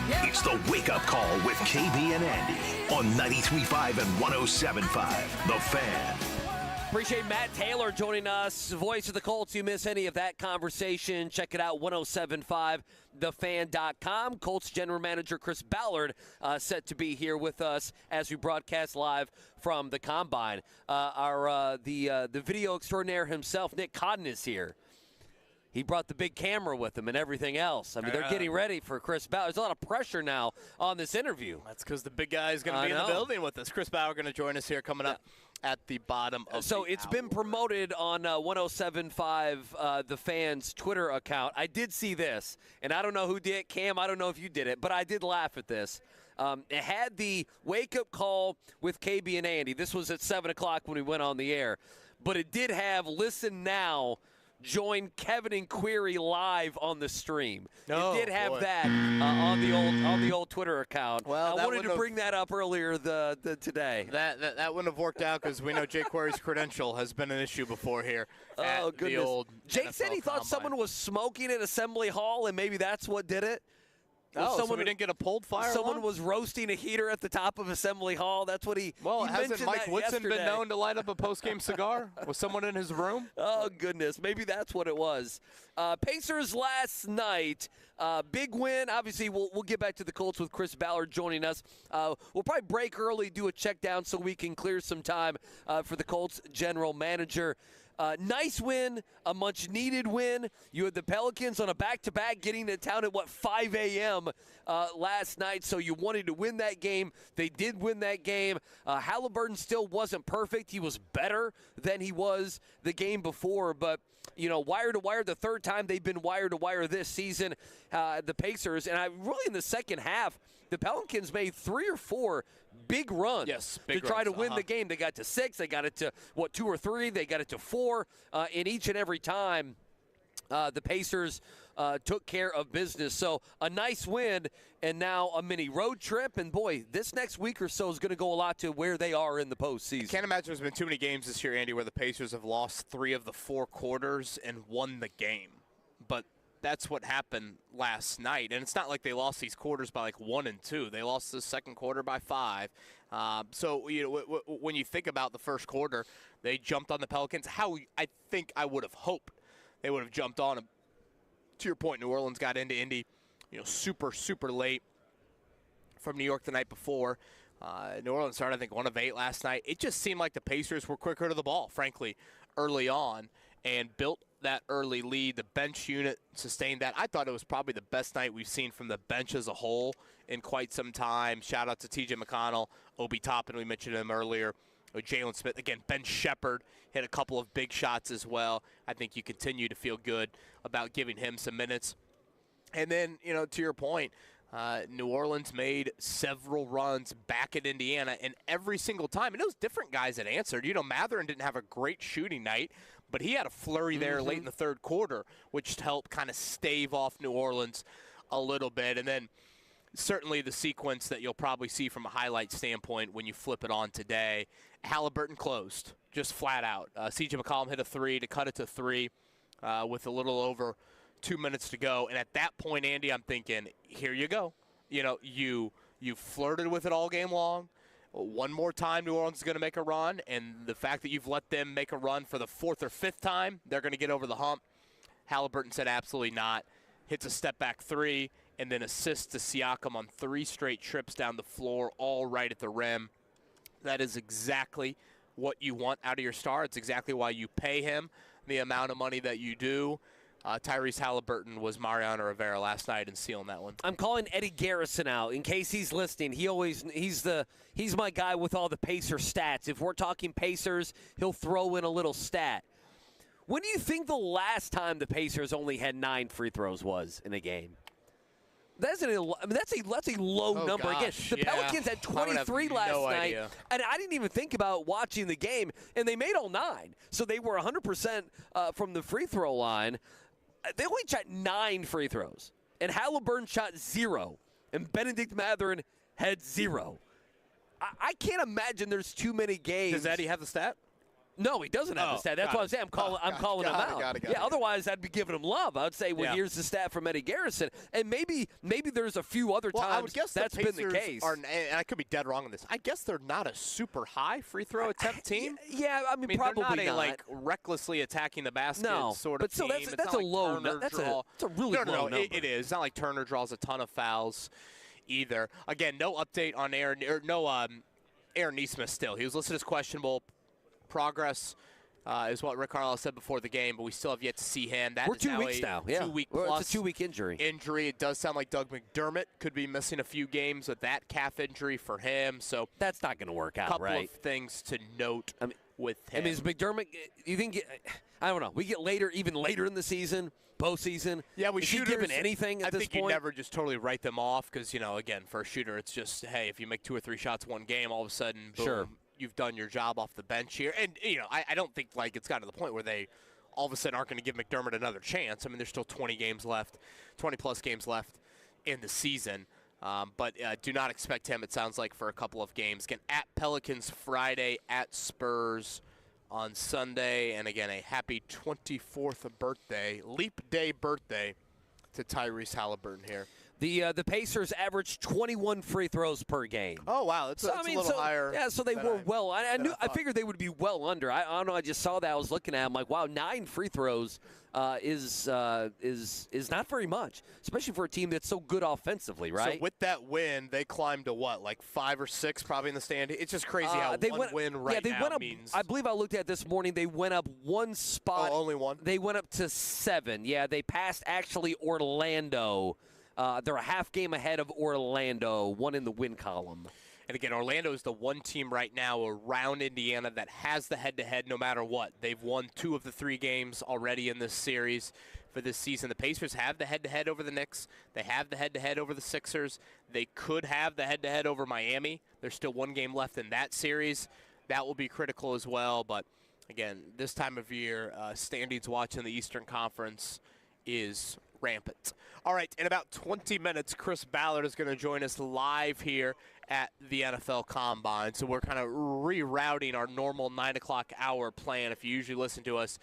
It's the Wake Up Call with KB and Andy on 93.5 and 107.5. The Fan.
Appreciate Matt Taylor joining us, voice of the Colts. You miss any of that conversation, check it out, 1075thefan.com. Colts general manager Chris Ballard set to be here with us as we broadcast live from the Combine. The video extraordinaire himself, Nick Cotton, is here. He brought the big camera with him and everything else. I mean, they're getting ready for Chris Ballard. There's a lot of pressure now on this interview.
That's because the big guy is going to be in the building with us. Chris Ballard going to join us here coming up at the bottom of
So it's been promoted on 1075 The Fan's Twitter account. I did see this, and I don't know who did it. Cam, I don't know if you did it, but I did laugh at this. It had the wake-up call with KB and Andy. This was at 7 o'clock when we went on the air. But it did have listen now join Kevin and Query live on the stream.
Oh,
you did have
boy.
that on the old Twitter account.
Well,
I wanted to bring that up earlier today.
That wouldn't have worked out because we know Jake Query's credential has been an issue before here.
Oh,
at
goodness.
The old
Jake
NFL
said he thought
Combine.
someone was smoking at Assembly Hall, and maybe that's what did it.
So we didn't get a pulled fire
Someone
alarm?
was roasting a heater at the top of Assembly Hall. That's what he
Well,
he
hasn't
mentioned
Mike
that
Woodson been
yesterday.
known to light up a post-game cigar? Was someone in his room?
Oh, goodness. Maybe that's what it was. Pacers last night, big win. Obviously, we'll get back to the Colts with Chris Ballard joining us. We'll probably break early, do a check down so we can clear some time for the Colts general manager. Nice win, a much-needed win. You had the Pelicans on a back-to-back getting to town at, 5 a.m. Last night, so you wanted to win that game. They did win that game. Halliburton still wasn't perfect. He was better than he was the game before, but, wire to wire, the third time they've been wire to wire this season, the Pacers. And really in the second half, the Pelicans made 3 or 4 big runs
big
to try
runs,
to win the game. They got to 6. They got it to, 2 or 3. They got it to 4. In each and every time, the Pacers took care of business. So a nice win and now a mini road trip. And, boy, this next week or so is going to go a lot to where they are in the postseason.
Can't imagine there's been too many games this year, Andy, where the Pacers have lost 3 of the 4 quarters and won the game. But that's what happened last night. And it's not like they lost these quarters by 1 and 2. They lost the second quarter by 5. So, when you think about the first quarter, they jumped on the Pelicans. How I think I would have hoped they would have jumped on them. To your point, New Orleans got into Indy, super, super late from New York the night before. New Orleans started, I think, 1 of 8 last night. It just seemed like the Pacers were quicker to the ball, frankly, early on, and built that early lead. The bench unit sustained that. I thought it was probably the best night we've seen from the bench as a whole in quite some time. Shout out to T.J. McConnell, Obi Toppin, we mentioned him earlier. Jalen Smith, again, Ben Shepherd hit a couple of big shots as well. I think you continue to feel good about giving him some minutes. And then, to your point, New Orleans made several runs back at Indiana, and every single time, and it was different guys that answered. Matherin didn't have a great shooting night, but he had a flurry there late in the third quarter, which helped kind of stave off New Orleans a little bit. And then certainly the sequence that you'll probably see from a highlight standpoint when you flip it on today, Halliburton closed, just flat out. C.J. McCollum hit a 3 to cut it to 3 with a little over 2 minutes to go. And at that point, Andy, I'm thinking, here you go. You flirted with it all game long. One more time, New Orleans is going to make a run. And the fact that you've let them make a run for the 4th or 5th time, they're going to get over the hump. Halliburton said absolutely not. Hits a step-back 3 and then assists to Siakam on 3 straight trips down the floor, all right at the rim. That is exactly what you want out of your star. It's exactly why you pay him the amount of money that you do. Tyrese Halliburton was Mariano Rivera last night and sealing that one.
I'm calling Eddie Garrison out in case he's listening. He's my guy with all the Pacer stats. If we're talking Pacers, he'll throw in a little stat. When do you think the last time the Pacers only had 9 free throws was in a game? That's a low number.
Gosh,
Again, the Pelicans had 23 last night, and I didn't even think about watching the game, and they made all 9. So they were 100% from the free throw line. They only shot 9 free throws, and Halliburton shot 0, and Benedict Mathurin had 0. I can't imagine there's too many games.
Does Eddie have the stat?
No, he doesn't have the stat. That's what I'm saying. I'm calling him out. Otherwise I'd be giving him love. I would say, here's the stat from Eddie Garrison. And maybe there's a few other times
I would guess
that's been the case.
And I could be dead wrong on this. I guess they're not a super high free throw attempt team.
Yeah, I mean probably
they're not. Recklessly attacking the basket sort of
team.
But
that's a low number. That's a really low number.
It is. It's not like Turner draws a ton of fouls either. Again, no update on Aaron Nesmith still. He was listed as questionable. Progress is what Rick Carlisle said before the game, but we still have yet to see him.
We're 2 weeks now. Yeah.
2-week plus.
It's a 2-week injury.
It does sound like Doug McDermott could be missing a few games with that calf injury for him. So
that's not going to work out, right?
A couple of things to note with him.
I mean, is McDermott, you think, I don't know, we get even later in the season, postseason.
Yeah,
is he given anything at this point?
I think you never just totally write them off because, again, for a shooter, it's just, hey, if you make 2 or 3 shots one game, all of a sudden, boom.
Sure.
You've done your job off the bench here. And, I don't think, it's gotten to the point where they all of a sudden aren't going to give McDermott another chance. I mean, there's still 20-plus games left in the season. But do not expect him, it sounds like, for a couple of games. Again, at Pelicans Friday, at Spurs on Sunday. And, again, a happy 24th birthday, leap day birthday to Tyrese Halliburton here.
The Pacers averaged 21 free throws per game.
Oh, wow. That's a little higher.
Yeah, so they were well. I figured they would be well under. I don't know. I just saw that. I was looking at it. I'm like, wow, 9 free throws is not very much, especially for a team that's so good offensively, right?
So with that win, they climbed to what, like 5 or 6 probably in the standing? It's just crazy how one win now means.
I believe I looked at it this morning. They went up 1 spot.
Oh, only 1?
They went up to 7. Yeah, they passed actually Orlando. They're a half game ahead of Orlando, 1 in the win column.
And again, Orlando is the one team right now around Indiana that has the head-to-head no matter what. They've won 2 of the 3 games already in this series for this season. The Pacers have the head-to-head over the Knicks. They have the head-to-head over the Sixers. They could have the head-to-head over Miami. There's still 1 game left in that series. That will be critical as well. But, again, this time of year, standings watching the Eastern Conference is rampant. All right, in about 20 minutes, Chris Ballard is going to join us live here at the NFL Combine. So we're kind of rerouting our normal 9 o'clock hour plan. If you usually listen to us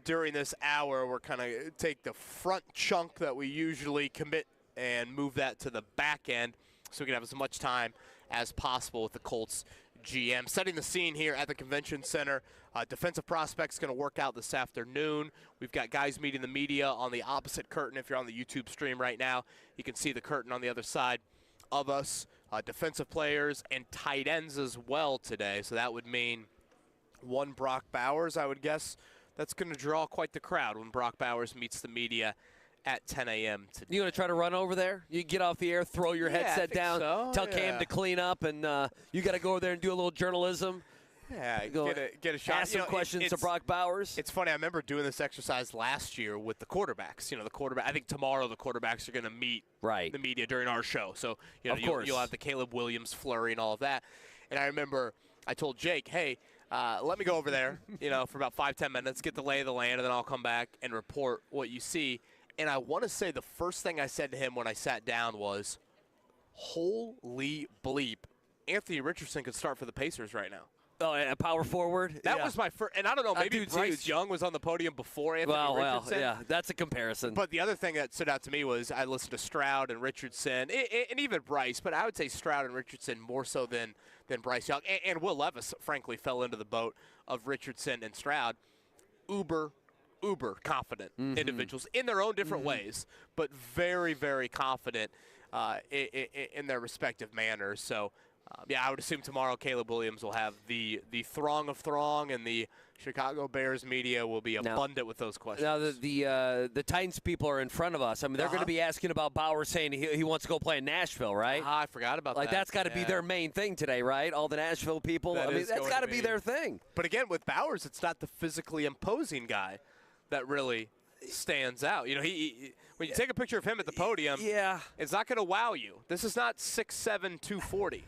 during this hour, we're kind of take the front chunk that we usually commit and move that to the back end so we can have as much time as possible with the Colts GM. Setting the scene here at the Convention Center. Defensive prospects going to work out this afternoon. We've got guys meeting the media on the opposite curtain. If you're on the YouTube stream right now, you can see the curtain on the other side of us. Defensive players and tight ends as well today. So that would mean 1 Brock Bowers, I would guess. That's going to draw quite the crowd when Brock Bowers meets the media at 10 a.m. today.
You going to try to run over there? You get off the air, throw your headset down, tell Cam to clean up, and you got to go over there and do a little journalism.
Yeah, get a shot.
Ask some questions to Brock Bowers.
It's funny. I remember doing this exercise last year with the quarterbacks. The quarterback. I think tomorrow the quarterbacks are going to meet the media during our show. So you'll have the Caleb Williams flurry and all of that. And I remember I told Jake, hey, let me go over there, for about 5-10 minutes, get the lay of the land, and then I'll come back and report what you see. And I want to say the first thing I said to him when I sat down was, holy bleep, Anthony Richardson could start for the Pacers right now.
Oh, a power forward?
That was my first. And I don't know, maybe Bryce Young was on the podium before Anthony Richardson.
Well, yeah, that's a comparison.
But the other thing that stood out to me was I listened to Stroud and Richardson, and even Bryce, but I would say Stroud and Richardson more so than Bryce Young. And Will Levis, frankly, fell into the boat of Richardson and Stroud. Uber confident individuals in their own different ways, but very, very confident in their respective manners. So, I would assume tomorrow Caleb Williams will have the throng of throng, and the Chicago Bears media will be abundant with those questions.
Now, the Titans people are in front of us. I mean, they're going to be asking about Bauer saying he wants to go play in Nashville, right?
I forgot about that.
That's got to be their main thing today, right? All the Nashville people. That's got to be their thing.
But again, with Bowers, it's not the physically imposing guy that really stands out. He when you take a picture of him at the podium, it's not going to wow you. This is not 6'7", 240.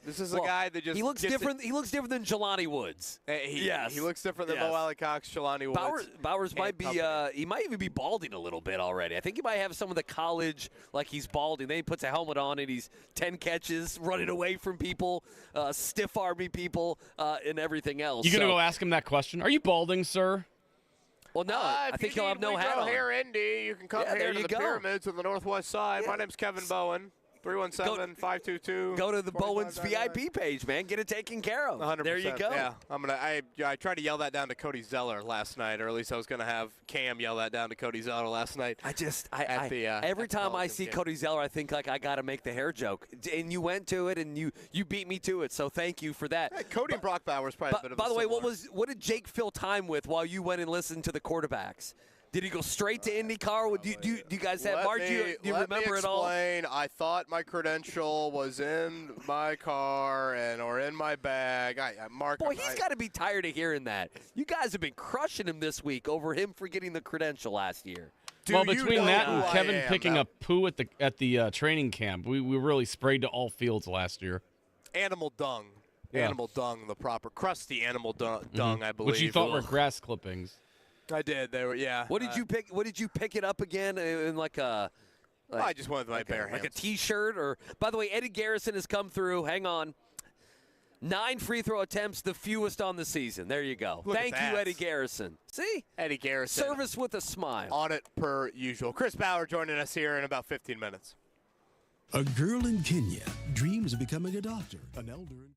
This is a guy that just
he looks different. He looks different than Jelani Woods.
He looks different than Mo Alley Cox, Jelani Woods.
Bowers might be. He might even be balding a little bit already. I think he might have some of the college like he's balding. Then he puts a helmet on and he's 10 catches, running away from people, stiff army people, and everything else.
You gonna go ask him that question? Are you balding, sir?
Well, no. I think he'll have no hat on.
Here, Indy, you can come here to the pyramids on the northwest side. My name's Kevin Bowen. 317-522.
Go to the Bowens VIP page, man. Get it taken care of.
100%.
There you go.
Yeah, I tried to yell that down to Cody Zeller last night, or at least I was going to have Cam yell that down to Cody Zeller last night.
Every time I see Cody Zeller, I think like I got to make the hair joke, and you went to it, and you beat me to it. So thank you for that.
Hey, Cody and Brock Bowers probably a bit of
By the way, what did Jake fill time with while you went and listened to the quarterbacks? Did he go straight to IndyCar? Do you guys have Mark? Do you remember it all?
I thought my credential was in my car or in my bag. Mark.
Boy, he's got to be tired of hearing that. You guys have been crushing him this week over him forgetting the credential last year.
Well, between that and Kevin picking up poo at the training camp, we really sprayed to all fields last year.
Animal dung. Yeah. Animal dung, the proper crusty animal dung, I believe.
Which you thought were grass clippings.
I did. They were, yeah.
What did you pick? What did you pick it up again in like a? Like,
I just went with my bare hands.
Like a T-shirt, or by the way, Eddie Garrison has come through. Hang on. 9 free throw attempts, the fewest on the season. There you go. Thank you, Eddie Garrison. See?
Eddie Garrison.
Service with a smile.
On it per usual. Chris Ballard joining us here in about 15 minutes.
A girl in Kenya dreams of becoming a doctor, an elder.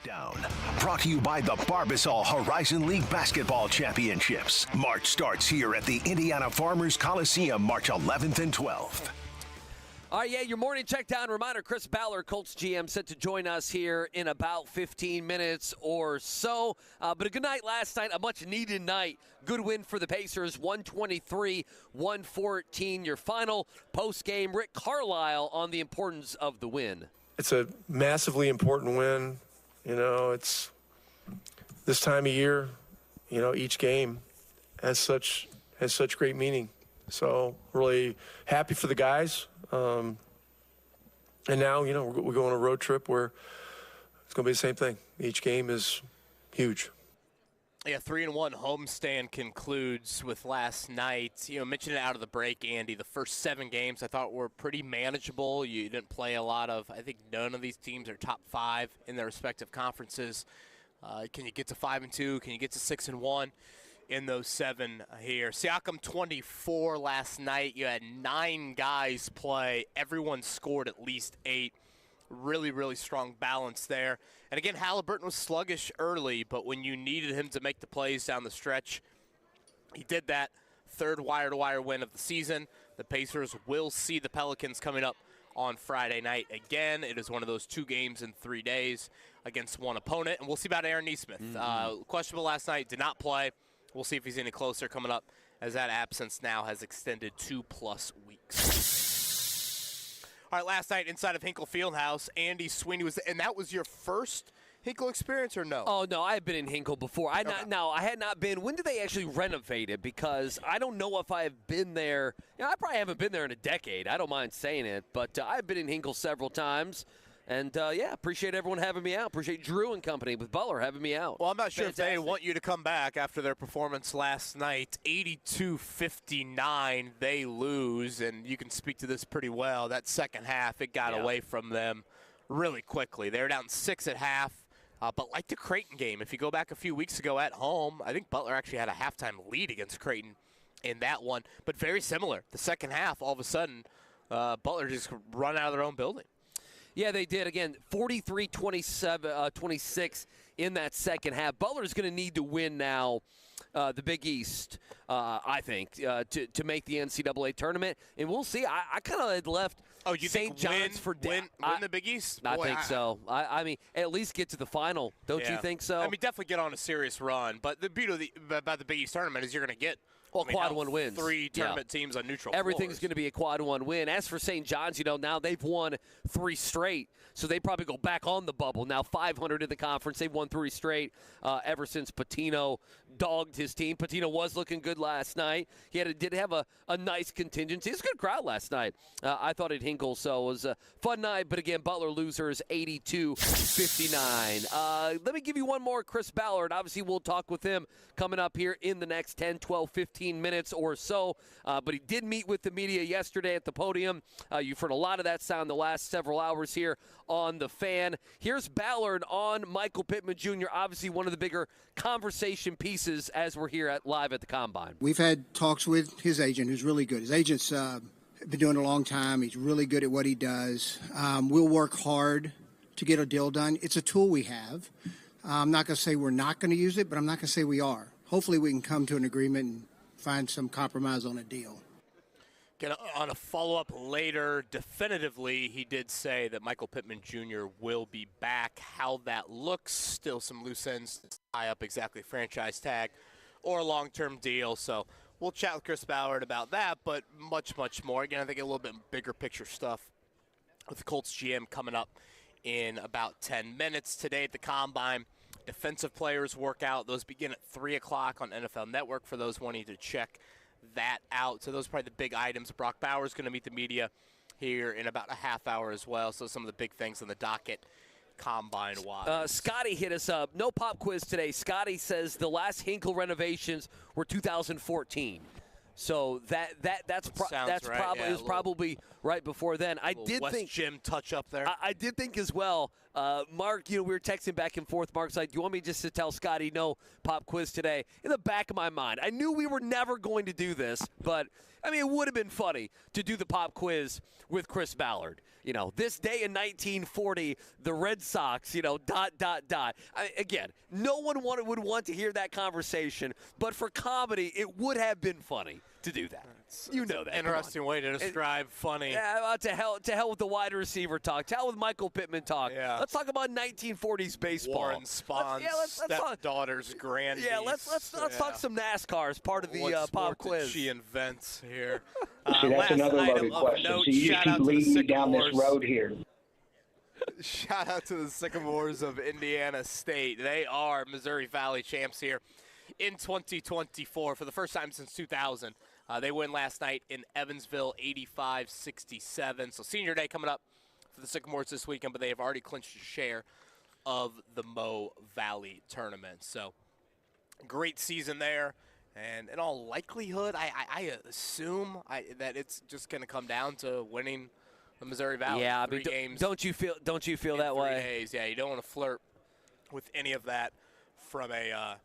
Down. Brought to you by the Barbasol Horizon League Basketball Championships. March starts here at the Indiana Farmers Coliseum, March 11th and 12th.
All right, your morning check down. Reminder, Chris Ballard, Colts GM, set to join us here in about 15 minutes or so. But a good night last night, a much-needed night. Good win for the Pacers, 123-114. Your final post-game, Rick Carlisle on the importance of the win.
It's a massively important win. You know, it's this time of year, you know, each game has such great meaning. So really happy for the guys. And now, you know, we're going on a road trip where it's going to be the same thing. Each game is huge.
Yeah, 3-1 homestand concludes with last night. Mentioned it out of the break, Andy. The first 7 games I thought were pretty manageable. You didn't play a lot of. I think none of these teams are top 5 in their respective conferences. Can you get to 5-2? Can you get to 6-1 in those 7 here? Siakam 24 last night. You had 9 guys play. Everyone scored at least 8. Really, really strong balance there. And again, Halliburton was sluggish early, but when you needed him to make the plays down the stretch, he did that. 3rd wire-to-wire win of the season. The Pacers will see the Pelicans coming up on Friday night again. It is one of those 2 games in 3 days against one opponent. And we'll see about Aaron Nesmith. Questionable last night, did not play. We'll see if he's any closer coming up, as that absence now has extended 2+ weeks. All right, last night inside of Hinkle Fieldhouse, Andy Sweeney was, and that was your first Hinkle experience, or no?
Oh, no, I had been in Hinkle before. I had not been. When did they actually renovate it? Because I don't know if I have been there. I probably haven't been there in a decade. I don't mind saying it, but I've been in Hinkle several times. And, appreciate everyone having me out. Appreciate Drew and company with Ballard having me out.
Well, I'm not sure if they want you to come back after their performance last night. 82-59, they lose, and you can speak to this pretty well. That second half, it got away from them really quickly. They were down 6 at half. But like the Creighton game, if you go back a few weeks ago at home, I think Butler actually had a halftime lead against Creighton in that one. But very similar. The second half, all of a sudden, Butler just run out of their own building.
Yeah, they did. Again, 43-26 in that second half. Butler's going to need to win now the Big East, I think, to make the NCAA tournament. And we'll see. I kind of had left St. John's for
win the Big East?
I think so. I mean, at least get to the final. Don't you think so?
I mean, definitely get on a serious run. But the beauty about the Big East tournament is you're going to get
quad 1 wins.
3 tournament teams on neutral
Everything's going to be a quad 1 win. As for St. John's, now they've won 3 straight, so they probably go back on the bubble. Now 500 in the conference. They've won 3 straight ever since Patino dogged his team. Patino was looking good last night. He did have a nice contingency. It was a good crowd last night. I thought at Hinkle, so it was a fun night. But again, Butler losers 82-59. Let me give you one more. Chris Ballard. Obviously, we'll talk with him coming up here in the next 10, 12, 15 minutes or so. But he did meet with the media yesterday at the podium. You've heard a lot of that sound the last several hours here on The Fan. Here's Ballard on Michael Pittman Jr., obviously one of the bigger conversation pieces as we're here live at the Combine.
We've had talks with his agent, who's really good. His agent's been doing it a long time. He's really good at what he does. We'll work hard to get a deal done. It's a tool we have. I'm not going to say we're not going to use it, but I'm not going to say we are. Hopefully we can come to an agreement and find some compromise on a deal.
On a follow-up later, definitively, he did say that Michael Pittman Jr. will be back. How that looks, still some loose ends to tie up exactly franchise tag or a long-term deal. So we'll chat with Chris Ballard about that, but much, much more. Again, I think a little bit bigger picture stuff with the Colts GM coming up in about 10 minutes. Today at the Combine, defensive players workout. Those begin at 3 o'clock on NFL Network for those wanting to check that out. So those are probably the big items. Brock Bowers going to meet the media here in about a half hour as well. So some of the big things on the docket Combine-wise.
Scotty hit us up. No pop quiz today. Scotty says the last Hinkle renovations were 2014. So that's
right.
probably
Yeah,
probably right before then. I did
West
think
Gym touch up there.
I did think as well. Mark, we were texting back and forth. Mark's like, "Do you want me just to tell Scotty no pop quiz today?" In the back of my mind, I knew we were never going to do this, but I mean, it would have been funny to do the pop quiz with Chris Ballard. This day in 1940, the Red Sox. Again, no one would want to hear that conversation, but for comedy, it would have been funny to do that. You know that.
Interesting way to describe funny.
Yeah, to hell with the wide receiver talk. To hell with Michael Pittman talk.
Yeah.
Let's talk about 1940s baseball.
Warren Spawn's stepdaughter's grandniece.
Yeah, let's talk some NASCAR as part of the pop quiz.
She invents here.
See, that's another loaded question. So you just keep leading me down this road here.
Shout out to the Sycamores of Indiana State. They are Missouri Valley champs here in 2024 for the first time since 2000. They win last night in Evansville, 85-67. So senior day coming up for the Sycamores this weekend, but they have already clinched a share of the Mo Valley tournament. So great season there. And in all likelihood, I assume that it's just going to come down to winning the Missouri Valley.
Yeah,
three games.
Don't you feel that
3
way?
days. Yeah, you don't want to flirt with any of that from a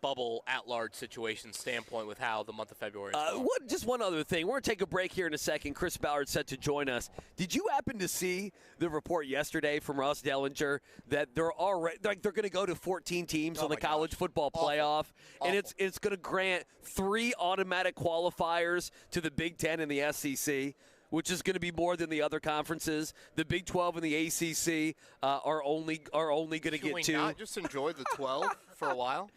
bubble at-large situation standpoint with how the month of February is going.
Just one other thing. We're going to take a break here in a second. Chris Ballard set to join us. Did you happen to see the report yesterday from Russ Dellinger that they're already they're going to go to 14 teams on the college football playoff, and it's going to grant 3 automatic qualifiers to the Big Ten and the SEC, which is going to be more than the other conferences. The Big 12 and the ACC are only going to get 2.
Can we not just enjoy the 12 for a while?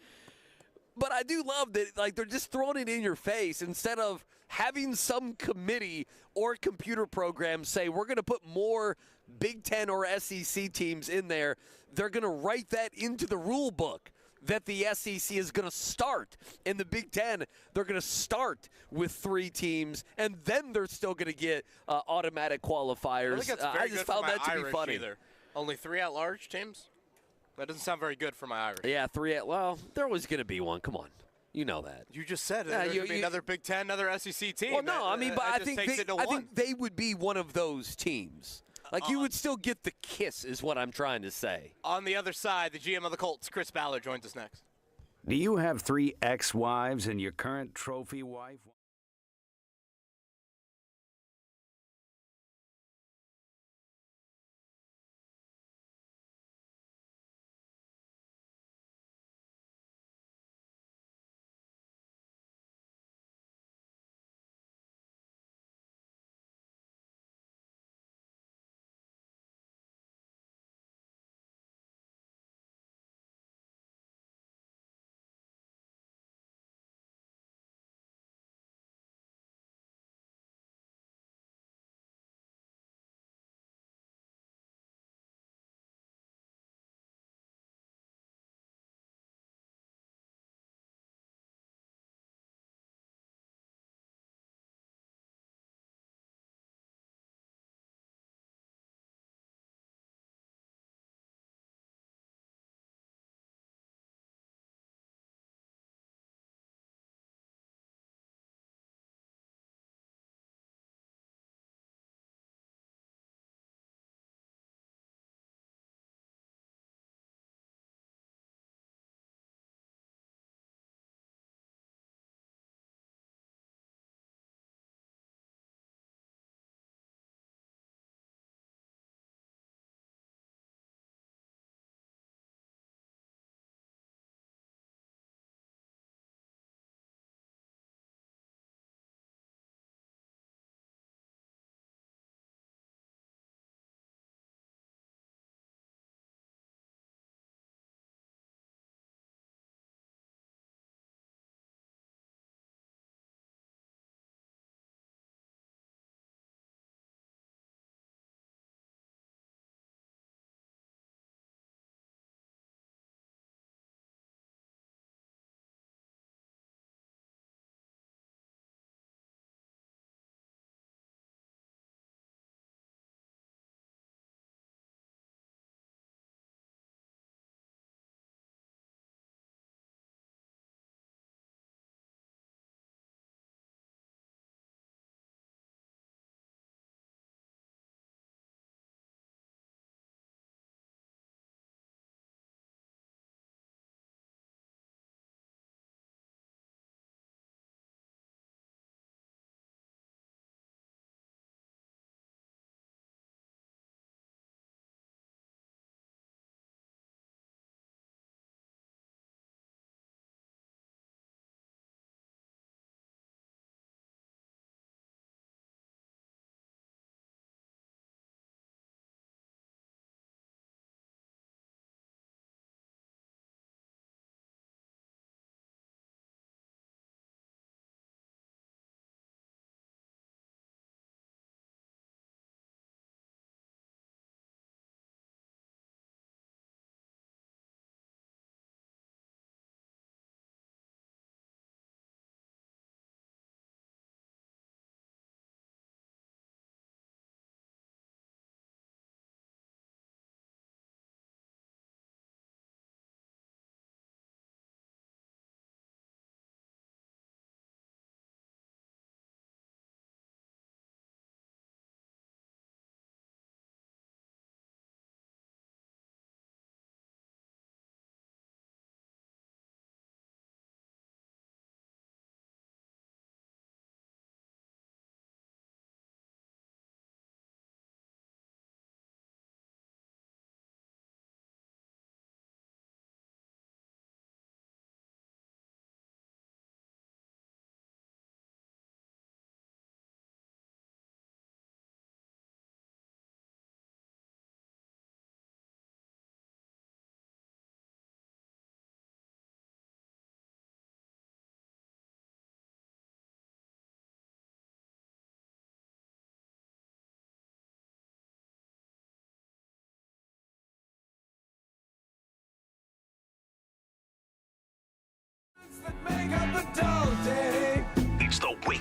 But I do love that, like, they're just throwing it in your face instead of having some committee or computer program say we're going to put more Big Ten or SEC teams in there. They're going to write that into the rule book that the SEC is going to start. In the Big Ten, they're going to start with 3 teams, and then they're still going to get automatic qualifiers. I just found that to be funny.
Either. Only 3 at-large teams? That doesn't sound very good for my Irish.
Yeah, 3 well, there was going to be one. Come on. You know that.
You just said there's going to be another Big Ten, another SEC team.
Well, no, but I think they would be one of those teams. Like, you would still get the kiss is what I'm trying to say.
On the other side, the GM of the Colts, Chris Ballard, joins us next.
Do you have 3 ex-wives and your current trophy wife?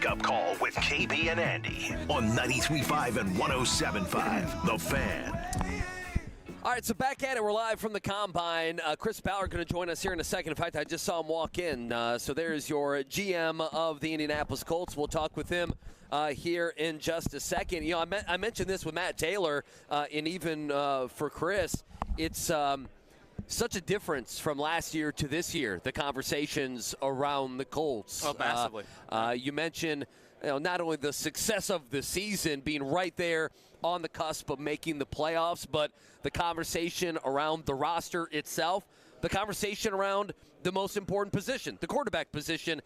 Wake Up Call with KB and Andy on 93.5 and 107.5. The Fan.
All right, so back at it. We're live from the Combine. Chris Ballard going to join us here in a second. In fact, I just saw him walk in. So there's your GM of the Indianapolis Colts. We'll talk with him here in just a second. You know, I mentioned this with Matt Taylor, and even for Chris, it's such a difference from last year to this year, the conversations around the Colts.
Oh, massively.
You mentioned not only the success of the season being right there on the cusp of making the playoffs, but the conversation around the roster itself, the conversation around the most important position, the quarterback position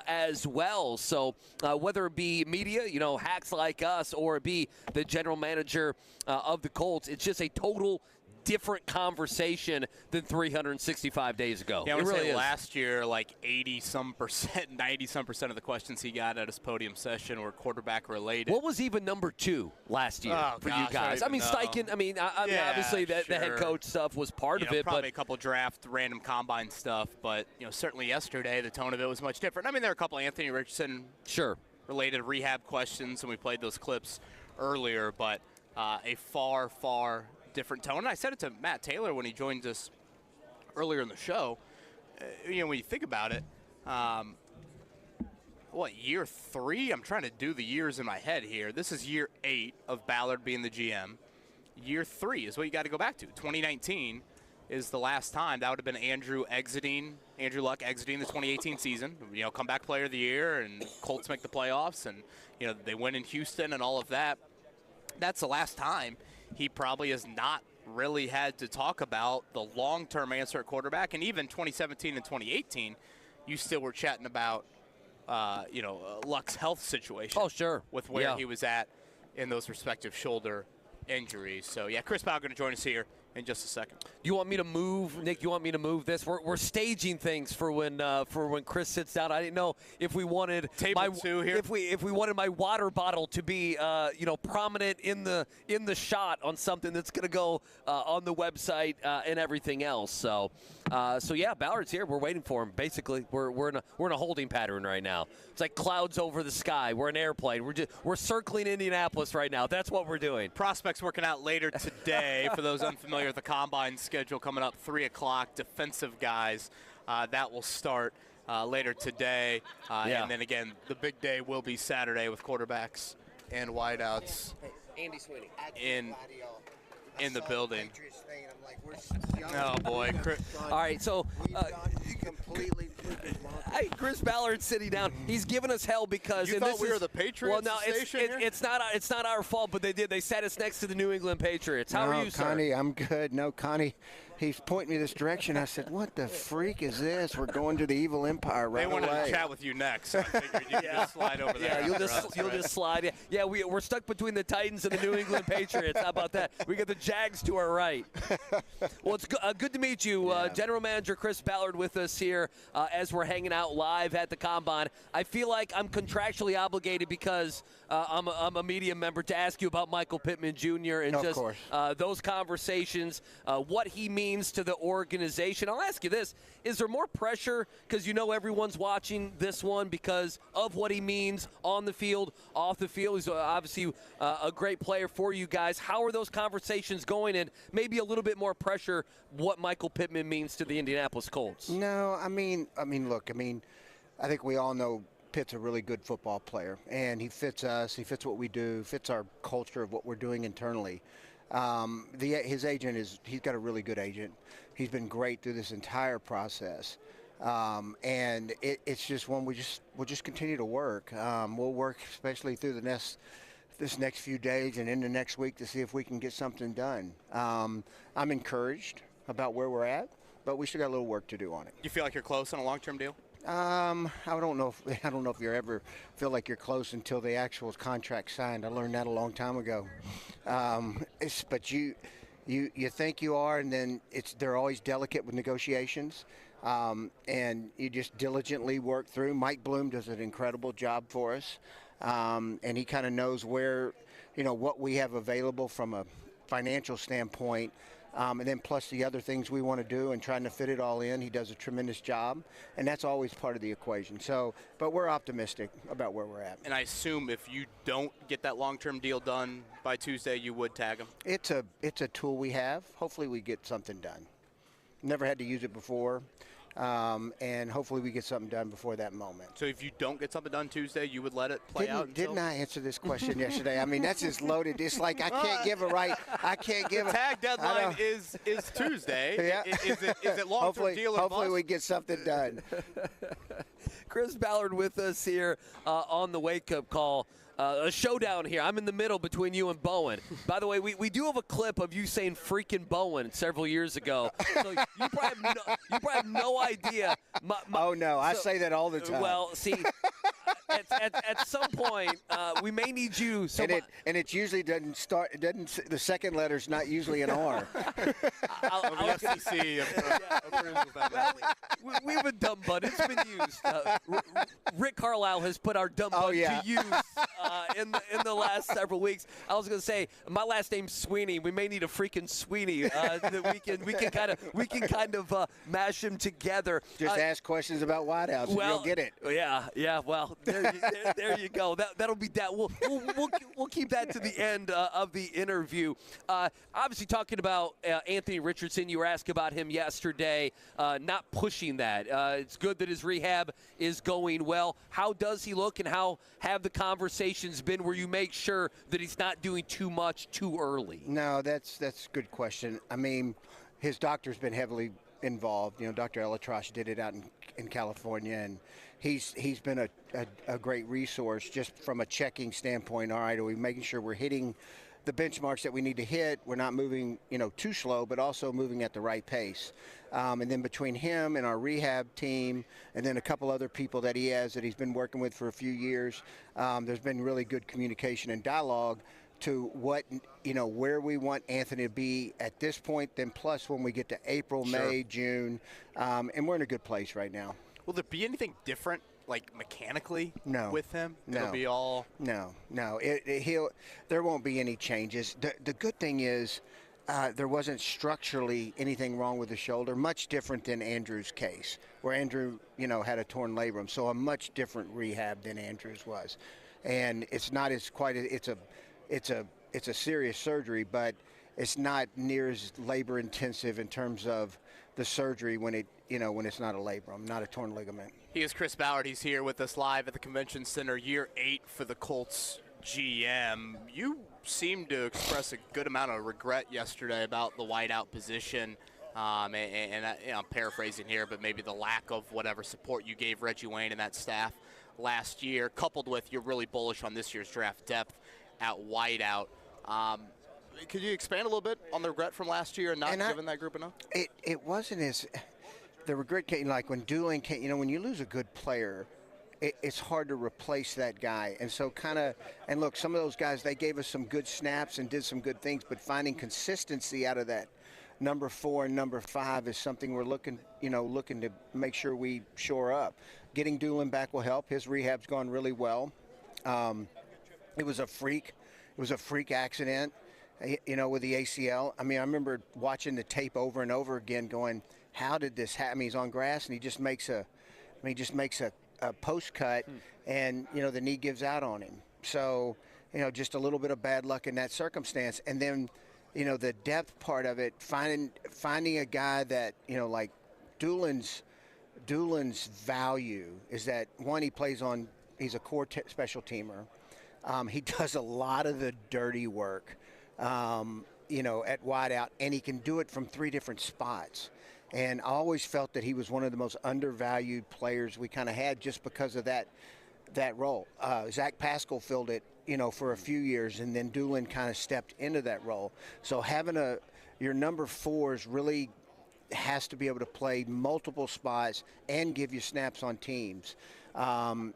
as well. So whether it be media, hacks like us, or it be the general manager of the Colts, it's just a total different conversation than 365 days ago.
Yeah, I would
really
say
is.
last year, like 80-some%, 90-some% of the questions he got at his podium session were quarterback related.
What was even number 2 last year for you guys? I mean, Steichen, obviously the head coach stuff was part of it.
Probably a couple draft, random combine stuff, but certainly yesterday the tone of it was much different. I mean, there were a couple Anthony Richardson related rehab questions, and we played those clips earlier, but a far, far different tone. And I said it to Matt Taylor when he joined us earlier in the show. When you think about it, year 3? I'm trying to do the years in my head here. This is year 8 of Ballard being the GM. Year 3 is what you got to go back to. 2019 is the last time. That would have been Andrew Luck exiting the 2018 season. Comeback player of the year, and Colts make the playoffs, and they win in Houston and all of that. That's the last time he probably has not really had to talk about the long-term answer at quarterback. And even 2017 and 2018, you still were chatting about, Luck's health situation.
Oh, sure.
With where he was at in those respective shoulder injuries. So, Chris Ballard going to join us here in just a second.
You want me to move, Nick? You want me to move this? We're staging things for when Chris sits down. I didn't know if we wanted
Table 2 here.
If we wanted my water bottle to be prominent in the shot on something that's going to go on the website and everything else. So Ballard's here. We're waiting for him. Basically, we're in a holding pattern right now. It's like clouds over the sky. We're an airplane. We're circling Indianapolis right now. That's what we're doing.
Prospects working out later today. For those unfamiliar with the Combine schedule, coming up 3 o'clock, defensive guys. That will start later today. And then again, the big day will be Saturday with quarterbacks and wideouts
Andy Sweeney
in the building. Oh, boy.
All right, so Chris Ballard sitting down. He's giving us hell because
you thought we were the Patriots.
Well, no, it's not our fault, but they did. They sat us next to the New England Patriots. How are you, sir?
Connie, I'm good. No, Connie, he's pointing me this direction. I said, "What the freak is this? We're going to the evil empire right away."
They wanted to chat with you next. So I figured you could just slide over there.
Yeah, you'll just slide. Yeah, we're stuck between the Titans and the New England Patriots. How about that? We got the Jags to our right. Well, it's good to meet you, General Manager Chris Ballard, with us here as we're hanging out live at the Combine. I feel like I'm contractually obligated because I'm a media member to ask you about Michael Pittman Jr. and just those conversations, what he means to the organization. I'll ask you this. Is there more pressure because everyone's watching this one because of what he means on the field, off the field? He's obviously a great player for you guys. How are those conversations going? And maybe a little bit more pressure what Michael Pittman means to the Indianapolis Colts.
No, look, I think we all know Pitt's a really good football player, and he fits us. He fits what we do, fits our culture of what we're doing internally. His agent he's got a really good agent. He's been great through this entire process. And it's just one we'll just continue to work. We'll work especially through this next few days and into next week to see if we can get something done. I'm encouraged about where we're at, but we still got a little work to do on it.
You feel like you're close on a long-term deal?
I don't know if you ever feel like you're close until the actual contract's signed. I learned that a long time ago. But you think you are, and then they're always delicate with negotiations. And you just diligently work through. Mike Bloom does an incredible job for us, and he kind of knows where, what we have available from a financial standpoint And then plus the other things we want to do and trying to fit it all in. He does a tremendous job, and that's always part of the equation. So, but we're optimistic about where we're at.
And I assume if you don't get that long-term deal done by Tuesday, you would tag him?
It's a tool we have. Hopefully we get something done. Never had to use it before. And hopefully we get something done before that moment.
So if you don't get something done Tuesday, you would let it play out?
Didn't I answer this question yesterday? I mean, that's just loaded. It's like I can't give a right. I can't give
the tag deadline is Tuesday.
Yeah.
Is it long-term deal or
hopefully
bust?
we get something done.
Chris Ballard with us here on the Wake Up Call. A showdown here. I'm in the middle between you and Bowen. By the way, we do have a clip of you saying freaking Bowen several years ago. So you probably have no idea.
Oh, no. I say that all the time.
Well, see, at some point, we may need you.
And it usually doesn't start. It doesn't. The second letter's not usually an R.
We have a dumb button. It's been used. Rick Carlisle has put our dumb button to use in the last several weeks. I was going to say my last name's Sweeney. We may need a freaking Sweeney that we can kind of mash them together.
Just ask questions about wideouts.
Well,
you'll get it.
Yeah. Well, there you go. That'll be that. We'll keep that to the end of the interview. Obviously, talking about Anthony Richardson, you were asked about him yesterday. Not pushing that. It's good that his rehab is going well. How does he look, and how have the conversations been where you make sure that he's not doing too much too early?
No, that's a good question. I mean, his doctor's been heavily involved. You know, Dr. Elatrosh did it out in California, and he's been a great resource just from a checking standpoint. All right, are we making sure we're hitting the benchmarks that we need to hit? We're not moving, too slow, but also moving at the right pace. And then between him and our rehab team, and then a couple other people that he's been working with for a few years, there's been really good communication and dialogue to what, where we want Anthony to be at this point, then plus when we get to April, May, June, and we're in a good place right now.
Will there be anything different, like mechanically, with him?
No.
It'll be all.
No. There won't be any changes. The good thing is there wasn't structurally anything wrong with the shoulder. Much different than Andrew's case, where Andrew, had a torn labrum. So a much different rehab than Andrew's was, and it's not as quite. It's a serious surgery, but it's not near as labor intensive in terms of the surgery when it's not a labrum, not a torn ligament.
He is Chris Ballard. He's here with us live at the Convention Center, year 8 for the Colts GM. You seemed to express a good amount of regret yesterday about the wideout position, and I'm paraphrasing here, but maybe the lack of whatever support you gave Reggie Wayne and that staff last year, coupled with you're really bullish on this year's draft depth at wideout. Could you expand a little bit on the regret from last year and not giving that group enough?
It wasn't as the regret came like when Doolin came. When you lose a good player, it's hard to replace that guy. And so and look, some of those guys, they gave us some good snaps and did some good things, but finding consistency out of that number 4 and number 5 is something we're looking to make sure we shore up. Getting Doolin back will help. His rehab's gone really well. It was a freak accident, with the ACL. I mean, I remember watching the tape over and over again going, how did this happen? I mean, he's on grass and he just makes a post cut and, the knee gives out on him. So, just a little bit of bad luck in that circumstance. And then, the depth part of it, finding a guy that, like Doolin's value is that, one, he's a core special teamer. He does a lot of the dirty work, at wideout, and he can do it from 3 different spots. And I always felt that he was one of the most undervalued players we kind of had just because of that role. Zach Pascal filled it, for a few years, and then Doolin kind of stepped into that role. So having your number 4s really has to be able to play multiple spots and give you snaps on teams. And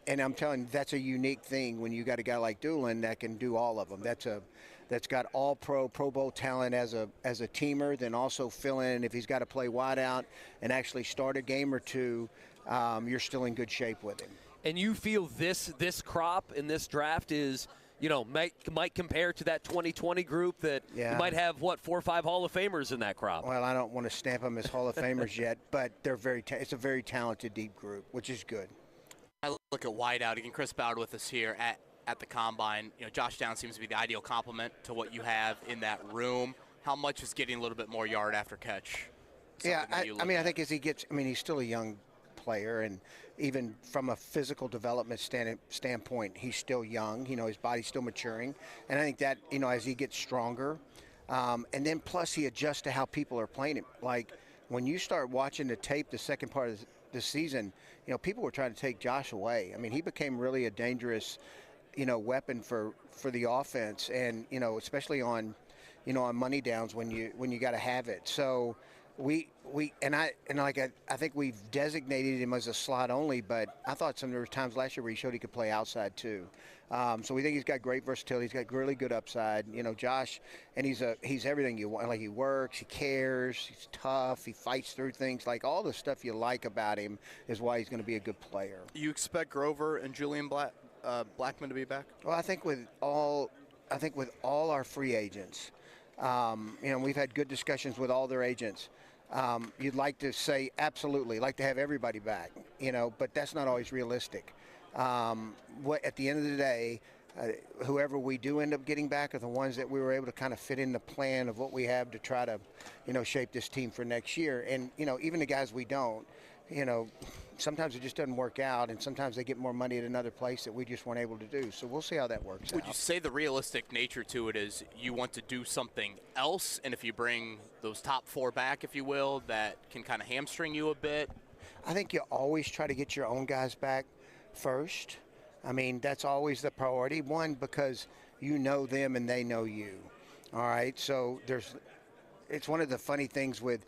I'm telling you, that's a unique thing when you got a guy like Doolin that can do all of them. That's got all Pro Bowl talent as a teamer, then also fill in if he's got to play wide out and actually start a game or two, you're still in good shape with him.
And you feel this crop in this draft is, might compare to that 2020 group that you might have, 4 or 5 Hall of Famers in that crop?
Well, I don't want to stamp them as Hall of Famers yet, but they're it's a very talented, deep group, which is good.
I look at wideout again. Chris Ballard with us here at the Combine. Josh Downs seems to be the ideal complement to what you have in that room. How much is getting a little bit more yard after catch?
Yeah, I think as he gets, he's still a young player, and even from a physical development standpoint, he's still young. His body's still maturing, and I think that as he gets stronger, and then plus he adjusts to how people are playing him. Like when you start watching the tape, the second part of the season, people were trying to take Josh away. He became really a dangerous, weapon for the offense, and especially on money downs when you got to have it. So. I think we've designated him as a slot only, but I thought there were times last year where he showed he could play outside too. So we think he's got great versatility. He's got really good upside. Josh, and he's everything you want. Like he works, he cares, he's tough, he fights through things. Like all the stuff you like about him is why he's going to be a good player.
You expect Grover and Julian Blackman to be back?
Well, I think with all our free agents, we've had good discussions with all their agents. You'd like to say absolutely, like to have everybody back, but that's not always realistic. At the end of the day, whoever we do end up getting back are the ones that we were able to kind of fit in the plan of what we have to try to, shape this team for next year. And, even the guys we don't, sometimes it just doesn't work out, and sometimes they get more money at another place that we just weren't able to do. So we'll see how that works out.
Would you say the realistic nature to it is you want to do something else, and if you bring those top 4 back, if you will, that can kind of hamstring you a bit?
I think you always try to get your own guys back first. That's always the priority. One, because you know them and they know you. All right, so it's one of the funny things with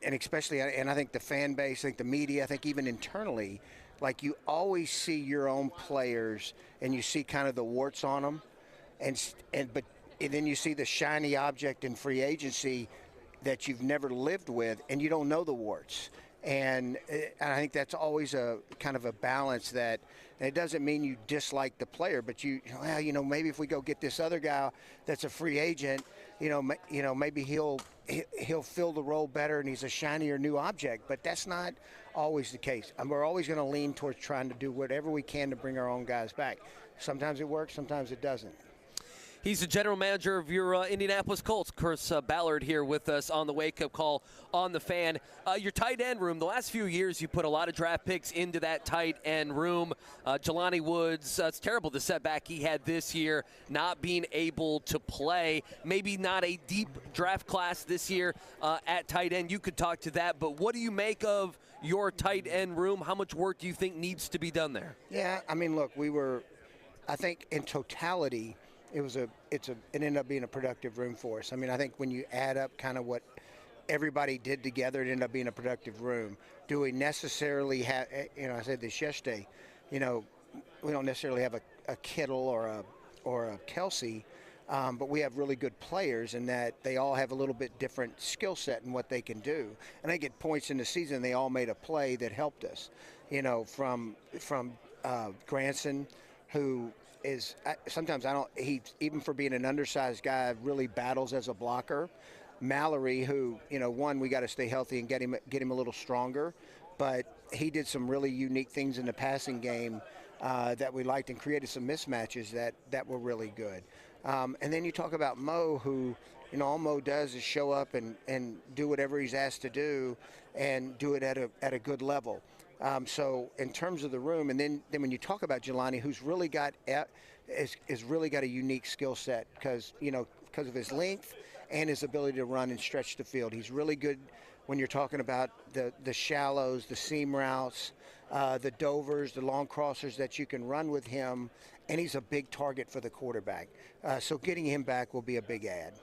and especially, and I think the fan base, I think the media, I think even internally, like you always see your own players and you see kind of the warts on them, and then you see the shiny object in free agency that you've never lived with, and you don't know the warts. And I think that's always a kind of a balance that, and it doesn't mean you dislike the player, but maybe if we go get this other guy that's a free agent, maybe he'll fill the role better and he's a shinier new object, but that's not always the case. And we're always going to lean towards trying to do whatever we can to bring our own guys back. Sometimes it works, sometimes it doesn't.
He's the general manager of your Indianapolis Colts, Chris Ballard, here with us on the wake-up call on the Fan. Your tight end room, the last few years you put a lot of draft picks into that tight end room. Jelani Woods, it's terrible the setback he had this year, not being able to play. Maybe not a deep draft class this year at tight end. You could talk to that, but what do you make of your tight end room? How much work do you think needs to be done there?
Yeah, look, I think in totality, it ended up being a productive room for us. I think when you add up kind of what everybody did together, it ended up being a productive room. Do we necessarily have, I said this yesterday, we don't necessarily have a Kittle or a Kelsey, but we have really good players in that they all have a little bit different skill set in what they can do. And I think at points in the season, they all made a play that helped us, from Granson, who is sometimes he even for being an undersized guy really battles as a blocker. Mallory, who we got to stay healthy and get him a little stronger, but he did some really unique things in the passing game that we liked and created some mismatches that were really good. And then you talk about Mo, who all Mo does is show up and do whatever he's asked to do and do it at a good level. So in terms of the room, and then when you talk about Jelani, who's really got really got a unique skill set because of his length and his ability to run and stretch the field. He's really good when you're talking about the shallows, the seam routes, the dovers, the long crossers that you can run with him, and he's a big target for the quarterback. So getting him back will be a big add.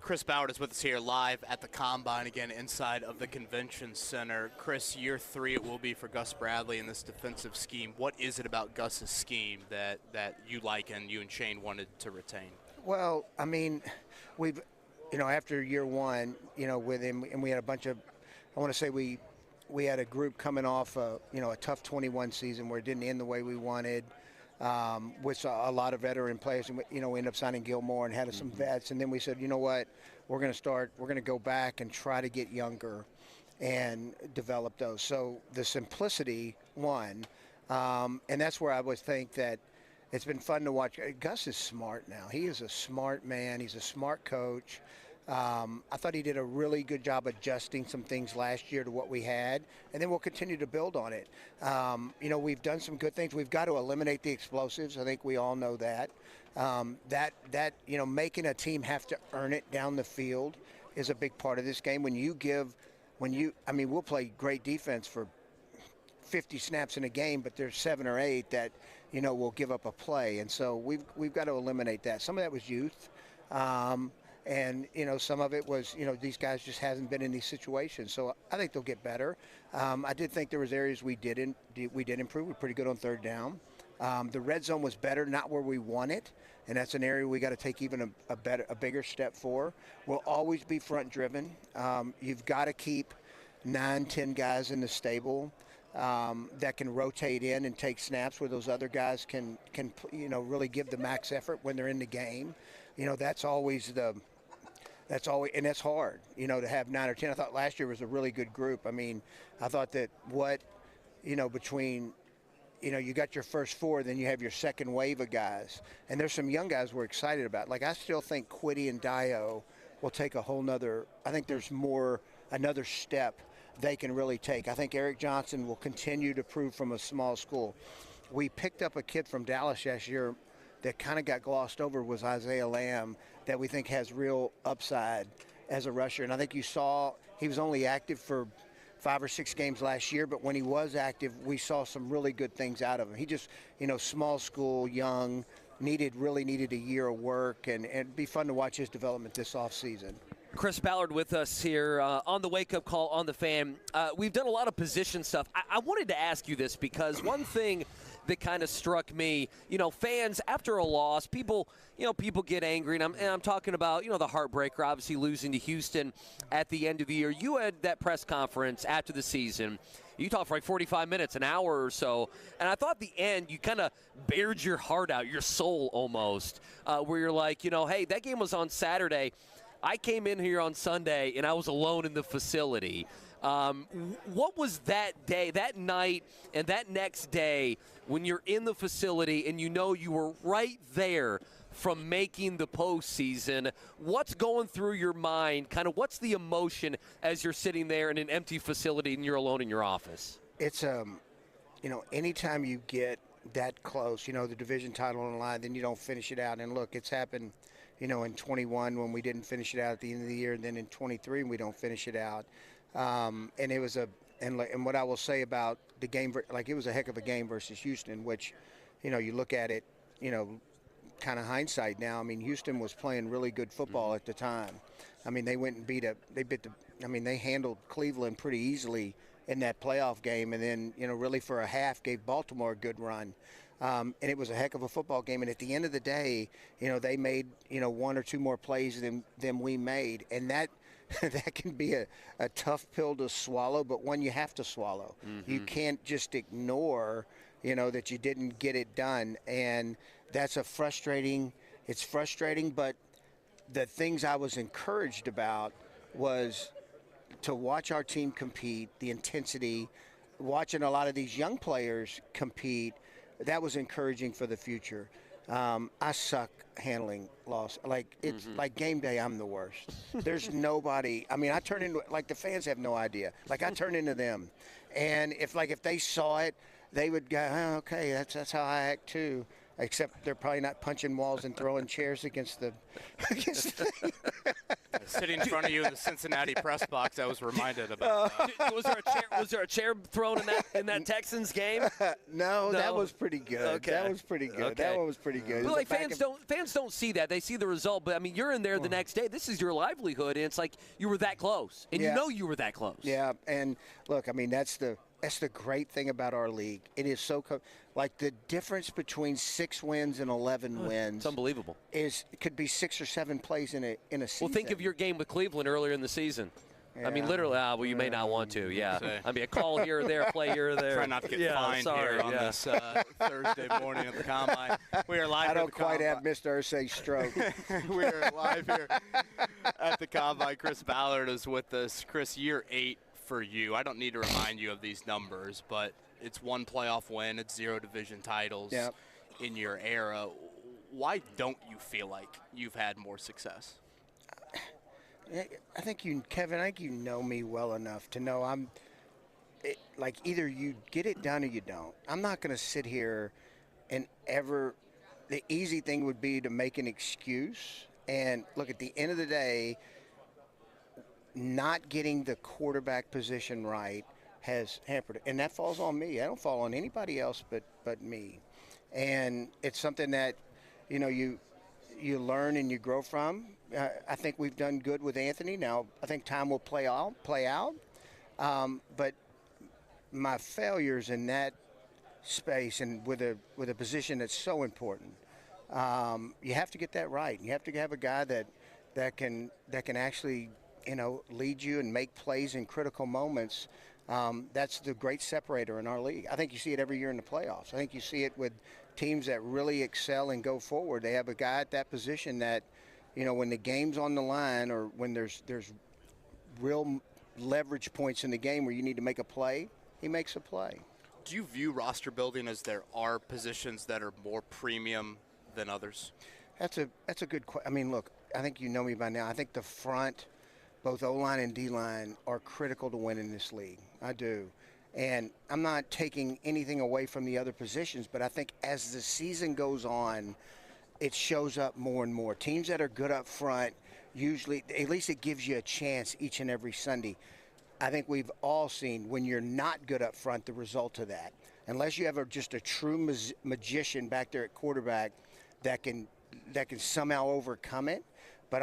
Chris Ballard is with us here live at the Combine, again, inside of the Convention Center. Chris, year 3 it will be for Gus Bradley in this defensive scheme. What is it about Gus's scheme that you like and you and Shane wanted to retain?
Well, we've, after year 1, with him, and we had a bunch of, I want to say we had a group coming off a tough 21 season where it didn't end the way we wanted. with a lot of veteran players. And, we ended up signing Gilmore and had some vets. And then we said, you know what, we're going to go back and try to get younger and develop those. So the simplicity won. And that's where I would think that it's been fun to watch. Gus is smart now. He is a smart man. He's a smart coach. I thought he did a really good job adjusting some things last year to what we had, and then we'll continue to build on it. We've done some good things. We've got to eliminate the explosives. I think we all know that. Making a team have to earn it down the field is a big part of this game. We'll play great defense for 50 snaps in a game, but there's 7 or 8 that, will give up a play. And so we've got to eliminate that. Some of that was youth. And, some of it was, these guys just hasn't been in these situations. So I think they'll get better. I did think there was areas we did improve. We're pretty good on third down. The red zone was better, not where we want it. And that's an area we got to take even a bigger step for. We'll always be front driven. You've got to keep 9, 10 guys in the stable that can rotate in and take snaps where those other guys can really give the max effort when they're in the game. That's always and that's hard, to have 9 or 10. I thought last year was a really good group. I thought that between, you got your first 4, then you have your second wave of guys. And there's some young guys we're excited about. Like, I still think Quiddy and Dio will take a whole nother, I think there's another step they can really take. I think Eric Johnson will continue to prove from a small school. We picked up a kid from Dallas last year that kind of got glossed over, was Isaiah Lamb, that we think has real upside as a rusher. And I think you saw he was only active for 5 or 6 games last year, but when he was active, we saw some really good things out of him. He just, small school, young, really needed a year of work, and it'd be fun to watch his development this offseason.
Chris Ballard with us here on the Wake Up Call on the Fan. We've done a lot of position stuff. I wanted to ask you this because one thing that kind of struck me, fans after a loss, people get angry, and I'm talking about, the heartbreaker, obviously losing to Houston at the end of the year. You had that press conference after the season. You talked for like 45 minutes, an hour or so, and I thought at the end you kind of bared your heart out, your soul almost, where you're like, hey, that game was on Saturday. I came in here on Sunday, and I was alone in the facility. What was that day, that night, and that next day when you're in the facility and you were right there from making the postseason? What's going through your mind? Kind of what's the emotion as you're sitting there in an empty facility and you're alone in your office?
It's, anytime you get that close, the division title on the line, then you don't finish it out. And look, it's happened, in 21 when we didn't finish it out at the end of the year, and then in 23 when we don't finish it out. And it was and what I will say about the game, it was a heck of a game versus Houston, which, you look at it, kind of hindsight now. Houston was playing really good football at the time. They went and they handled Cleveland pretty easily in that playoff game, and then, really for a half gave Baltimore a good run. And it was a heck of a football game. And at the end of the day, they made, 1 or 2 more plays than we made. And that can be a tough pill to swallow, but one you have to swallow. Mm-hmm. You can't just ignore, that you didn't get it done. And that's it's frustrating, but the things I was encouraged about was to watch our team compete, the intensity, watching a lot of these young players compete. That was encouraging for the future. I suck handling loss. Like game day, I'm the worst. There's nobody. I turn into, the fans have no idea. I turn into them. And if they saw it, they would go, oh, okay, that's how I act too. Except they're probably not punching walls and throwing chairs against the
Sitting in front of you in the Cincinnati press box, I was reminded about that.
Was there a chair thrown in that Texans game?
No, that was pretty good.
Okay.
That was pretty good. Okay. That one was pretty good.
But fans don't see that. They see the result. But you're in there the next day. This is your livelihood, and it's like you were that close, and you were that close.
Yeah, and look, that's the great thing about our league. It is so the difference between 6 wins and 11 wins.
It's unbelievable.
It could be 6 or 7 plays in a season.
Well, think of your game with Cleveland earlier in the season. I mean, literally, well, you may not want to, yeah. I mean, a call here or there, a play here or there.
Try not to get fined here on this Thursday morning at the Combine. We are live.
I don't quite have Mr. Irsay's stroke.
We are live here at the Combine. Chris Ballard is with us. Chris, year 8 for you. I don't need to remind you of these numbers, but it's 1 playoff win. It's 0 division titles in your era. Why don't you feel like you've had more success?
I think Kevin, I think you know me well enough to know like either you get it done or you don't. I'm not going to sit here and the easy thing would be to make an excuse. And look, at the end of the day, not getting the quarterback position right has hampered it. And that falls on me. I don't fall on anybody else but me. And it's something that, you learn and you grow from. I think we've done good with Anthony. Now, I think time will play out. But my failures in that space and with a position that's so important, you have to get that right. You have to have a guy that can actually, lead you and make plays in critical moments. That's the great separator in our league. I think you see it every year in the playoffs. I think you see it with teams that really excel and go forward. They have a guy at that position that, when the game's on the line or when there's real leverage points in the game where you need to make a play, he makes a play.
Do you view roster building as there are positions that are more premium than others?
That's a good question. I mean, look, I think you know me by now. I think the front, both O-line and D-line, are critical to win in this league. I do. And I'm not taking anything away from the other positions, but I think as the season goes on, it shows up more and more. Teams that are good up front, usually, at least it gives you a chance each and every Sunday. I think we've all seen when you're not good up front, the result of that. Unless you have just a true magician back there at quarterback that can somehow overcome it. But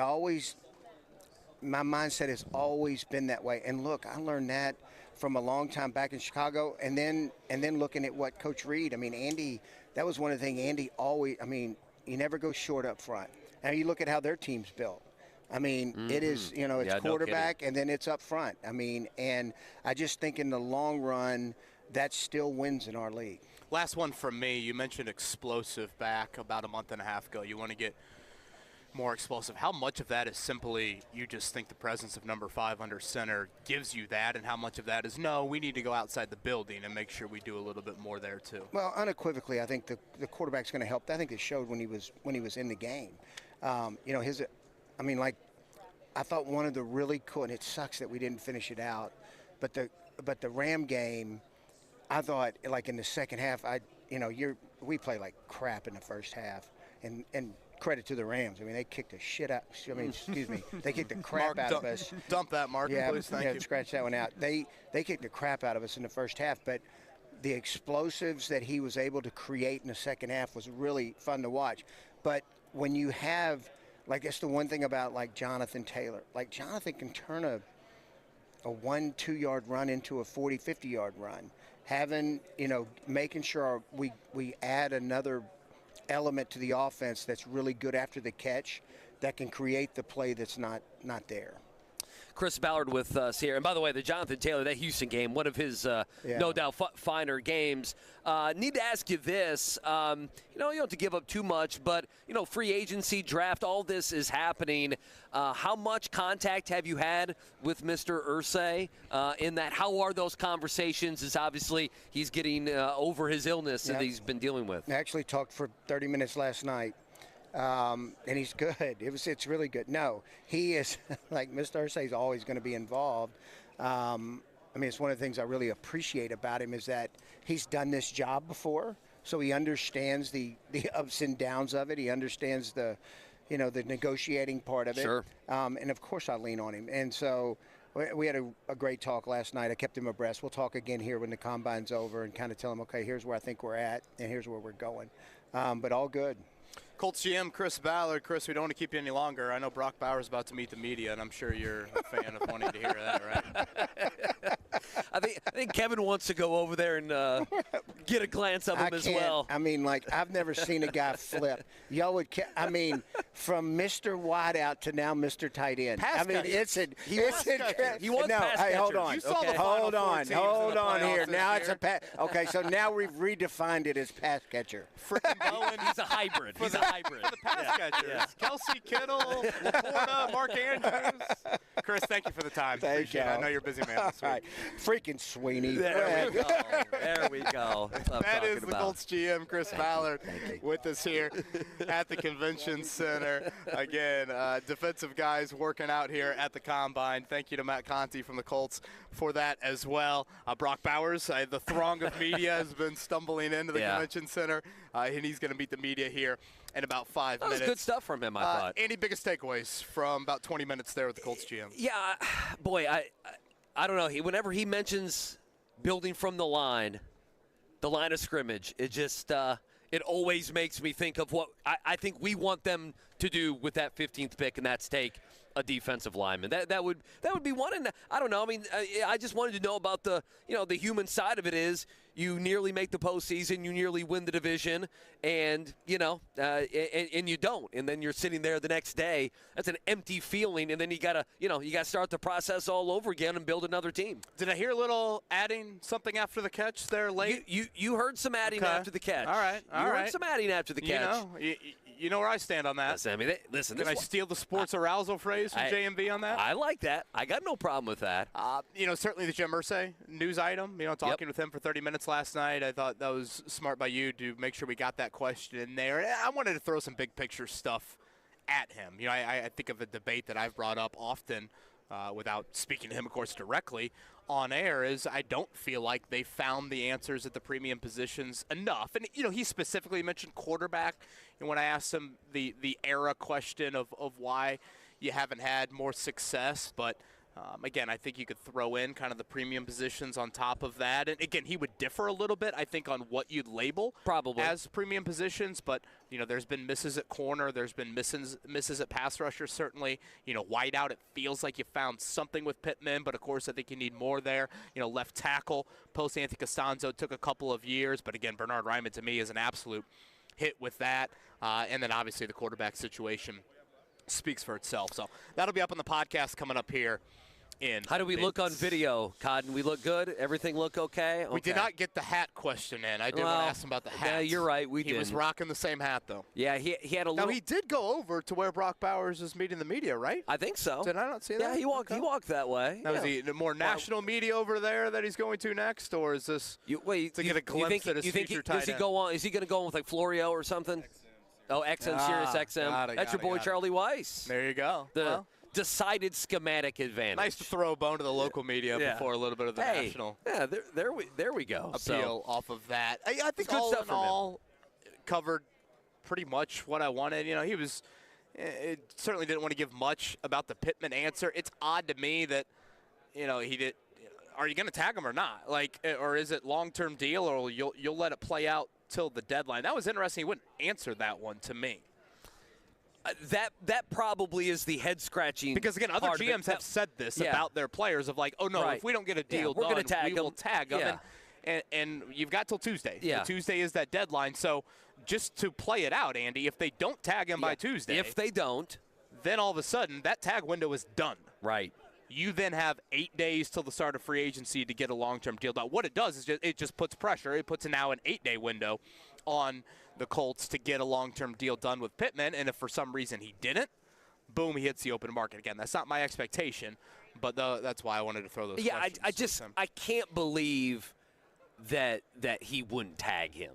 my mindset has always been that way. And look, I learned that from a long time back in Chicago, and then looking at what Coach Reed, Andy, that was one of the things Andy always, you never go short up front. Now you look at how their team's built. It is, it's quarterback and then it's up front. And I just think in the long run, that still wins in our league.
Last one from me. You mentioned explosive back about a month and a half ago. You want to get more explosive. How much of that is simply you just think the presence of number 5 under center gives you that, and how much of that is no, we need to go outside the building and make sure we do a little bit more there too?
Well, unequivocally, I think the quarterback's going to help. I think it showed when he was in the game. I thought one of the really cool, and it sucks that we didn't finish it out, but the Ram game, I thought like in the second half, we play like crap in the first half, and credit to the Rams. They kicked the shit out. Excuse me. They kicked the crap out of us.
Dump that, Mark. Please, thank you.
Scratch that one out. They kicked the crap out of us in the first half, but the explosives that he was able to create in the second half was really fun to watch. But when you have, that's the one thing about Jonathan Taylor. Jonathan can turn a 1-2 yard run into a 40-50 yard run. Making sure we add another element to the offense that's really good after the catch that can create the play that's not there.
Chris Ballard with us here. And by the way, the Jonathan Taylor, that Houston game, one of his no doubt finer games. Need to ask you this. You don't have to give up too much, but, free agency, draft, all this is happening. How much contact have you had with Mr. Irsay in that? How are those conversations? As obviously he's getting over his illness that he's been dealing with.
I actually talked for 30 minutes last night. And he's good. It's really good. No, he is Mr. Irsay is always going to be involved. It's one of the things I really appreciate about him is that he's done this job before, so he understands the ups and downs of it. He understands the negotiating part of it.
Sure.
And of course I lean on him. And so we had a great talk last night. I kept him abreast. We'll talk again here when the Combine's over and kind of tell him, okay, here's where I think we're at and here's where we're going. But all good.
Colts GM Chris Ballard. Chris, we don't want to keep you any longer. I know Brock Bowers about to meet the media, and I'm sure you're a fan of wanting to hear that, right?
I think Kevin wants to go over there and get a glance of him as well.
I mean, like, I've never seen a guy flip. Y'all would, from Mr. Wideout to now Mr. Tight End. It's incredible.
He was pass catcher.
Hold on.
You saw the
Hold
Final
on
Four
here.
teams
Now
this
it's a pass. Okay, so now we've redefined it as pass catcher.
Freaking Bowen.
He's a hybrid. He's a hybrid.
For the pass catchers. Kelsey Kittle, Laporta, Mark Andrews. Chris, thank you for the time. Appreciate it. I know you're a busy man this week.
All right. Freaking Sweeney.
There we go. There we go.
That is the Colts GM, Chris Ballard, with us here at the Convention Center. Again, defensive guys working out here at the Combine. Thank you to Matt Conti from the Colts for that as well. Brock Bowers, the throng of media has been stumbling into the Convention Center, and he's going to meet the media here in about 5 minutes.
That was good stuff from him, I thought.
Any biggest takeaways from about 20 minutes there with the Colts GM?
Yeah, boy, I don't know. Whenever he mentions building from the line of scrimmage, it just it always makes me think of what I think we want them to do with that 15th pick, and that's take a defensive lineman. That would be one. And I don't know. I mean, I just wanted to know about the human side of it. Is you nearly make the postseason, you nearly win the division, and and you don't, and then you're sitting there the next day. That's an empty feeling, and then you gotta start the process all over again and build another team.
Did I hear a little adding something after the catch there late?
You heard some adding after the catch.
All right.
You heard some adding after the catch.
You know where I stand on that.
Listen.
Can I steal the sports arousal phrase from JMV on that?
I like that. I got no problem with that.
Certainly the Jim Irsay news item. Talking with him for 30 minutes last night. I thought that was smart by you to make sure we got that question in there. I wanted to throw some big picture stuff at him. I think of a debate that I've brought up often without speaking to him, of course, directly on air, is I don't feel like they found the answers at the premium positions enough. And, he specifically mentioned quarterback. And when I asked him the era question of why you haven't had more success, but again, I think you could throw in kind of the premium positions on top of that. And again, he would differ a little bit, I think, on what you'd label
probably
as premium positions. But, there's been misses at corner. There's been misses at pass rusher, certainly. Wide out, it feels like you found something with Pittman. But, of course, I think you need more there. Left tackle, post-Anthony Costanzo took a couple of years. But, again, Bernard Ryman, to me, is an absolute hit with that. And then, obviously, the quarterback situation speaks for itself. So that'll be up on the podcast coming up here.
How do we look on video, Cotton? We look good? Everything look okay?
We did not get the hat question in. I did want to ask him about the hat.
Yeah, you're right. He
was rocking the same hat, though.
Yeah, he had a little.
Now, he did go over to where Brock Bowers is meeting the media, right?
I think so.
Did I not see that?
Yeah, he walked that way.
Now, is he more national media over there that he's going to next, or is this to get a glimpse at his future tight end?
Is he going to go on with like Florio or something? Oh, XM, Sirius XM. That's your boy Charlie Weiss.
There you go.
Decided schematic advantage.
Nice to throw a bone to the local media before a little bit of the national.
Yeah, there we go.
Appeal off of that. I think
good
all
stuff
in all covered pretty much what I wanted. He was certainly didn't want to give much about the Pittman answer. It's odd to me that he did. Are you going to tag him or not? Or is it long-term deal, or you'll let it play out till the deadline? That was interesting. He wouldn't answer that one to me.
That probably is the head-scratching.
Because, again, other GMs have said this about their players of if we don't get a deal done, we will tag them. And you've got till Tuesday.
Yeah.
Tuesday is that deadline. So just to play it out, Andy, if they don't tag him by Tuesday.
If they don't.
Then all of a sudden, that tag window is done.
Right.
You then have 8 days till the start of free agency to get a long-term deal done. What it does is it just puts pressure. It puts now an 8-day window on the Colts to get a long-term deal done with Pittman. And if for some reason he didn't, boom, he hits the open market again. That's not my expectation, but that's why I wanted to throw those questions.
I can't believe that he wouldn't tag him.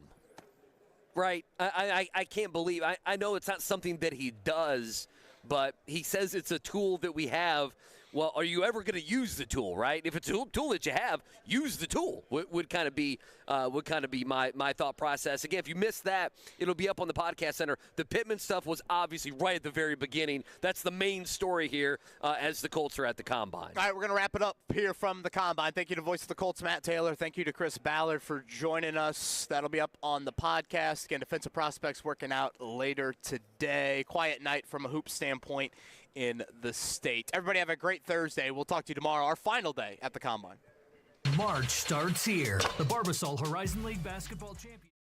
Right? I can't believe. I know it's not something that he does, but he says it's a tool that we have. Well, are you ever going to use the tool, right? If it's a tool that you have, use the tool. Would kind of be my thought process. Again, if you missed that, it'll be up on the podcast center. The Pittman stuff was obviously right at the very beginning. That's the main story here as the Colts are at the Combine.
All right, we're going to wrap it up here from the Combine. Thank you to Voice of the Colts, Matt Taylor. Thank you to Chris Ballard for joining us. That'll be up on the podcast. Again, defensive prospects working out later today. Quiet night from a hoop standpoint in the state. Everybody have a great Thursday. We'll talk to you tomorrow, our final day at the Combine.
March starts here. The Barbasol Horizon League Basketball Champion.